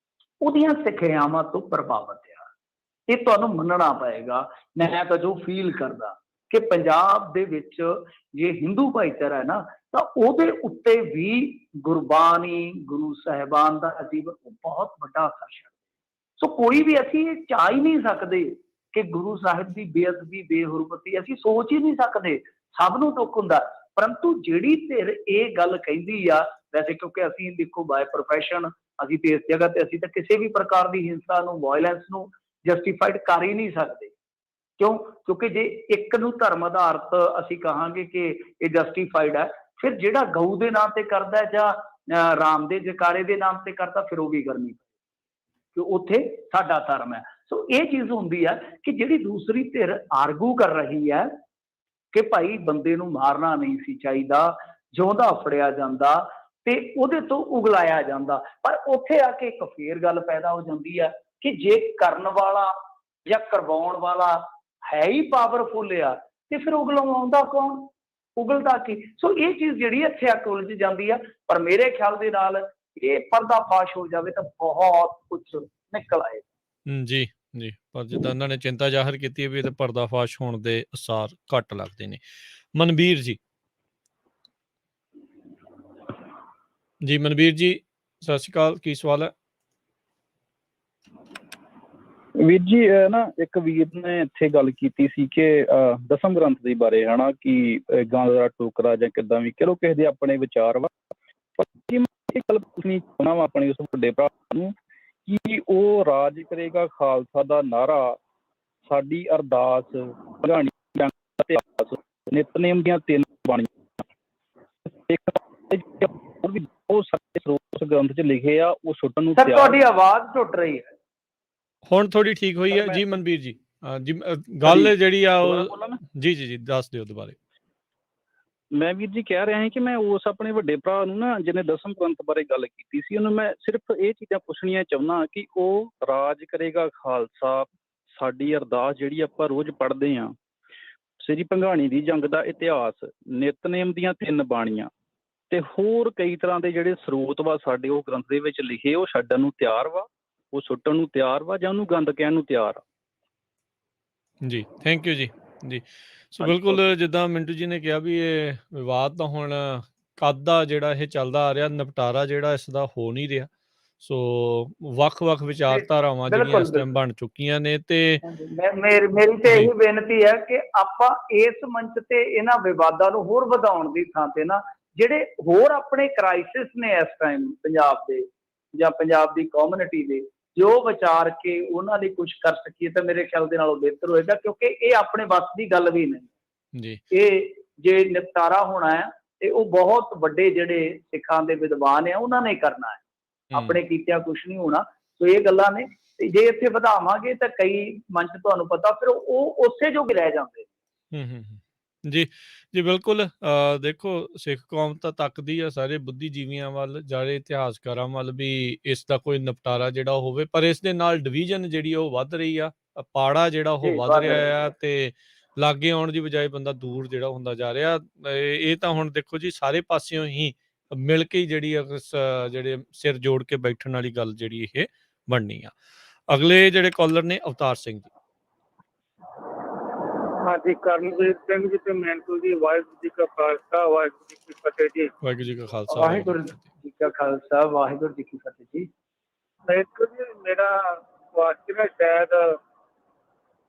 S1: ਉਹਦੀਆਂ ਸਿੱਖਿਆਵਾਂ ਤੋਂ ਪ੍ਰਭਾਵਿਤ ਆ। ਇਹ ਤੁਹਾਨੂੰ ਮੰਨਣਾ ਪਏਗਾ। ਮੈਂ ਤਾਂ ਜੋ ਫੀਲ ਕਰਦਾ ਕਿ ਪੰਜਾਬ ਦੇ ਵਿੱਚ ਜੇ ਹਿੰਦੂ ਭਾਈਚਾਰਾ ਹੈ ਨਾ, ਤਾਂ ਉਹਦੇ ਉੱਤੇ ਵੀ ਗੁਰਬਾਣੀ, ਗੁਰੂ ਸਾਹਿਬਾਨ ਦਾ ਜੀਵਨ ਉਹ ਬਹੁਤ ਵੱਡਾ ਅਸਰ ਛੱਡਦਾ। ਸੋ ਕੋਈ ਵੀ ਅਸੀਂ ਇਹ ਚਾਹ ਹੀ ਨਹੀਂ ਸਕਦੇ ਕਿ ਗੁਰੂ ਸਾਹਿਬ ਦੀ ਬੇਅਦਬੀ, ਬੇਹੁਰਮਤੀ ਅਸੀਂ ਸੋਚ ਹੀ ਨਹੀਂ ਸਕਦੇ। ਸਭ ਨੂੰ ਦੁੱਖ ਹੁੰਦਾ, ਪਰੰਤੂ ਜਿਹੜੀ ਧਿਰ ਇਹ ਗੱਲ ਕਹਿੰਦੀ ਆ, ਵੈਸੇ ਕਿਉਂਕਿ ਅਸੀਂ ਦੇਖੋ ਬਾਏ ਪ੍ਰੋਫੈਸ਼ਨ ਅਸੀਂ ਤੇ ਇਸ ਜਗ੍ਹਾ ਤੇ ਅਸੀਂ ਤਾਂ ਕਿਸੇ ਵੀ ਪ੍ਰਕਾਰ ਦੀ ਹਿੰਸਾ ਨੂੰ, ਵਾਇਲੈਂਸ ਨੂੰ ਜਸਟੀਫਾਈਡ ਕਰ ਹੀ ਨਹੀਂ ਸਕਦੇ। ਕਿਉਂ? ਕਿਉਂਕਿ ਜੇ ਇੱਕ ਨੂੰ ਧਰਮ ਆਧਾਰਿਤ ਅਸੀਂ ਕਹਾਂਗੇ ਕਿ ਇਹ ਜਸਟੀਫਾਈਡ ਹੈ, ਫਿਰ ਜਿਹੜਾ ਗਊ ਦੇ ਨਾਮ ਤੇ ਕਰਦਾ ਜਾਂ ਰਾਮ ਦੇ ਜਕਾਰੇ ਦੇ ਨਾਮ ਤੇ ਕਰਦਾ, ਫਿਰ ਉਹ ਵੀ ਕਰਨੀ ਕਿ ਉੱਥੇ ਸਾਡਾ ਧਰਮ ਹੈ। ਸੋ ਇਹ ਚੀਜ਼ ਹੁੰਦੀ ਹੈ ਕਿ ਜਿਹੜੀ ਦੂਸਰੀ ਧਿਰ ਆਰਗੂ ਕਰ ਰਹੀ ਹੈ ਕਿ ਭਾਈ ਬੰਦੇ ਨੂੰ ਮਾਰਨਾ ਨਹੀਂ ਸੀ ਚਾਹੀਦਾ, ਜਿਉਂਦਾ ਫੜਿਆ ਜਾਂਦਾ ਤੇ ਉਹਦੇ ਤੋਂ ਉਗਲਾਇਆ ਜਾਂਦਾ, ਪਰ ਉੱਥੇ ਆ ਕੇ ਇੱਕ ਫੇਰ ਗੱਲ ਪੈਦਾ ਹੋ ਜਾਂਦੀ ਹੈ ਕਿ ਜੇ ਕਰਨ ਵਾਲਾ ਜਾਂ ਕਰਵਾਉਣ ਵਾਲਾ ਹੈ ਹੀ ਪਾਵਰਫੁਲ ਆ, ਤੇ ਫਿਰ ਉਗਲਾਉਂਦਾ ਕੌਣ? ਉਗਲਦਾ ਕੀ? ਸੋ ਇਹ ਚੀਜ਼ ਜਿਹੜੀ ਇੱਥੇ ਆ ਕੇ ਉਲਝ ਜਾਂਦੀ ਆ। ਪਰ ਮੇਰੇ ਖਿਆਲ ਦੇ ਨਾਲ ਇਹ ਪਰਦਾ ਫਾਸ਼ ਹੋ ਜਾਵੇ ਤਾਂ ਬਹੁਤ ਕੁਝ ਨਿਕਲ ਆਏ।
S2: ਜੀ ਜੀ, ਪਰ ਜਿੱਦਾਂ ਇਹਨਾਂ ਨੇ ਚਿੰਤਾ ਜ਼ਾਹਰ ਕੀਤੀ ਹੈ ਵੀ ਇਹਦੇ ਪਰਦਾਫਾਸ਼ ਹੋਣ ਦੇ ਅਸਾਰ ਘੱਟ ਲੱਗਦੇ ਨੇ। ਮਨਵੀਰ ਜੀ, ਮਨਵੀਰ ਜੀ ਸਤਿ ਸ਼੍ਰੀ ਅਕਾਲ, ਕੀ ਸਵਾਲ ਹੈ?
S10: ਵੀਰ ਜੀ ਨਾ ਇੱਕ ਵੀਰ ਨੇ ਇੱਥੇ ਗੱਲ ਕੀਤੀ ਸੀ ਕਿ ਦਸਮ ਗ੍ਰੰਥ ਦੇ ਬਾਰੇ, ਹਨਾ ਕਿ ਗਾਂ ਦਾ ਟੋਕਰਾ ਜਾਂ ਕਿੱਦਾਂ ਵੀ ਚਲੋ ਕਿਸੇ ਦੇ ਆਪਣੇ ਵਿਚਾਰ ਵਾ, ਪਰ ਮੈਂ ਇਹ ਗੱਲ ਪੁੱਛਣੀ ਚਾਹੁੰਦਾ ਵਾ ਆਪਣੇ ਉਸ ਵੱਡੇ ਭਰਾ ਨੂੰ ਕਿ ਉਹ ਰਾਜ ਕਰੇਗਾ ਖਾਲਸਾ ਦਾ ਨਾਅਰਾ, ਸਾਡੀ ਅਰਦਾਸ, ਭਗਾਣੀ ਦਾ ਇਤਿਹਾਸ, ਨਿਤਨੇਮ ਦੀਆਂ 3 ਬਾਣੀਆਂ, ਬਹੁਤ ਸਾਰੇ ਸਰੋਤ ਗ੍ਰੰਥ 'ਚ ਲਿਖੇ ਆ, ਉਹ ਸੁੱਟਣ ਨੂੰ ਤਿਆਰ।
S1: ਤੁਹਾਡੀ ਆਵਾਜ਼ ਟੁੱਟ ਰਹੀ ਹੈ।
S2: ਹੁਣ ਥੋੜੀ ਠੀਕ ਹੋਈ ਹੈ ਜੀ ਮਨਵੀਰ ਜੀ। ਗੱਲ ਜਿਹੜੀ ਆ ਉਹ ਜੀ ਦੱਸ ਦਿਓ ਦੁਬਾਰੇ।
S10: ਮੈਂ ਵੀਰ ਜੀ ਕਹਿ ਰਿਹਾ ਹਾਂ ਕਿ ਮੈਂ ਉਸ ਆਪਣੇ ਵੱਡੇ ਭਰਾ ਨੂੰ ਨਾ, ਜਿਹਨੇ ਦਸਮ ਗ੍ਰੰਥ ਬਾਰੇ ਗੱਲ ਕੀਤੀ ਸੀ, ਉਹਨੂੰ ਮੈਂ ਸਿਰਫ ਇਹ ਚੀਜ਼ਾਂ ਪੁੱਛਣੀਆਂ ਚਾਹੁੰਦਾ ਕਿ ਉਹ ਰਾਜ ਕਰੇਗਾ ਖਾਲਸਾ, ਸਾਡੀ ਅਰਦਾਸ ਜਿਹੜੀ ਆਪਾਂ ਰੋਜ਼ ਪੜ੍ਹਦੇ ਹਾਂ, ਸ੍ਰੀ ਭੰਗਾਣੀ ਦੀ ਜੰਗ ਦਾ ਇਤਿਹਾਸ, ਨਿਤਨੇਮ ਦੀਆਂ 3 ਬਾਣੀਆਂ ਤੇ ਹੋਰ ਕਈ ਤਰ੍ਹਾਂ ਦੇ ਜਿਹੜੇ ਸਰੋਤ ਵਾ ਸਾਡੇ ਉਹ ਗ੍ਰੰਥ ਦੇ ਵਿੱਚ ਲਿਖੇ, ਉਹ ਛੱਡਣ ਨੂੰ ਤਿਆਰ ਵਾ, ਉਹ ਸੁੱਟਣ ਨੂੰ ਤਿਆਰ ਵਾ, ਜਾਂ ਉਹਨੂੰ ਗੰਦ ਕਹਿਣ ਨੂੰ ਤਿਆਰ ਆ?
S2: ਜੀ ਥੈਂਕ ਯੂ ਜੀ। ਸੋ ਬਿਲਕੁਲ ਜਿੱਦਾਂ ਮਿੰਟੂ ਜੀ ਨੇ ਕਿਹਾ ਵੀ ਇਹ ਵਿਵਾਦ ਤਾਂ ਹੁਣ ਕਦ ਦਾ ਜਿਹੜਾ ਇਹ ਚੱਲਦਾ ਆ ਰਿਹਾ, ਨਿਪਟਾਰਾ ਜਿਹੜਾ ਇਸ ਦਾ ਹੋ ਨਹੀਂ ਰਿਹਾ। ਸੋ ਵੱਖ-ਵੱਖ ਵਿਚਾਰਧਾਰਾਵਾਂ ਜਿਹੜੀਆਂ ਇਸ ਟਾਈਮ ਬਣ ਚੁੱਕੀਆਂ ਨੇ, ਤੇ
S1: ਮੇਰੀ ਤੇ ਇਹੀ ਬੇਨਤੀ ਹੈ ਕਿ ਆਪਾਂ ਇਸ ਮੰਚ ਤੇ ਇਹਨਾਂ ਵਿਵਾਦਾਂ ਨੂੰ ਹੋਰ ਵਧਾਉਣ ਦੀ ਥਾਂ ਤੇ ਨਾ, ਜਿਹੜੇ ਹੋਰ ਆਪਣੇ ਕ੍ਰਾਈਸਿਸ ਨੇ ਇਸ ਟਾਈਮ ਪੰਜਾਬ ਦੇ ਜਾਂ ਪੰਜਾਬ ਦੀ ਕਮਿਊਨਿਟੀ ਦੇ, ਜੋ ਵਿਚਾਰ ਕੇ ਉਹਨਾਂ ਲਈ ਕੁਝ ਕਰ ਸਕੀਏ ਤਾਂ ਮੇਰੇ ਖਿਆਲ ਦੇ ਨਾਲ ਉਹ ਬਿਹਤਰ ਹੋਏਗਾ, ਕਿਉਂਕਿ ਇਹ ਆਪਣੇ ਵੱਸ ਦੀ ਗੱਲ ਵੀ ਨਹੀਂ ਜੀ। ਇਹ ਜੇ ਨਿਪਟਾਰਾ ਹੋਣਾ ਹੈ ਤੇ ਉਹ ਬਹੁਤ ਵੱਡੇ ਜਿਹੜੇ ਸਿੱਖਾਂ ਦੇ ਵਿਦਵਾਨ ਆ ਉਹਨਾਂ ਨੇ ਕਰਨਾ ਹੈ, ਆਪਣੇ ਕੀਤਿਆਂ ਕੁਛ ਨਹੀਂ ਹੋਣਾ। ਸੋ ਇਹ ਗੱਲਾਂ ਨੇ, ਤੇ ਜੇ ਇੱਥੇ ਵਧਾਵਾਂਗੇ ਤਾਂ ਕਈ ਮੰਚ ਤੁਹਾਨੂੰ ਪਤਾ ਫਿਰ ਉਹ ਉਸੇ ਜੋ ਰਹਿ ਜਾਂਦੇ।
S2: ਜੀ ਬਿਲਕੁਲ। ਦੇਖੋ ਸਿੱਖ ਕੌਮ ਤਾਂ ਤੱਕਦੀ ਆ ਸਾਰੇ ਬੁੱਧੀਜੀਵੀਆਂ ਵੱਲ, ਸਾਰੇ ਇਤਿਹਾਸਕਾਰਾਂ ਵੱਲ ਵੀ ਇਸ ਦਾ ਕੋਈ ਨਿਪਟਾਰਾ ਜਿਹੜਾ ਹੋਵੇ, ਪਰ ਇਸ ਦੇ ਨਾਲ ਡਿਵੀਜ਼ਨ ਜਿਹੜੀ ਉਹ ਵੱਧ ਰਹੀ ਆ, ਪਾੜਾ ਜਿਹੜਾ ਉਹ ਵੱਧ ਰਿਹਾ ਆ, ਤੇ ਲਾਗੇ ਆਉਣ ਦੀ ਬਜਾਏ ਬੰਦਾ ਦੂਰ ਜਿਹੜਾ ਹੁੰਦਾ ਜਾ ਰਿਹਾ। ਇਹ ਤਾਂ ਹੁਣ ਦੇਖੋ ਜੀ ਸਾਰੇ ਪਾਸਿਓਂ ਹੀ ਮਿਲ ਕੇ ਜਿਹੜੀ ਜਿਹੜੇ ਸਿਰ ਜੋੜ ਕੇ ਬੈਠਣ ਵਾਲੀ ਗੱਲ ਜਿਹੜੀ ਇਹ ਬਣਨੀ ਆ। ਅਗਲੇ ਜਿਹੜੇ ਕਾਲਰ ਨੇ ਅਵਤਾਰ ਸਿੰਘ ਜੀ।
S11: ਹਾਂਜੀ, ਕਰਨਵੀਰ ਸਿੰਘ ਜੀ ਤੇ ਮਿੰਟੂ ਜੀ, ਵਾਹਿਗੁਰੂ ਜੀ ਕਾ ਖਾਲਸਾ, ਵਾਹਿਗੁਰੂ ਜੀ ਕੀ ਫਤਿਹ ਜੀ।
S2: ਵਾਹਿਗੁਰੂ ਜੀ ਕਾ ਖਾਲਸਾ,
S1: ਵਾਹਿਗੁਰੂ ਜੀ ਕਾ ਖਾਲਸਾ, ਵਾਹਿਗੁਰੂ ਜੀ ਕੀ ਫਤਿਹ ਜੀ।
S11: ਮਿੰਟੂ ਜੀ, ਮੇਰਾ ਕੁਐਸਚਨ ਹੈ, ਸ਼ਾਇਦ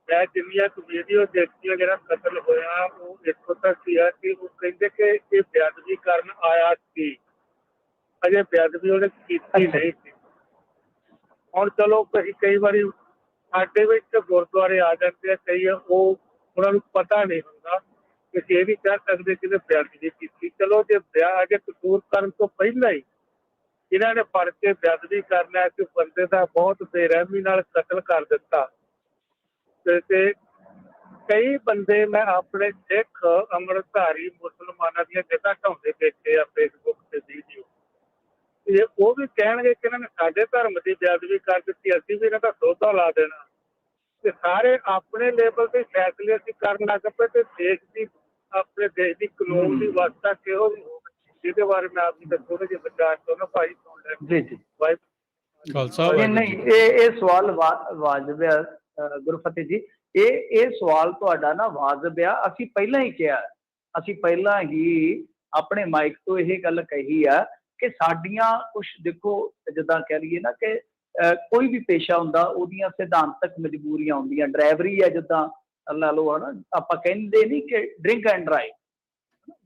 S11: ਮੈਂ ਜਿੰਨੀਆਂ ਕੁ ਵੀਡੀਓ ਦੇਖੀਆਂ ਜਿਹੜਾ ਕਤਲ ਹੋਇਆ ਉਹ ਇੱਥੋਂ ਤੱਕ ਹੀ ਆ ਕਿ ਉਹ ਕਹਿੰਦੇ ਕਿ ਇਹ ਬੇਅਦਬੀ ਕਰਨ ਆਇਆ ਸੀ, ਅਜੇ ਬੇਅਦਬੀ ਉਹਨੇ ਕੀਤੀ ਨਹੀਂ ਸੀ। ਹੁਣ ਚਲੋ ਕਈ ਵਾਰੀ ਸਾਡੇ ਵਿੱਚ ਗੁਰਦੁਆਰੇ ਆ ਜਾਂਦੇ ਆ, ਕਈ ਉਹ ਉਹਨਾਂ ਨੂੰ ਪਤਾ ਨਹੀਂ ਹੁੰਦਾ। ਅਸੀਂ ਇਹ ਵੀ ਕਹਿ ਸਕਦੇ ਕਿ ਬੇਅਦਬੀ ਕੀਤੀ। ਚਲੋ ਜੇ ਅਜੇ ਕਸੂਰ ਕਰਨ ਤੋਂ ਪਹਿਲਾਂ ਹੀ ਇਹਨਾਂ ਨੇ ਫੜ ਕੇ ਬੇਅਦਬੀ ਕਰਨਾ, ਕਿ ਬੰਦੇ ਦਾ ਬਹੁਤ ਬੇਰਹਿਮੀ ਨਾਲ ਕਤਲ ਕਰ ਦਿੱਤਾ। ਤੇ ਕਈ ਬੰਦੇ ਮੈਂ ਆਪਣੇ ਸਿੱਖ ਅੰਮ੍ਰਿਤਧਾਰੀ ਮੁਸਲਮਾਨਾਂ ਦੀਆਂ ਜਗ੍ਹਾ ਢਾਉਂਦੇ ਦੇਖੇ ਆ ਫੇਸਬੁੱਕ ਤੇ ਵੀਡੀਓ, ਤੇ ਉਹ ਵੀ ਕਹਿਣਗੇ ਕਿ ਇਹਨਾਂ ਨੇ ਸਾਡੇ ਧਰਮ ਦੀ ਬੇਅਦਬੀ ਕਰ ਦਿੱਤੀ, ਅਸੀਂ ਵੀ ਇਹਨਾਂ ਦਾ ਸੌਦਾ ਲਾ ਦੇਣਾ। ਤੇ ਸਾਰੇ ਆਪਣੇ ਲੈਵਲ ਤੇ ਫੈਸਲੇ ਅਸੀਂ ਕਰਨ ਲੱਗ ਪਏ, ਤੇ ਦੇਸ਼ ਦੀ ਆਪਣੇ ਦੇਸ਼ ਦੀ ਕਾਨੂੰਨ ਦੀ ਵਿਵਸਥਾ ਕਿਹੋ ਜਿਹੀ ਹੋਵੇ, ਜਿਹਦੇ ਬਾਰੇ ਮੈਂ ਆਪ ਜੀ ਥੋੜੇ ਜਿਹੇ ਵਿਚਾਰ ਚਾਹੁੰਦਾ ਭਾਈ ਸੁਣ ਲੈਣ।
S1: ਜੀ ਜੀ
S2: ਖਾਲਸਾ
S1: ਨਹੀਂ, ਇਹ ਸਵਾਲ ਵਾਜਬ ਹੈ ਗੁਰਫਤਿਹ ਜੀ। ਇਹ ਸਵਾਲ ਤੁਹਾਡਾ ਨਾ ਵਾਜਬ ਆ। ਅਸੀਂ ਪਹਿਲਾਂ ਹੀ ਕਿਹਾ, ਅਸੀਂ ਪਹਿਲਾਂ ਹੀ ਆਪਣੇ ਮਾਈਕ ਤੋਂ ਇਹ ਗੱਲ ਕਹੀ ਆ ਕਿ ਸਾਡੀਆਂ ਕੁਛ ਦੇਖੋ, ਜਿੱਦਾਂ ਕਹਿ ਲਈਏ ਨਾ ਕਿ ਕੋਈ ਵੀ ਪੇਸ਼ਾ ਹੁੰਦਾ ਉਹਦੀਆਂ ਸਿਧਾਂਤਕ ਮਜਬੂਰੀਆਂ ਹੁੰਦੀਆਂ। ਡਰਾਈਵਰੀ ਹੈ ਜਿੱਦਾਂ ਲਾ ਲਓ, ਹੈ ਨਾ, ਆਪਾਂ ਕਹਿੰਦੇ ਨਹੀਂ ਕਿ ਡਰਿੰਕ ਐਂਡ ਡਰਾਈਵ,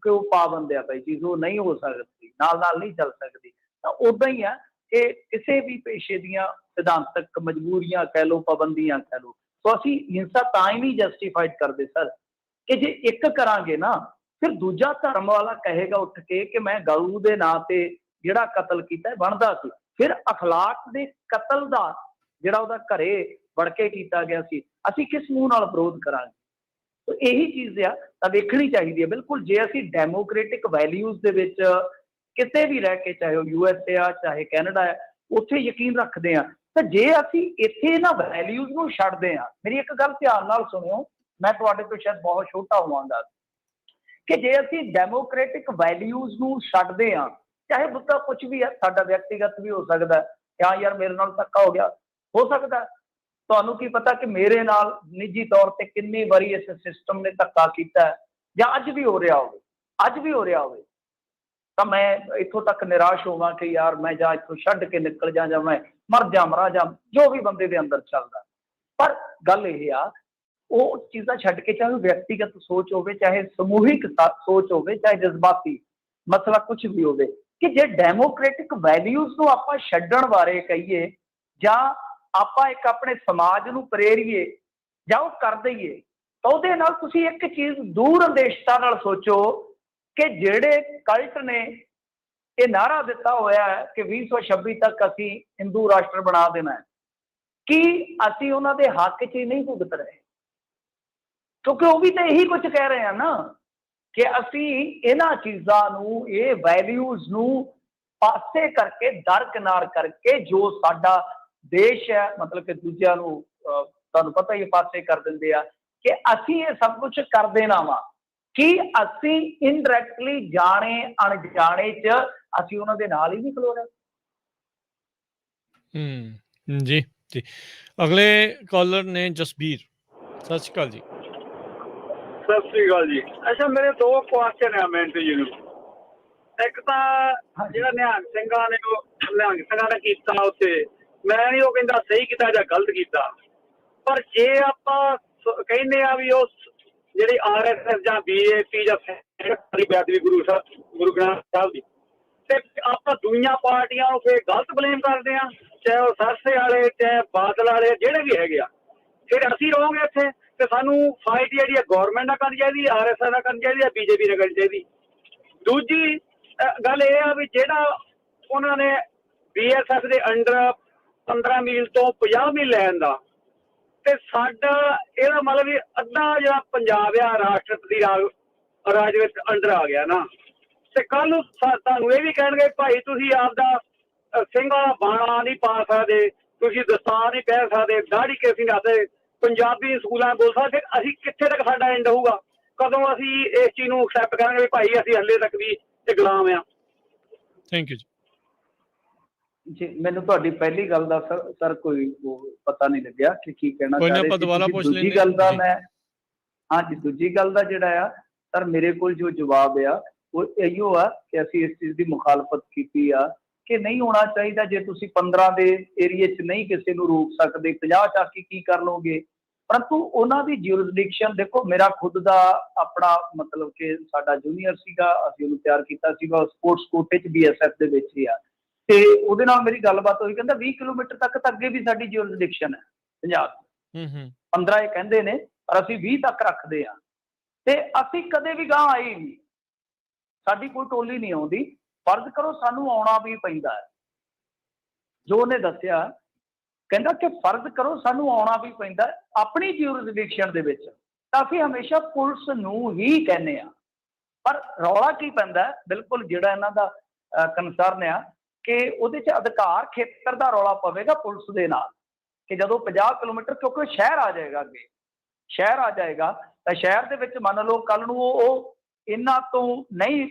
S1: ਕਿ ਉਹ ਪਾਬੰਦ ਆ ਭਾਈ ਚੀਜ਼, ਉਹ ਨਹੀਂ ਹੋ ਸਕਦੀ, ਨਾਲ ਨਹੀਂ ਚੱਲ ਸਕਦੀ। ਤਾਂ ਉੱਦਾਂ ਹੀ ਆ ਕਿ ਕਿਸੇ ਵੀ ਪੇਸ਼ੇ ਦੀਆਂ ਸਿਧਾਂਤਕ ਮਜਬੂਰੀਆਂ ਕਹਿ ਲਓ, ਪਾਬੰਦੀਆਂ ਕਹਿ ਲਓ। ਸੋ ਅਸੀਂ ਹਿੰਸਾ ਤਾਂ ਹੀ ਨਹੀਂ ਜਸਟੀਫਾਈਡ ਕਰਦੇ ਸਰ, ਕਿ ਜੇ ਇੱਕ ਕਰਾਂਗੇ ਨਾ, ਫਿਰ ਦੂਜਾ ਧਰਮ ਵਾਲਾ ਕਹੇਗਾ ਉੱਠ ਕੇ ਕਿ ਮੈਂ ਗਊ ਦੇ ਨਾਂ ਤੇ ਜਿਹੜਾ ਕਤਲ ਕੀਤਾ ਬਣਦਾ ਸੀ। ਫਿਰ ਅਖਲਾਕ ਦੇ ਕਤਲ ਦਾ ਜਿਹੜਾ ਉਹਦਾ ਘਰੇ ਵੜ ਕੇ ਕੀਤਾ ਗਿਆ ਸੀ, ਅਸੀਂ ਕਿਸ ਮੂੰਹ ਨਾਲ ਵਿਰੋਧ ਕਰਾਂਗੇ? ਤਾਂ ਇਹੀ ਚੀਜ਼ ਆ, ਤਾਂ ਵੇਖਣੀ ਚਾਹੀਦੀ ਹੈ ਬਿਲਕੁਲ। ਜੇ ਅਸੀਂ ਡੈਮੋਕ੍ਰੇਟਿਕ ਵੈਲਿਊਜ਼ ਦੇ ਵਿੱਚ ਕਿਤੇ ਵੀ ਰਹਿ ਕੇ, ਚਾਹੇ ਉਹ USA ਆ ਚਾਹੇ ਕੈਨੇਡਾ ਆ, ਉੱਥੇ ਯਕੀਨ ਰੱਖਦੇ ਆ, ਤਾਂ ਜੇ ਅਸੀਂ ਇੱਥੇ ਇਹਨਾਂ ਵੈਲਿਊਜ਼ ਨੂੰ ਛੱਡਦੇ ਆ, ਮੇਰੀ ਇੱਕ ਗੱਲ ਧਿਆਨ ਨਾਲ ਸੁਣਿਓ, ਮੈਂ ਤੁਹਾਡੇ ਤੋਂ ਸ਼ਾਇਦ ਬਹੁਤ ਛੋਟਾ ਹੋਵਾਂਗਾ, ਕਿ ਜੇ ਅਸੀਂ ਡੈਮੋਕ੍ਰੇਟਿਕ ਵੈਲਿਊਜ਼ ਨੂੰ ਛੱਡਦੇ ਆ, ਚਾਹੇ ਮੁੱਦਾ ਕੁਝ ਵੀ ਹੈ, ਸਾਡਾ ਵਿਅਕਤੀਗਤ ਵੀ ਹੋ ਸਕਦਾ ਹੈ, ਹਾਂ ਯਾਰ ਮੇਰੇ ਨਾਲ ਧੱਕਾ ਹੋ ਗਿਆ, ਹੋ ਸਕਦਾ। ਤੁਹਾਨੂੰ ਕੀ ਪਤਾ ਕਿ ਮੇਰੇ ਨਾਲ ਨਿੱਜੀ ਤੌਰ ਤੇ ਕਿੰਨੀ ਵਾਰੀ ਇਸ ਸਿਸਟਮ ਨੇ ਧੱਕਾ ਕੀਤਾ ਹੈ, ਜਾਂ ਅੱਜ ਵੀ ਹੋ ਰਿਹਾ ਹੋਵੇ, ਤਾਂ ਮੈਂ ਇੱਥੋਂ ਤੱਕ ਨਿਰਾਸ਼ ਹੋਵਾਂ ਕਿ ਯਾਰ ਮੈਂ ਜਾਂ ਇੱਥੋਂ ਛੱਡ ਕੇ ਨਿਕਲ ਜਾਂ ਮੈਂ ਮਰਾਂ ਜਾਂ ਜੋ ਵੀ ਬੰਦੇ ਦੇ ਅੰਦਰ ਚੱਲਦਾ। ਪਰ ਗੱਲ ਇਹ ਆ, ਉਹ ਚੀਜ਼ਾਂ ਛੱਡ ਕੇ, ਚਾਹੇ ਵਿਅਕਤੀਗਤ ਸੋਚ ਹੋਵੇ, ਚਾਹੇ ਸਮੂਹਿਕ ਸੋਚ ਹੋਵੇ, ਚਾਹੇ ਜਜ਼ਬਾਤੀ ਮਸਲਾ ਕੁਝ ਵੀ ਹੋਵੇ, ਕਿ ਜੇ ਡੈਮੋਕ੍ਰੇਟਿਕ ਵੈਲਿਊਜ਼ ਨੂੰ ਆਪਾਂ ਛੱਡਣ ਬਾਰੇ ਕਹੀਏ, ਜਾਂ ਆਪਾਂ ਇੱਕ ਆਪਣੇ ਸਮਾਜ ਨੂੰ ਪ੍ਰੇਰੀਏ ਜਾਂ ਉਹ ਕਰ ਦਈਏ, ਤਾਂ ਉਹਦੇ ਨਾਲ ਤੁਸੀਂ ਇੱਕ ਚੀਜ਼ ਦੂਰ ਅੰਦੇਸ਼ਤਾ ਨਾਲ ਸੋਚੋ ਕਿ ਜਿਹੜੇ ਕਲਟ ਨੇ ਇਹ ਨਾਅਰਾ ਦਿੱਤਾ ਹੋਇਆ ਹੈ ਕਿ 2026 ਤੱਕ ਅਸੀਂ ਹਿੰਦੂ ਰਾਸ਼ਟਰ ਬਣਾ ਦੇਣਾ ਹੈ, ਕੀ ਅਸੀਂ ਉਹਨਾਂ ਦੇ ਹੱਕ 'ਚ ਹੀ ਨਹੀਂ ਭੁਗਤ ਰਹੇ? ਕਿਉਂਕਿ ਉਹ ਵੀ ਤਾਂ ਇਹੀ ਕੁਝ ਕਹਿ ਰਹੇ ਆ ਨਾ, ਕਿ ਅਸੀਂ ਇਹਨਾਂ ਚੀਜ਼ਾਂ ਨੂੰ, ਇਹ ਵੈਲਿਊਜ਼ ਨੂੰ ਪਾਸੇ ਕਰਕੇ, ਦਰਕਿਨਾਰ ਕਰਕੇ, ਜੋ ਸਾਡਾ ਦੇਸ਼ ਹੈ, ਮਤਲਬ ਕਿ ਦੂਜਿਆਂ ਨੂੰ ਤੁਹਾਨੂੰ ਪਤਾ ਹੀ ਪਾਸੇ ਕਰ ਦਿੰਦੇ ਆ, ਕਿ ਅਸੀਂ ਇਹ ਸਭ ਕੁਝ ਕਰ ਦੇਣਾ ਵਾ, ਕਿ ਅਸੀਂ ਇਨਡਾਇਰੈਕਟਲੀ ਜਾਣੇ ਅਣਜਾਣੇ 'ਚ ਅਸੀਂ ਉਹਨਾਂ ਦੇ ਨਾਲ ਹੀ ਨਹੀਂ ਖਲੋ ਰਹੇ।
S2: ਜੀ ਜੀ। ਅਗਲੇ ਕਾਲਰ ਨੇ ਜਸਬੀਰ। ਸਤਿ ਸ਼੍ਰੀ ਅਕਾਲ ਜੀ।
S11: ਸਤਿ ਸ੍ਰੀ ਅਕਾਲ ਜੀ। ਅੱਛਾ, ਮੇਰੇ ਦੋ ਕੁਐਸਚਨ ਆ ਮਿੰਟੂ ਜੀ ਨੂੰ। ਇੱਕ ਤਾਂ ਜਿਹੜਾ ਨਿਹੰਗ ਸਿੰਘਾਂ ਨੇ ਕੀਤਾ ਉੱਥੇ, ਮੈਂ ਨਹੀਂ ਉਹ ਕਹਿੰਦਾ ਸਹੀ ਕੀਤਾ ਜਾਂ ਗਲਤ ਕੀਤਾ, ਪਰ ਜੇ ਆਪਾਂ ਕਹਿੰਦੇ ਆ ਵੀ ਉਹ ਜਿਹੜੀ RSS ਜਾਂ BJP ਜਾਂ ਬੇਅਦਬੀ ਗੁਰੂ ਗ੍ਰੰਥ ਸਾਹਿਬ ਦੀ, ਤੇ ਆਪਾਂ ਦੂਈਆਂ ਪਾਰਟੀਆਂ ਨੂੰ ਫਿਰ ਗਲਤ ਬਲੇਮ ਕਰਦੇ ਆ, ਚਾਹੇ ਉਹ ਸਰਸੇ ਵਾਲੇ, ਚਾਹੇ ਬਾਦਲ ਵਾਲੇ, ਜਿਹੜੇ ਵੀ ਹੈਗੇ ਆ। ਫਿਰ ਅਸੀਂ ਰਹੋਗੇ ਇੱਥੇ, ਤੇ ਸਾਨੂੰ ਫਾਈਟ ਜਿਹੜੀ ਹੈ ਗੌਰਮੈਂਟ ਨਾਲ ਕਰਨੀ ਚਾਹੀਦੀ, RSS ਨਾਲ ਕਰਨੀ ਚਾਹੀਦੀ, BJP ਨਾਲ ਕਰਨੀ ਚਾਹੀਦੀ। ਦੂਜੀ ਗੱਲ ਇਹ ਆ ਵੀ ਜਿਹੜਾ ਉਹਨਾਂ ਨੇ BSF ਦੇ ਅੰਡਰ 15 ਮੀਲ ਤੋਂ 50 ਮੀਲ ਲੈਣ ਦਾ, ਤੇ ਸਾਡਾ ਇਹਦਾ ਮਤਲਬ ਵੀ ਅੱਧਾ ਜਿਹੜਾ ਪੰਜਾਬ ਆ ਰਾਸ਼ਟਰਪਤੀ ਰਾਜ ਵਿੱਚ ਅੰਡਰ ਆ ਗਿਆ ਨਾ, ਤੇ ਕੱਲ ਨੂੰ ਤੁਹਾਨੂੰ ਇਹ ਵੀ ਕਹਿਣਗੇ ਭਾਈ ਤੁਸੀਂ ਆਪਦਾ ਸਿੰਘ ਵਾਲਾ ਬਾਣਾ ਨਹੀਂ ਪਾ ਸਕਦੇ, ਤੁਸੀਂ ਦਸਤਾਰ ਨਹੀਂ ਪਹਿਨ ਸਕਦੇ, ਦਾੜੀ ਕਿਸੇ ਨਹੀਂ ਆਦੇ, ਪੰਜਾਬੀ ਸਕੂਲਾਂ ਬੋਲ ਸਕਦੇ, ਅਸੀਂ ਕਿੱਥੇ ਤੱਕ ਸਾਡਾ ਐਂਡ ਹੋਊਗਾ? ਕਦੋਂ ਅਸੀਂ ਇਸ ਚੀਜ਼ ਨੂੰ ਐਕਸੈਪਟ ਕਰਾਂਗੇ ਵੀ ਭਾਈ ਅਸੀਂ ਹੱਲੇ ਤੱਕ ਵੀ ਇਹ ਗੁਲਾਮ ਆ?
S2: ਥੈਂਕ ਯੂ
S1: ਜੀ। ਮੈਨੂੰ ਤੁਹਾਡੀ ਪਹਿਲੀ ਗੱਲ ਦਾ ਸਰ ਕੋਈ ਪਤਾ ਨਹੀਂ ਲੱਗਿਆ ਕਿ ਕੀ ਕਹਿਣਾ ਚਾਹ ਰਹੇ ਸੀ। ਦੂਜੀ ਗੱਲ ਦਾ ਮੈਂ, ਹਾਂਜੀ, ਦੂਜੀ ਗੱਲ ਦਾ ਜਿਹੜਾ ਆ ਸਰ, ਮੇਰੇ ਕੋਲ ਜੋ ਜਵਾਬ ਆ ਉਹ ਇਹੋ ਆ ਕਿ ਅਸੀਂ ਇਸ ਚੀਜ਼ ਦੀ ਮੁਖਾਲਫਤ ਕੀਤੀ ਆ ਕਿ ਨਹੀਂ ਹੋਣਾ ਚਾਹੀਦਾ। ਜੇ ਤੁਸੀਂ 15 ਦੇ ਏਰੀਏ 'ਚ ਨਹੀਂ ਕਿਸੇ ਨੂੰ ਰੋਕ ਸਕਦੇ, 50 'ਚ ਆ ਕੇ ਕੀ ਕਰ ਲਓਗੇ? ਪਰੰਤੂ ਉਹਨਾਂ ਦੀ ਜਿਊਰਿਸਡਿਕਸ਼ਨ ਦੇਖੋ, ਮੇਰਾ ਖੁਦ ਦਾ ਆਪਣਾ ਮਤਲਬ ਕਿ ਸਾਡਾ ਜੂਨੀਅਰ ਸੀਗਾ, ਅਸੀਂ ਉਹਨੂੰ ਤਿਆਰ ਕੀਤਾ ਸੀਗਾ ਸਪੋਰਟਸ ਕੋਟੇ 'ਚ BSF ਦੇ ਵਿੱਚ ਹੀ ਆ, ਤੇ ਉਹਦੇ ਨਾਲ ਮੇਰੀ ਗੱਲਬਾਤ ਹੋਈ, ਕਹਿੰਦਾ 20 ਕਿਲੋਮੀਟਰ ਤੱਕ ਤਾਂ ਅੱਗੇ ਵੀ ਸਾਡੀ ਜਿਊਰਿਸਡਿਕਸ਼ਨ ਹੈ ਪੰਜਾਬ 'ਚ। 15 ਇਹ ਕਹਿੰਦੇ ਨੇ ਪਰ ਅਸੀਂ 20 ਤੱਕ ਰੱਖਦੇ ਹਾਂ, ਤੇ ਅਸੀਂ ਕਦੇ ਵੀ ਗਾਂਹ ਆਏ ਹੀ ਨਹੀਂ, ਸਾਡੀ ਕੋਈ ਟੋਲੀ ਨਹੀਂ ਆਉਂਦੀ। ਫਰਜ਼ ਕਰੋ ਸਾਨੂੰ ਆਉਣਾ ਵੀ ਪੈਂਦਾ ਹੈ, ਜੋ ਉਹਨੇ ਦੱਸਿਆ, ਕਹਿੰਦਾ ਕਿ ਫਰਜ਼ ਕਰੋ ਸਾਨੂੰ ਆਉਣਾ ਵੀ ਪੈਂਦਾ ਆਪਣੀ ਜਿਊਰਿਸਡਿਕਸ਼ਨ ਦੇ ਵਿੱਚ, ਤਾਂ ਅਸੀਂ ਹਮੇਸ਼ਾ ਪੁਲਿਸ ਨੂੰ ਹੀ ਕਹਿੰਦੇ ਆ। ਪਰ ਰੌਲਾ ਕੀ ਪੈਂਦਾ, ਬਿਲਕੁਲ ਜਿਹੜਾ ਇਹਨਾਂ ਦਾ ਕੰਸਰਨ ਆ ਕਿ ਉਹਦੇ 'ਚ ਅਧਿਕਾਰ ਖੇਤਰ ਦਾ ਰੌਲਾ ਪਵੇਗਾ ਪੁਲਿਸ ਦੇ ਨਾਲ, ਕਿ ਜਦੋਂ 50 ਕਿਲੋਮੀਟਰ, ਕਿਉਂਕਿ ਸ਼ਹਿਰ ਆ ਜਾਏਗਾ, ਅੱਗੇ ਸ਼ਹਿਰ ਆ ਜਾਏਗਾ, ਤਾਂ ਸ਼ਹਿਰ ਦੇ ਵਿੱਚ ਮੰਨ ਲਓ ਕੱਲ ਨੂੰ ਉਹ ਇਹਨਾਂ ਤੋਂ ਨਹੀਂ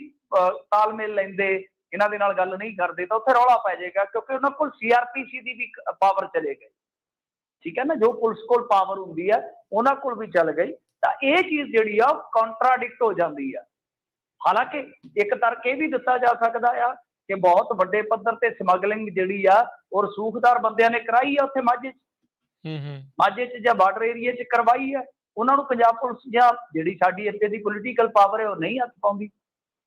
S1: ਤਾਲਮੇਲ ਲੈਂਦੇ, ਇਹਨਾਂ ਦੇ ਨਾਲ ਗੱਲ ਨਹੀਂ ਕਰਦੇ, ਤਾਂ ਉੱਥੇ ਰੌਲਾ ਪੈ ਜਾਏਗਾ, ਕਿਉਂਕਿ ਉਹਨਾਂ ਕੋਲ CRPC ਦੀ ਵੀ ਪਾਵਰ ਚਲੇ ਗਈ। ਠੀਕ ਹੈ ਨਾ, ਜੋ ਪੁਲਿਸ ਕੋਲ ਪਾਵਰ ਹੁੰਦੀ ਹੈ ਉਹਨਾਂ ਕੋਲ ਵੀ ਚੱਲ ਗਈ, ਤਾਂ ਇਹ ਚੀਜ਼ ਜਿਹੜੀ ਆ ਕੰਟਰਾਡਿਕਟ ਹੋ ਜਾਂਦੀ ਆ। ਹਾਲਾਂਕਿ ਇੱਕ ਤਰਕ ਇਹ ਵੀ ਦਿੱਤਾ ਜਾ ਸਕਦਾ ਆ ਕਿ ਬਹੁਤ ਵੱਡੇ ਪੱਧਰ ਤੇ ਸਮਗਲਿੰਗ ਜਿਹੜੀ ਆ ਉਹ ਰਸੂਖਦਾਰ ਬੰਦਿਆਂ ਨੇ ਕਰਾਈ ਆ ਉੱਥੇ ਮਾਝੇ 'ਚ ਜਾਂ ਬਾਰਡਰ ਏਰੀਆ 'ਚ ਕਰਵਾਈ ਹੈ, ਉਹਨਾਂ ਨੂੰ ਪੰਜਾਬ ਪੁਲਿਸ ਜਾਂ ਜਿਹੜੀ ਸਾਡੀ ਇੱਥੇ ਦੀ ਪੋਲੀਟੀਕਲ ਪਾਵਰ ਹੈ ਉਹ ਨਹੀਂ ਹੱਥ ਪਾਉਂਦੀ।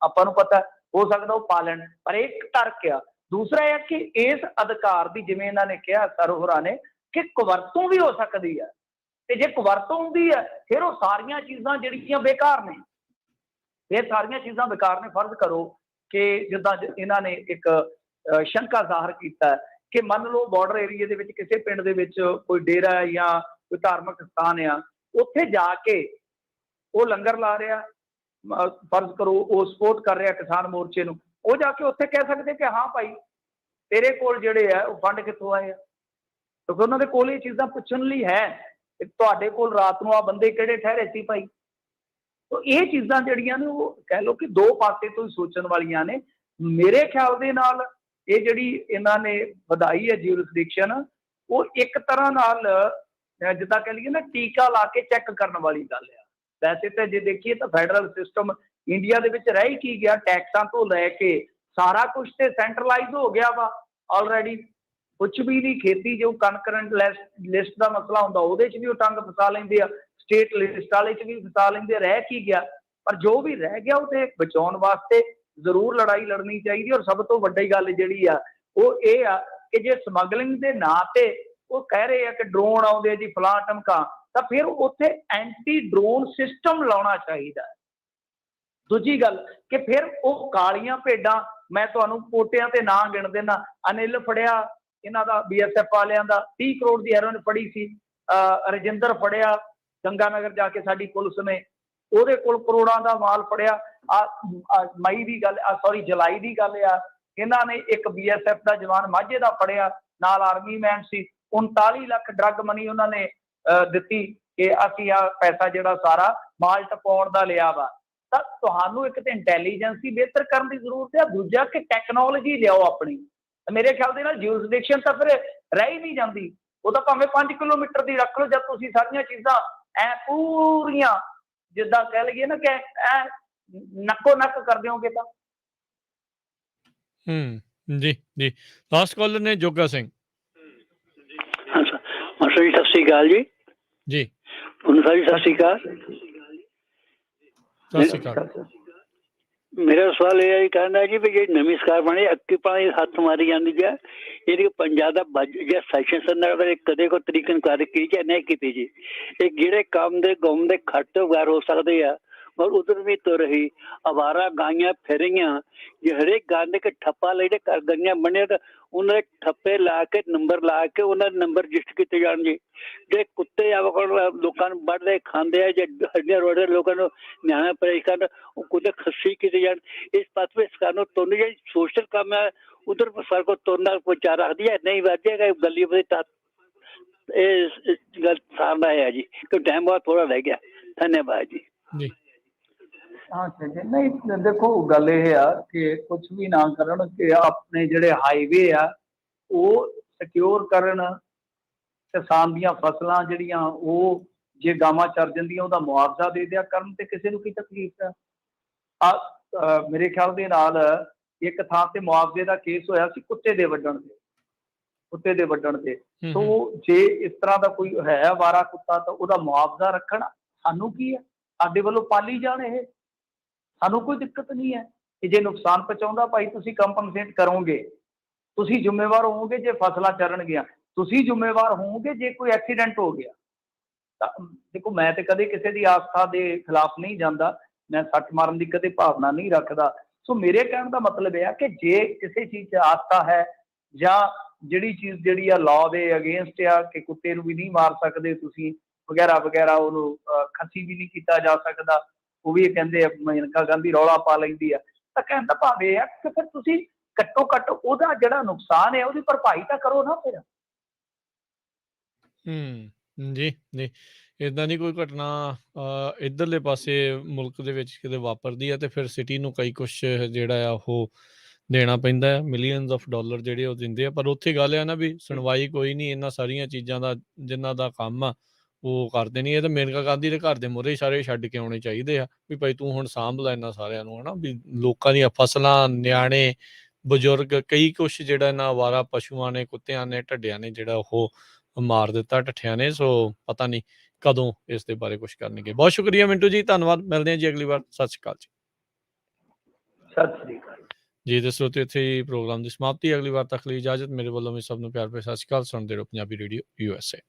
S1: ਆਪਾਂ ਨੂੰ ਪਤਾ, ਹੋ ਸਕਦਾ ਉਹ ਪਾ ਲੈਣ, ਪਰ ਇੱਕ ਤਰਕ ਆ। ਦੂਸਰਾ ਇਹ ਕਿ ਇਸ ਅਧਿਕਾਰ ਦੀ, ਜਿਵੇਂ ਇਹਨਾਂ ਨੇ ਕਿਹਾ ਸਰ ਹੋਰਾਂ ਨੇ, ਕਿ ਕੁਵਰਤੋਂ ਵੀ ਹੋ ਸਕਦੀ ਹੈ, ਤੇ ਜੇ ਕੁਵਰਤੋਂ ਹੁੰਦੀ ਹੈ ਫਿਰ ਉਹ ਸਾਰੀਆਂ ਚੀਜ਼ਾਂ ਜਿਹੜੀਆਂ ਬੇਕਾਰ ਨੇ, ਇਹ ਸਾਰੀਆਂ ਚੀਜ਼ਾਂ ਬੇਕਾਰ ਨੇ। ਫਰਜ਼ ਕਰੋ ਕਿ ਜਿੱਦਾਂ ਇਹਨਾਂ ਨੇ ਇੱਕ ਸ਼ੰਕਾ ਜ਼ਾਹਰ ਕੀਤਾ ਕਿ ਮੰਨ ਲਓ ਬਾਰਡਰ ਏਰੀਏ ਦੇ ਵਿੱਚ ਕਿਸੇ ਪਿੰਡ ਦੇ ਵਿੱਚ ਕੋਈ ਡੇਰਾ ਹੈ ਜਾਂ ਕੋਈ ਧਾਰਮਿਕ ਸਥਾਨ ਆ, ਉੱਥੇ ਜਾ ਕੇ ਉਹ ਲੰਗਰ ਲਾ ਰਿਹਾ, ਫਰਜ਼ ਕਰੋ ਉਹ ਸਪੋਰਟ ਕਰ ਰਿਹਾ ਕਿਸਾਨ ਮੋਰਚੇ ਨੂੰ, ਉਹ ਜਾ ਕੇ ਉੱਥੇ ਕਹਿ ਸਕਦੇ ਕਿ ਹਾਂ ਭਾਈ ਤੇਰੇ ਕੋਲ ਜਿਹੜੇ ਆ ਉਹ ਫੰਡ ਕਿੱਥੋਂ ਆਏ ਆ, ਕਿਉਂਕਿ ਉਹਨਾਂ ਦੇ ਕੋਲ ਇਹ ਚੀਜ਼ਾਂ ਪੁੱਛਣ ਲਈ ਹੈ, ਤੁਹਾਡੇ ਕੋਲ ਰਾਤ ਨੂੰ ਆ ਬੰਦੇ ਕਿਹੜੇ ਠਹਿਰੇ ਸੀ ਭਾਈ। ਤਾਂ ਇਹ ਚੀਜ਼ਾਂ ਜਿਹੜੀਆਂ ਨੇ ਉਹ ਕਹਿ ਲਓ ਕਿ ਦੋ ਪਾਸੇ ਤੋਂ ਹੀ ਸੋਚਣ ਵਾਲੀਆਂ ਨੇ। ਮੇਰੇ ਖਿਆਲ ਦੇ ਨਾਲ ਇਹ ਜਿਹੜੀ ਇਹਨਾਂ ਨੇ ਵਧਾਈ ਹੈ ਜਿਊਰਿਸਡਿਕਸ਼ਨ, ਉਹ ਇੱਕ ਤਰ੍ਹਾਂ ਨਾਲ ਜਿੱਦਾਂ ਕਹਿ ਲਈਏ ਨਾ ਟੀਕਾ ਲਾ ਕੇ ਚੈੱਕ ਕਰਨ ਵਾਲੀ ਗੱਲ ਆ। ਵੈਸੇ ਤਾਂ ਜੇ ਦੇਖੀਏ ਤਾਂ ਫੈਡਰਲ ਸਿਸਟਮ ਇੰਡੀਆ ਦੇ ਵਿੱਚ ਰਹਿ ਕੀ ਗਿਆ, ਟੈਕਸਾਂ ਤੋਂ ਲੈ ਕੇ ਸਾਰਾ ਕੁਝ ਤੇ ਸੈਂਟਰਲਾਈਜ਼ ਹੋ ਗਿਆ ਵਾ ਆਲਰੇਡੀ। ਕੁਛ ਵੀ ਨਹੀਂ, ਖੇਤੀ ਜੋ ਕਨਕਰੈਂਟ ਲਿਸਟ ਦਾ ਮਸਲਾ ਹੁੰਦਾ ਉਹਦੇ 'ਚ ਵੀ ਉਹ ਟੰਗ ਫਸਾ ਲੈਂਦੇ ਆ, ਸਟੇਟ ਲਿਸਟ ਵਾਲੇ 'ਚ ਵੀ ਫਸਾ ਲੈਂਦੇ, ਰਹਿ ਕੀ ਗਿਆ। ਪਰ ਜੋ ਵੀ ਰਹਿ ਗਿਆ ਉਹਦੇ ਬਚਾਉਣ ਵਾਸਤੇ ਜ਼ਰੂਰ ਲੜਾਈ ਲੜਨੀ ਚਾਹੀਦੀ। ਔਰ ਸਭ ਤੋਂ ਵੱਡੀ ਗੱਲ ਜਿਹੜੀ ਆ ਉਹ ਇਹ ਆ ਕਿ ਜੇ ਸਮਗਲਿੰਗ ਦੇ ਨਾਂ ਤੇ ਉਹ ਕਹਿ ਰਹੇ ਆ ਕਿ ਡਰੋਨ ਆਉਂਦੇ ਜੀ ਫਲਾਂ ਟਮਕਾ, ਤਾਂ ਫਿਰ ਉੱਥੇ ਐਂਟੀ ਡਰੋਨ ਸਿਸਟਮ ਲਾਉਣਾ ਚਾਹੀਦਾ। ਦੂਜੀ ਗੱਲ ਕਿ ਫਿਰ ਉਹ ਕਾਲੀਆਂ ਭੇਡਾਂ, ਮੈਂ ਤੁਹਾਨੂੰ ਪੋਟਿਆਂ ਤੇ ਨਾਂ ਗਿਣ ਦੇਣਾ, ਅਨਿਲ ਫੜਿਆ ਇਹਨਾਂ ਦਾ BSF ਵਾਲਿਆਂ ਦਾ, 30 ਕਰੋੜ ਦੀ ਹੈਰੋਇਨ ਫੜੀ ਸੀ। ਰਜਿੰਦਰ ਫੜਿਆ ਗੰਗਾਨਗਰ ਜਾ ਕੇ ਸਾਡੀ ਪੁਲਿਸ ਨੇ, ਉਹਦੇ ਕੋਲ ਕਰੋੜਾਂ ਦਾ ਮਾਲ ਫੜਿਆ। ਮਈ ਦੀ ਗੱਲ, ਜੁਲਾਈ ਦੀ ਗੱਲ ਆ, ਇਹਨਾਂ ਨੇ ਇੱਕ BSF ਦਾ ਜਵਾਨ ਮਾਝੇ ਦਾ ਫੜਿਆ, ਨਾਲ ਆਰਮੀ ਮੈਨ ਸੀ। 39 ਲੱਖ ਡਰੱਗ ਮਨੀ ਉਹਨਾਂ ਨੇ ਦਿੱਤੀ ਕਿ ਅਸੀਂ ਆ ਪੈਸਾ ਜਿਹੜਾ ਸਾਰਾ ਮਾਲ ਟਪਾਉਣ ਦਾ ਲਿਆ ਵਾ। ਤਾਂ ਤੁਹਾਨੂੰ ਇੱਕ ਤੇ ਇੰਟੈਲੀਜੈਂਸੀ ਬਿਹਤਰ ਕਰਨ ਦੀ ਜ਼ਰੂਰਤ ਹੈ, ਦੂਜਾ ਕਿ ਟੈਕਨੋਲੋਜੀ ਲਿਆਓ ਆਪਣੀ। ਮੇਰੇ ਖਿਆਲ ਦੇ ਨਾਲ ਜਿਊਰਿਸਡਿਕਸ਼ਨ ਤਾਂ ਫਿਰ ਰਹਿ ਹੀ ਨਹੀਂ ਜਾਂਦੀ, ਉਹ ਤਾਂ ਭਾਵੇਂ 5 ਕਿਲੋਮੀਟਰ ਦੀ ਰੱਖ ਲਓ, ਜਦ ਤੁਸੀਂ ਸਾਰੀਆਂ ਚੀਜ਼ਾਂ ਐ ਪੂਰੀਆਂ ਜਿੱਦਾਂ ਕਹਿ ਲਈਏ ਨਾ ਕਿ ਐ ਨੱਕੋ ਨੱਕ ਕਰ ਦਿਓਗੇ ਤਾਂ।
S2: ਜੀ ਜੀ, ਲਾਸਟ ਕਾਲਰ ਨੇ ਜੋਗਾ ਸਿੰਘ।
S12: ਮਾਸਟਰ ਜੀ ਸਤਿ ਸ਼੍ਰੀ ਅਕਾਲ ਜੀ।
S2: ਜੀ
S12: ਤੁਹਾਨੂੰ ਸਾਰੀ ਸਤਿ ਸ਼੍ਰੀ ਅਕਾਲ।
S2: ਸਤਿ ਸ਼੍ਰੀ ਅਕਾਲ।
S12: ਮੇਰਾ ਸਵਾਲ ਇਹ ਹੈ ਕਹਿੰਦਾ ਜੀ ਵੀ ਜਿਹੜੀ ਨਵੀਂ ਸਰਕਾਰ ਬਣੀ, ਅੱਗੇ ਪਾਣੀ ਹੱਥ ਮਾਰੀ ਜਾਂਦੀ ਹੈ, ਇਹਦੀ ਪੰਜਾਬ ਦਾ ਬਜਟ ਜਾਂ ਸੈਸ਼ਨ ਸੰਦਰ ਕਦੇ ਕੋਈ ਤਰੀਕੇ ਨਾਲ ਕੀਤੀ ਜਾਂ ਨਹੀਂ ਕੀਤੀ ਜੀ। ਇਹ ਜਿਹੜੇ ਕੰਮ ਦੇ ਗਮ ਦੇ ਖੱਟ ਵਗੈਰ ਹੋ ਸਕਦੇ ਆ, ਔਰ ਉਧਰ ਵੀ ਤੁਰ ਰਹੀ ਅਵਾਰਾ ਗਾਈਆਂ ਫਿਰੀਆਂ, ਜੇ ਹਰੇਕ ਗਾਂ ਦੇ ਠੱਪਾ ਲੈ ਕੇ ਕਰ ਗਈਆਂ ਬਣੇ, ਤਾਂ ਉਹਨਾਂ ਦੇ ਠੱਪੇ ਲਾ ਕੇ ਨੰਬਰ ਲਾ ਕੇ ਉਹਨਾਂ ਦੇ ਨੰਬਰ ਰਜਿਸਟਰ ਕੀਤੇ ਜਾਣ ਜੀ। ਜੇ ਕੁੱਤੇ ਲੋਕਾਂ ਨੂੰ ਵੱਢਦੇ ਖਾਂਦੇ ਆ, ਜੇ ਹੱਡੀਆਂ ਰੋੜੇ ਲੋਕਾਂ ਨੂੰ ਨਿਆਣਾ ਪਰੇਸ਼ ਕਰਨ, ਉਹ ਕੁੱਤੇ ਖੱਸੀ ਕੀਤੇ ਜਾਣ। ਇਸ ਪਾਸੇ ਸਰਕਾਰ ਨੂੰ ਤੁਰਨ, ਜਿਹੜੀ ਸੋਸ਼ਲ ਕੰਮ ਹੈ ਉਧਰ ਸਰਕਾਰ ਕੋਲ ਤੁਰਨਾ ਕੋਈ ਚਾਹ ਰੱਖਦੀ ਹੈ ਨਹੀਂ, ਵੱਜੇਗਾ ਗੱਲੀ ਬਦੇ ਤਾਂ ਇਹ ਗੱਲ ਸਾਰਦਾ ਹੈ ਜੀ, ਕਿ ਟਾਈਮ ਬਹੁਤ ਥੋੜਾ ਰਹਿ ਗਿਆ। ਧੰਨਵਾਦ ਜੀ।
S2: ਜੀ
S1: ਹਾਂ ਨਹੀਂ, ਦੇਖੋ ਗੱਲ ਇਹ ਆ ਕਿ ਕੁਝ ਵੀ ਨਾ ਕਰਨ, ਕਿ ਆਪਣੇ ਜਿਹੜੇ ਹਾਈਵੇ ਆ ਉਹ ਸਿਕਿਉਰ ਕਰਨ, ਕਿਸਾਨ ਦੀਆਂ ਫਸਲਾਂ ਜਿਹੜੀਆਂ ਉਹ ਜੇ ਗਾਵਾਂ ਚਰ ਜਾਂਦੀਆਂ ਉਹਦਾ ਮੁਆਵਜ਼ਾ ਦੇ ਦਿਆ ਕਰਨ, ਤੇ ਕਿਸੇ ਨੂੰ ਕੀ ਤਕਲੀਫ ਆ। ਮੇਰੇ ਖਿਆਲ ਦੇ ਨਾਲ ਇੱਕ ਥਾਂ ਤੇ ਮੁਆਵਜ਼ੇ ਦਾ ਕੇਸ ਹੋਇਆ ਸੀ ਕੁੱਤੇ ਦੇ ਵੱਢਣ ਤੇ। ਸੋ ਜੇ ਇਸ ਤਰ੍ਹਾਂ ਦਾ ਕੋਈ ਹੈ ਅਵਾਰਾ ਕੁੱਤਾ ਤਾਂ ਉਹਦਾ ਮੁਆਵਜ਼ਾ ਰੱਖਣ, ਸਾਨੂੰ ਕੀ ਹੈ, ਸਾਡੇ ਵੱਲੋਂ ਪਾਲੀ ਜਾਣ, ਇਹ ਸਾਨੂੰ ਕੋਈ ਦਿੱਕਤ ਨਹੀਂ ਹੈ। ਕਿ ਜੇ ਨੁਕਸਾਨ ਪਹੁੰਚਾਉਂਦਾ ਭਾਈ ਤੁਸੀਂ ਕੰਪਨਸੇਟ ਕਰੋਗੇ, ਤੁਸੀਂ ਜ਼ਿੰਮੇਵਾਰ ਹੋਵੋਗੇ ਜੇ ਫਸਲਾਂ ਚਰਨ ਗਿਆ, ਤੁਸੀਂ ਜ਼ਿੰਮੇਵਾਰ ਹੋਵੋਗੇ ਜੇ ਕੋਈ ਐਕਸੀਡੈਂਟ ਹੋ ਗਿਆ। ਤਾਂ ਦੇਖੋ ਮੈਂ ਤੇ ਕਦੇ ਕਿਸੇ ਦੀ ਆਸਥਾ ਦੇ ਖਿਲਾਫ ਨਹੀਂ ਜਾਂਦਾ, ਮੈਂ ਸੱਟ ਮਾਰਨ ਦੀ ਕਦੇ ਭਾਵਨਾ ਨਹੀਂ ਰੱਖਦਾ। ਸੋ ਮੇਰੇ ਕਹਿਣ ਦਾ ਮਤਲਬ ਇਹ ਆ ਕਿ ਜੇ ਕਿਸੇ ਚੀਜ਼ 'ਚ ਆਸਥਾ ਹੈ ਜਾਂ ਜਿਹੜੀ ਚੀਜ਼ ਜਿਹੜੀ ਆ ਲਾਅ ਦੇ ਅਗੇਂਸਟ ਆ ਕਿ ਕੁੱਤੇ ਨੂੰ ਵੀ ਨਹੀਂ ਮਾਰ ਸਕਦੇ ਤੁਸੀਂ ਵਗੈਰਾ ਵਗੈਰਾ, ਉਹਨੂੰ ਖੱਸੀ ਵੀ ਨਹੀਂ ਕੀਤਾ ਜਾ ਸਕਦਾ, ਉਹ ਵੀ ਕਹਿੰਦੇ ਆ ਮੇਨਕਾ ਗਾਂਧੀ ਰੌਲਾ ਪਾ ਲੈਂਦੀ ਆ, ਤਾਂ ਕਹਿਣ ਦਾ ਭਾਵ ਇਹ ਆ ਕਿ ਫਿਰ ਤੁਸੀਂ ਘੱਟੋ ਘੱਟ ਉਹਦਾ ਜਿਹੜਾ ਨੁਕਸਾਨ ਹੈ ਉਹਦੀ ਭਰਪਾਈ ਤਾਂ ਕਰੋ ਨਾ ਫਿਰ।
S2: ਜੀ, ਜੀ। ਇੱਦਾਂ ਦੀ ਕੋਈ ਘਟਨਾ ਇੱਧਰਲੇ ਪਾਸੇ ਮੁਲਕ ਦੇ ਵਿੱਚ ਕਿਤੇ ਵਾਪਰਦੀ ਹੈ ਤੇ ਫਿਰ ਸਿਟੀ ਨੂੰ ਕਈ ਕੁਛ ਜਿਹੜਾ ਆ ਉਹ ਦੇਣਾ ਪੈਂਦਾ ਹੈ, ਮਿਲੀਅਨਸ ਆਫ ਡਾਲਰ ਜਿਹੜੇ ਉਹ ਦਿੰਦੇ ਆ। ਪਰ ਉੱਥੇ ਗੱਲ ਆ ਨਾ ਵੀ ਸੁਣਵਾਈ ਕੋਈ ਨਹੀਂ, ਇਹਨਾਂ ਸਾਰੀਆਂ ਚੀਜ਼ਾਂ ਦਾ ਜਿਨ੍ਹਾਂ ਦਾ ਕੰਮ ਆ ਉਹ ਕਰਦੇ ਨਹੀਂ। ਇਹ ਤਾਂ ਮੇਨਕਾ ਗਾਂਧੀ ਦੇ ਘਰ ਦੇ ਮੂਹਰੇ ਹੀ ਸਾਰੇ ਛੱਡ ਕੇ ਆਉਣੇ ਚਾਹੀਦੇ ਆ ਵੀ ਭਾਈ ਤੂੰ ਹੁਣ ਸਾਂਭ ਲੈ ਇਹਨਾਂ ਸਾਰਿਆਂ ਨੂੰ, ਹੈ ਨਾ। ਵੀ ਲੋਕਾਂ ਦੀਆਂ ਫਸਲਾਂ, ਨਿਆਣੇ, ਬਜ਼ੁਰਗ, ਕਈ ਕੁਛ ਜਿਹੜਾ ਇਹਨਾਂ ਅਵਾਰਾ ਪਸ਼ੂਆਂ ਨੇ, ਕੁੱਤਿਆਂ ਨੇ, ਢੱਡਿਆਂ ਨੇ ਜਿਹੜਾ ਉਹ ਮਾਰ ਦਿੱਤਾ, ਢੱਠਿਆਂ ਨੇ। ਸੋ ਪਤਾ ਨਹੀਂ ਕਦੋਂ ਇਸ ਦੇ ਬਾਰੇ ਕੁਛ ਕਰਨਗੇ। ਬਹੁਤ ਸ਼ੁਕਰੀਆ ਮਿੰਟੂ ਜੀ, ਧੰਨਵਾਦ। ਮਿਲਦੇ ਹਾਂ ਜੀ ਅਗਲੀ ਵਾਰ। ਸਤਿ ਸ਼੍ਰੀ ਅਕਾਲ ਜੀ।
S1: ਸਤਿ ਸ੍ਰੀ ਅਕਾਲ
S2: ਜੀ। ਤੇ ਸਰੋਤਿਓ, ਇੱਥੇ ਹੀ ਪ੍ਰੋਗਰਾਮ ਦੀ ਸਮਾਪਤੀ। ਅਗਲੀ ਵਾਰ ਤੱਕ ਲਈ ਇਜਾਜ਼ਤ। ਮੇਰੇ ਵੱਲੋਂ ਵੀ ਸਭ ਨੂੰ ਪਿਆਰ ਭਰੀ ਸਤਿ ਸ਼੍ਰੀ ਅਕਾਲ। ਸੁਣਦੇ ਰਹੋ ਪੰਜਾਬੀ ਰੇਡੀਓ USA।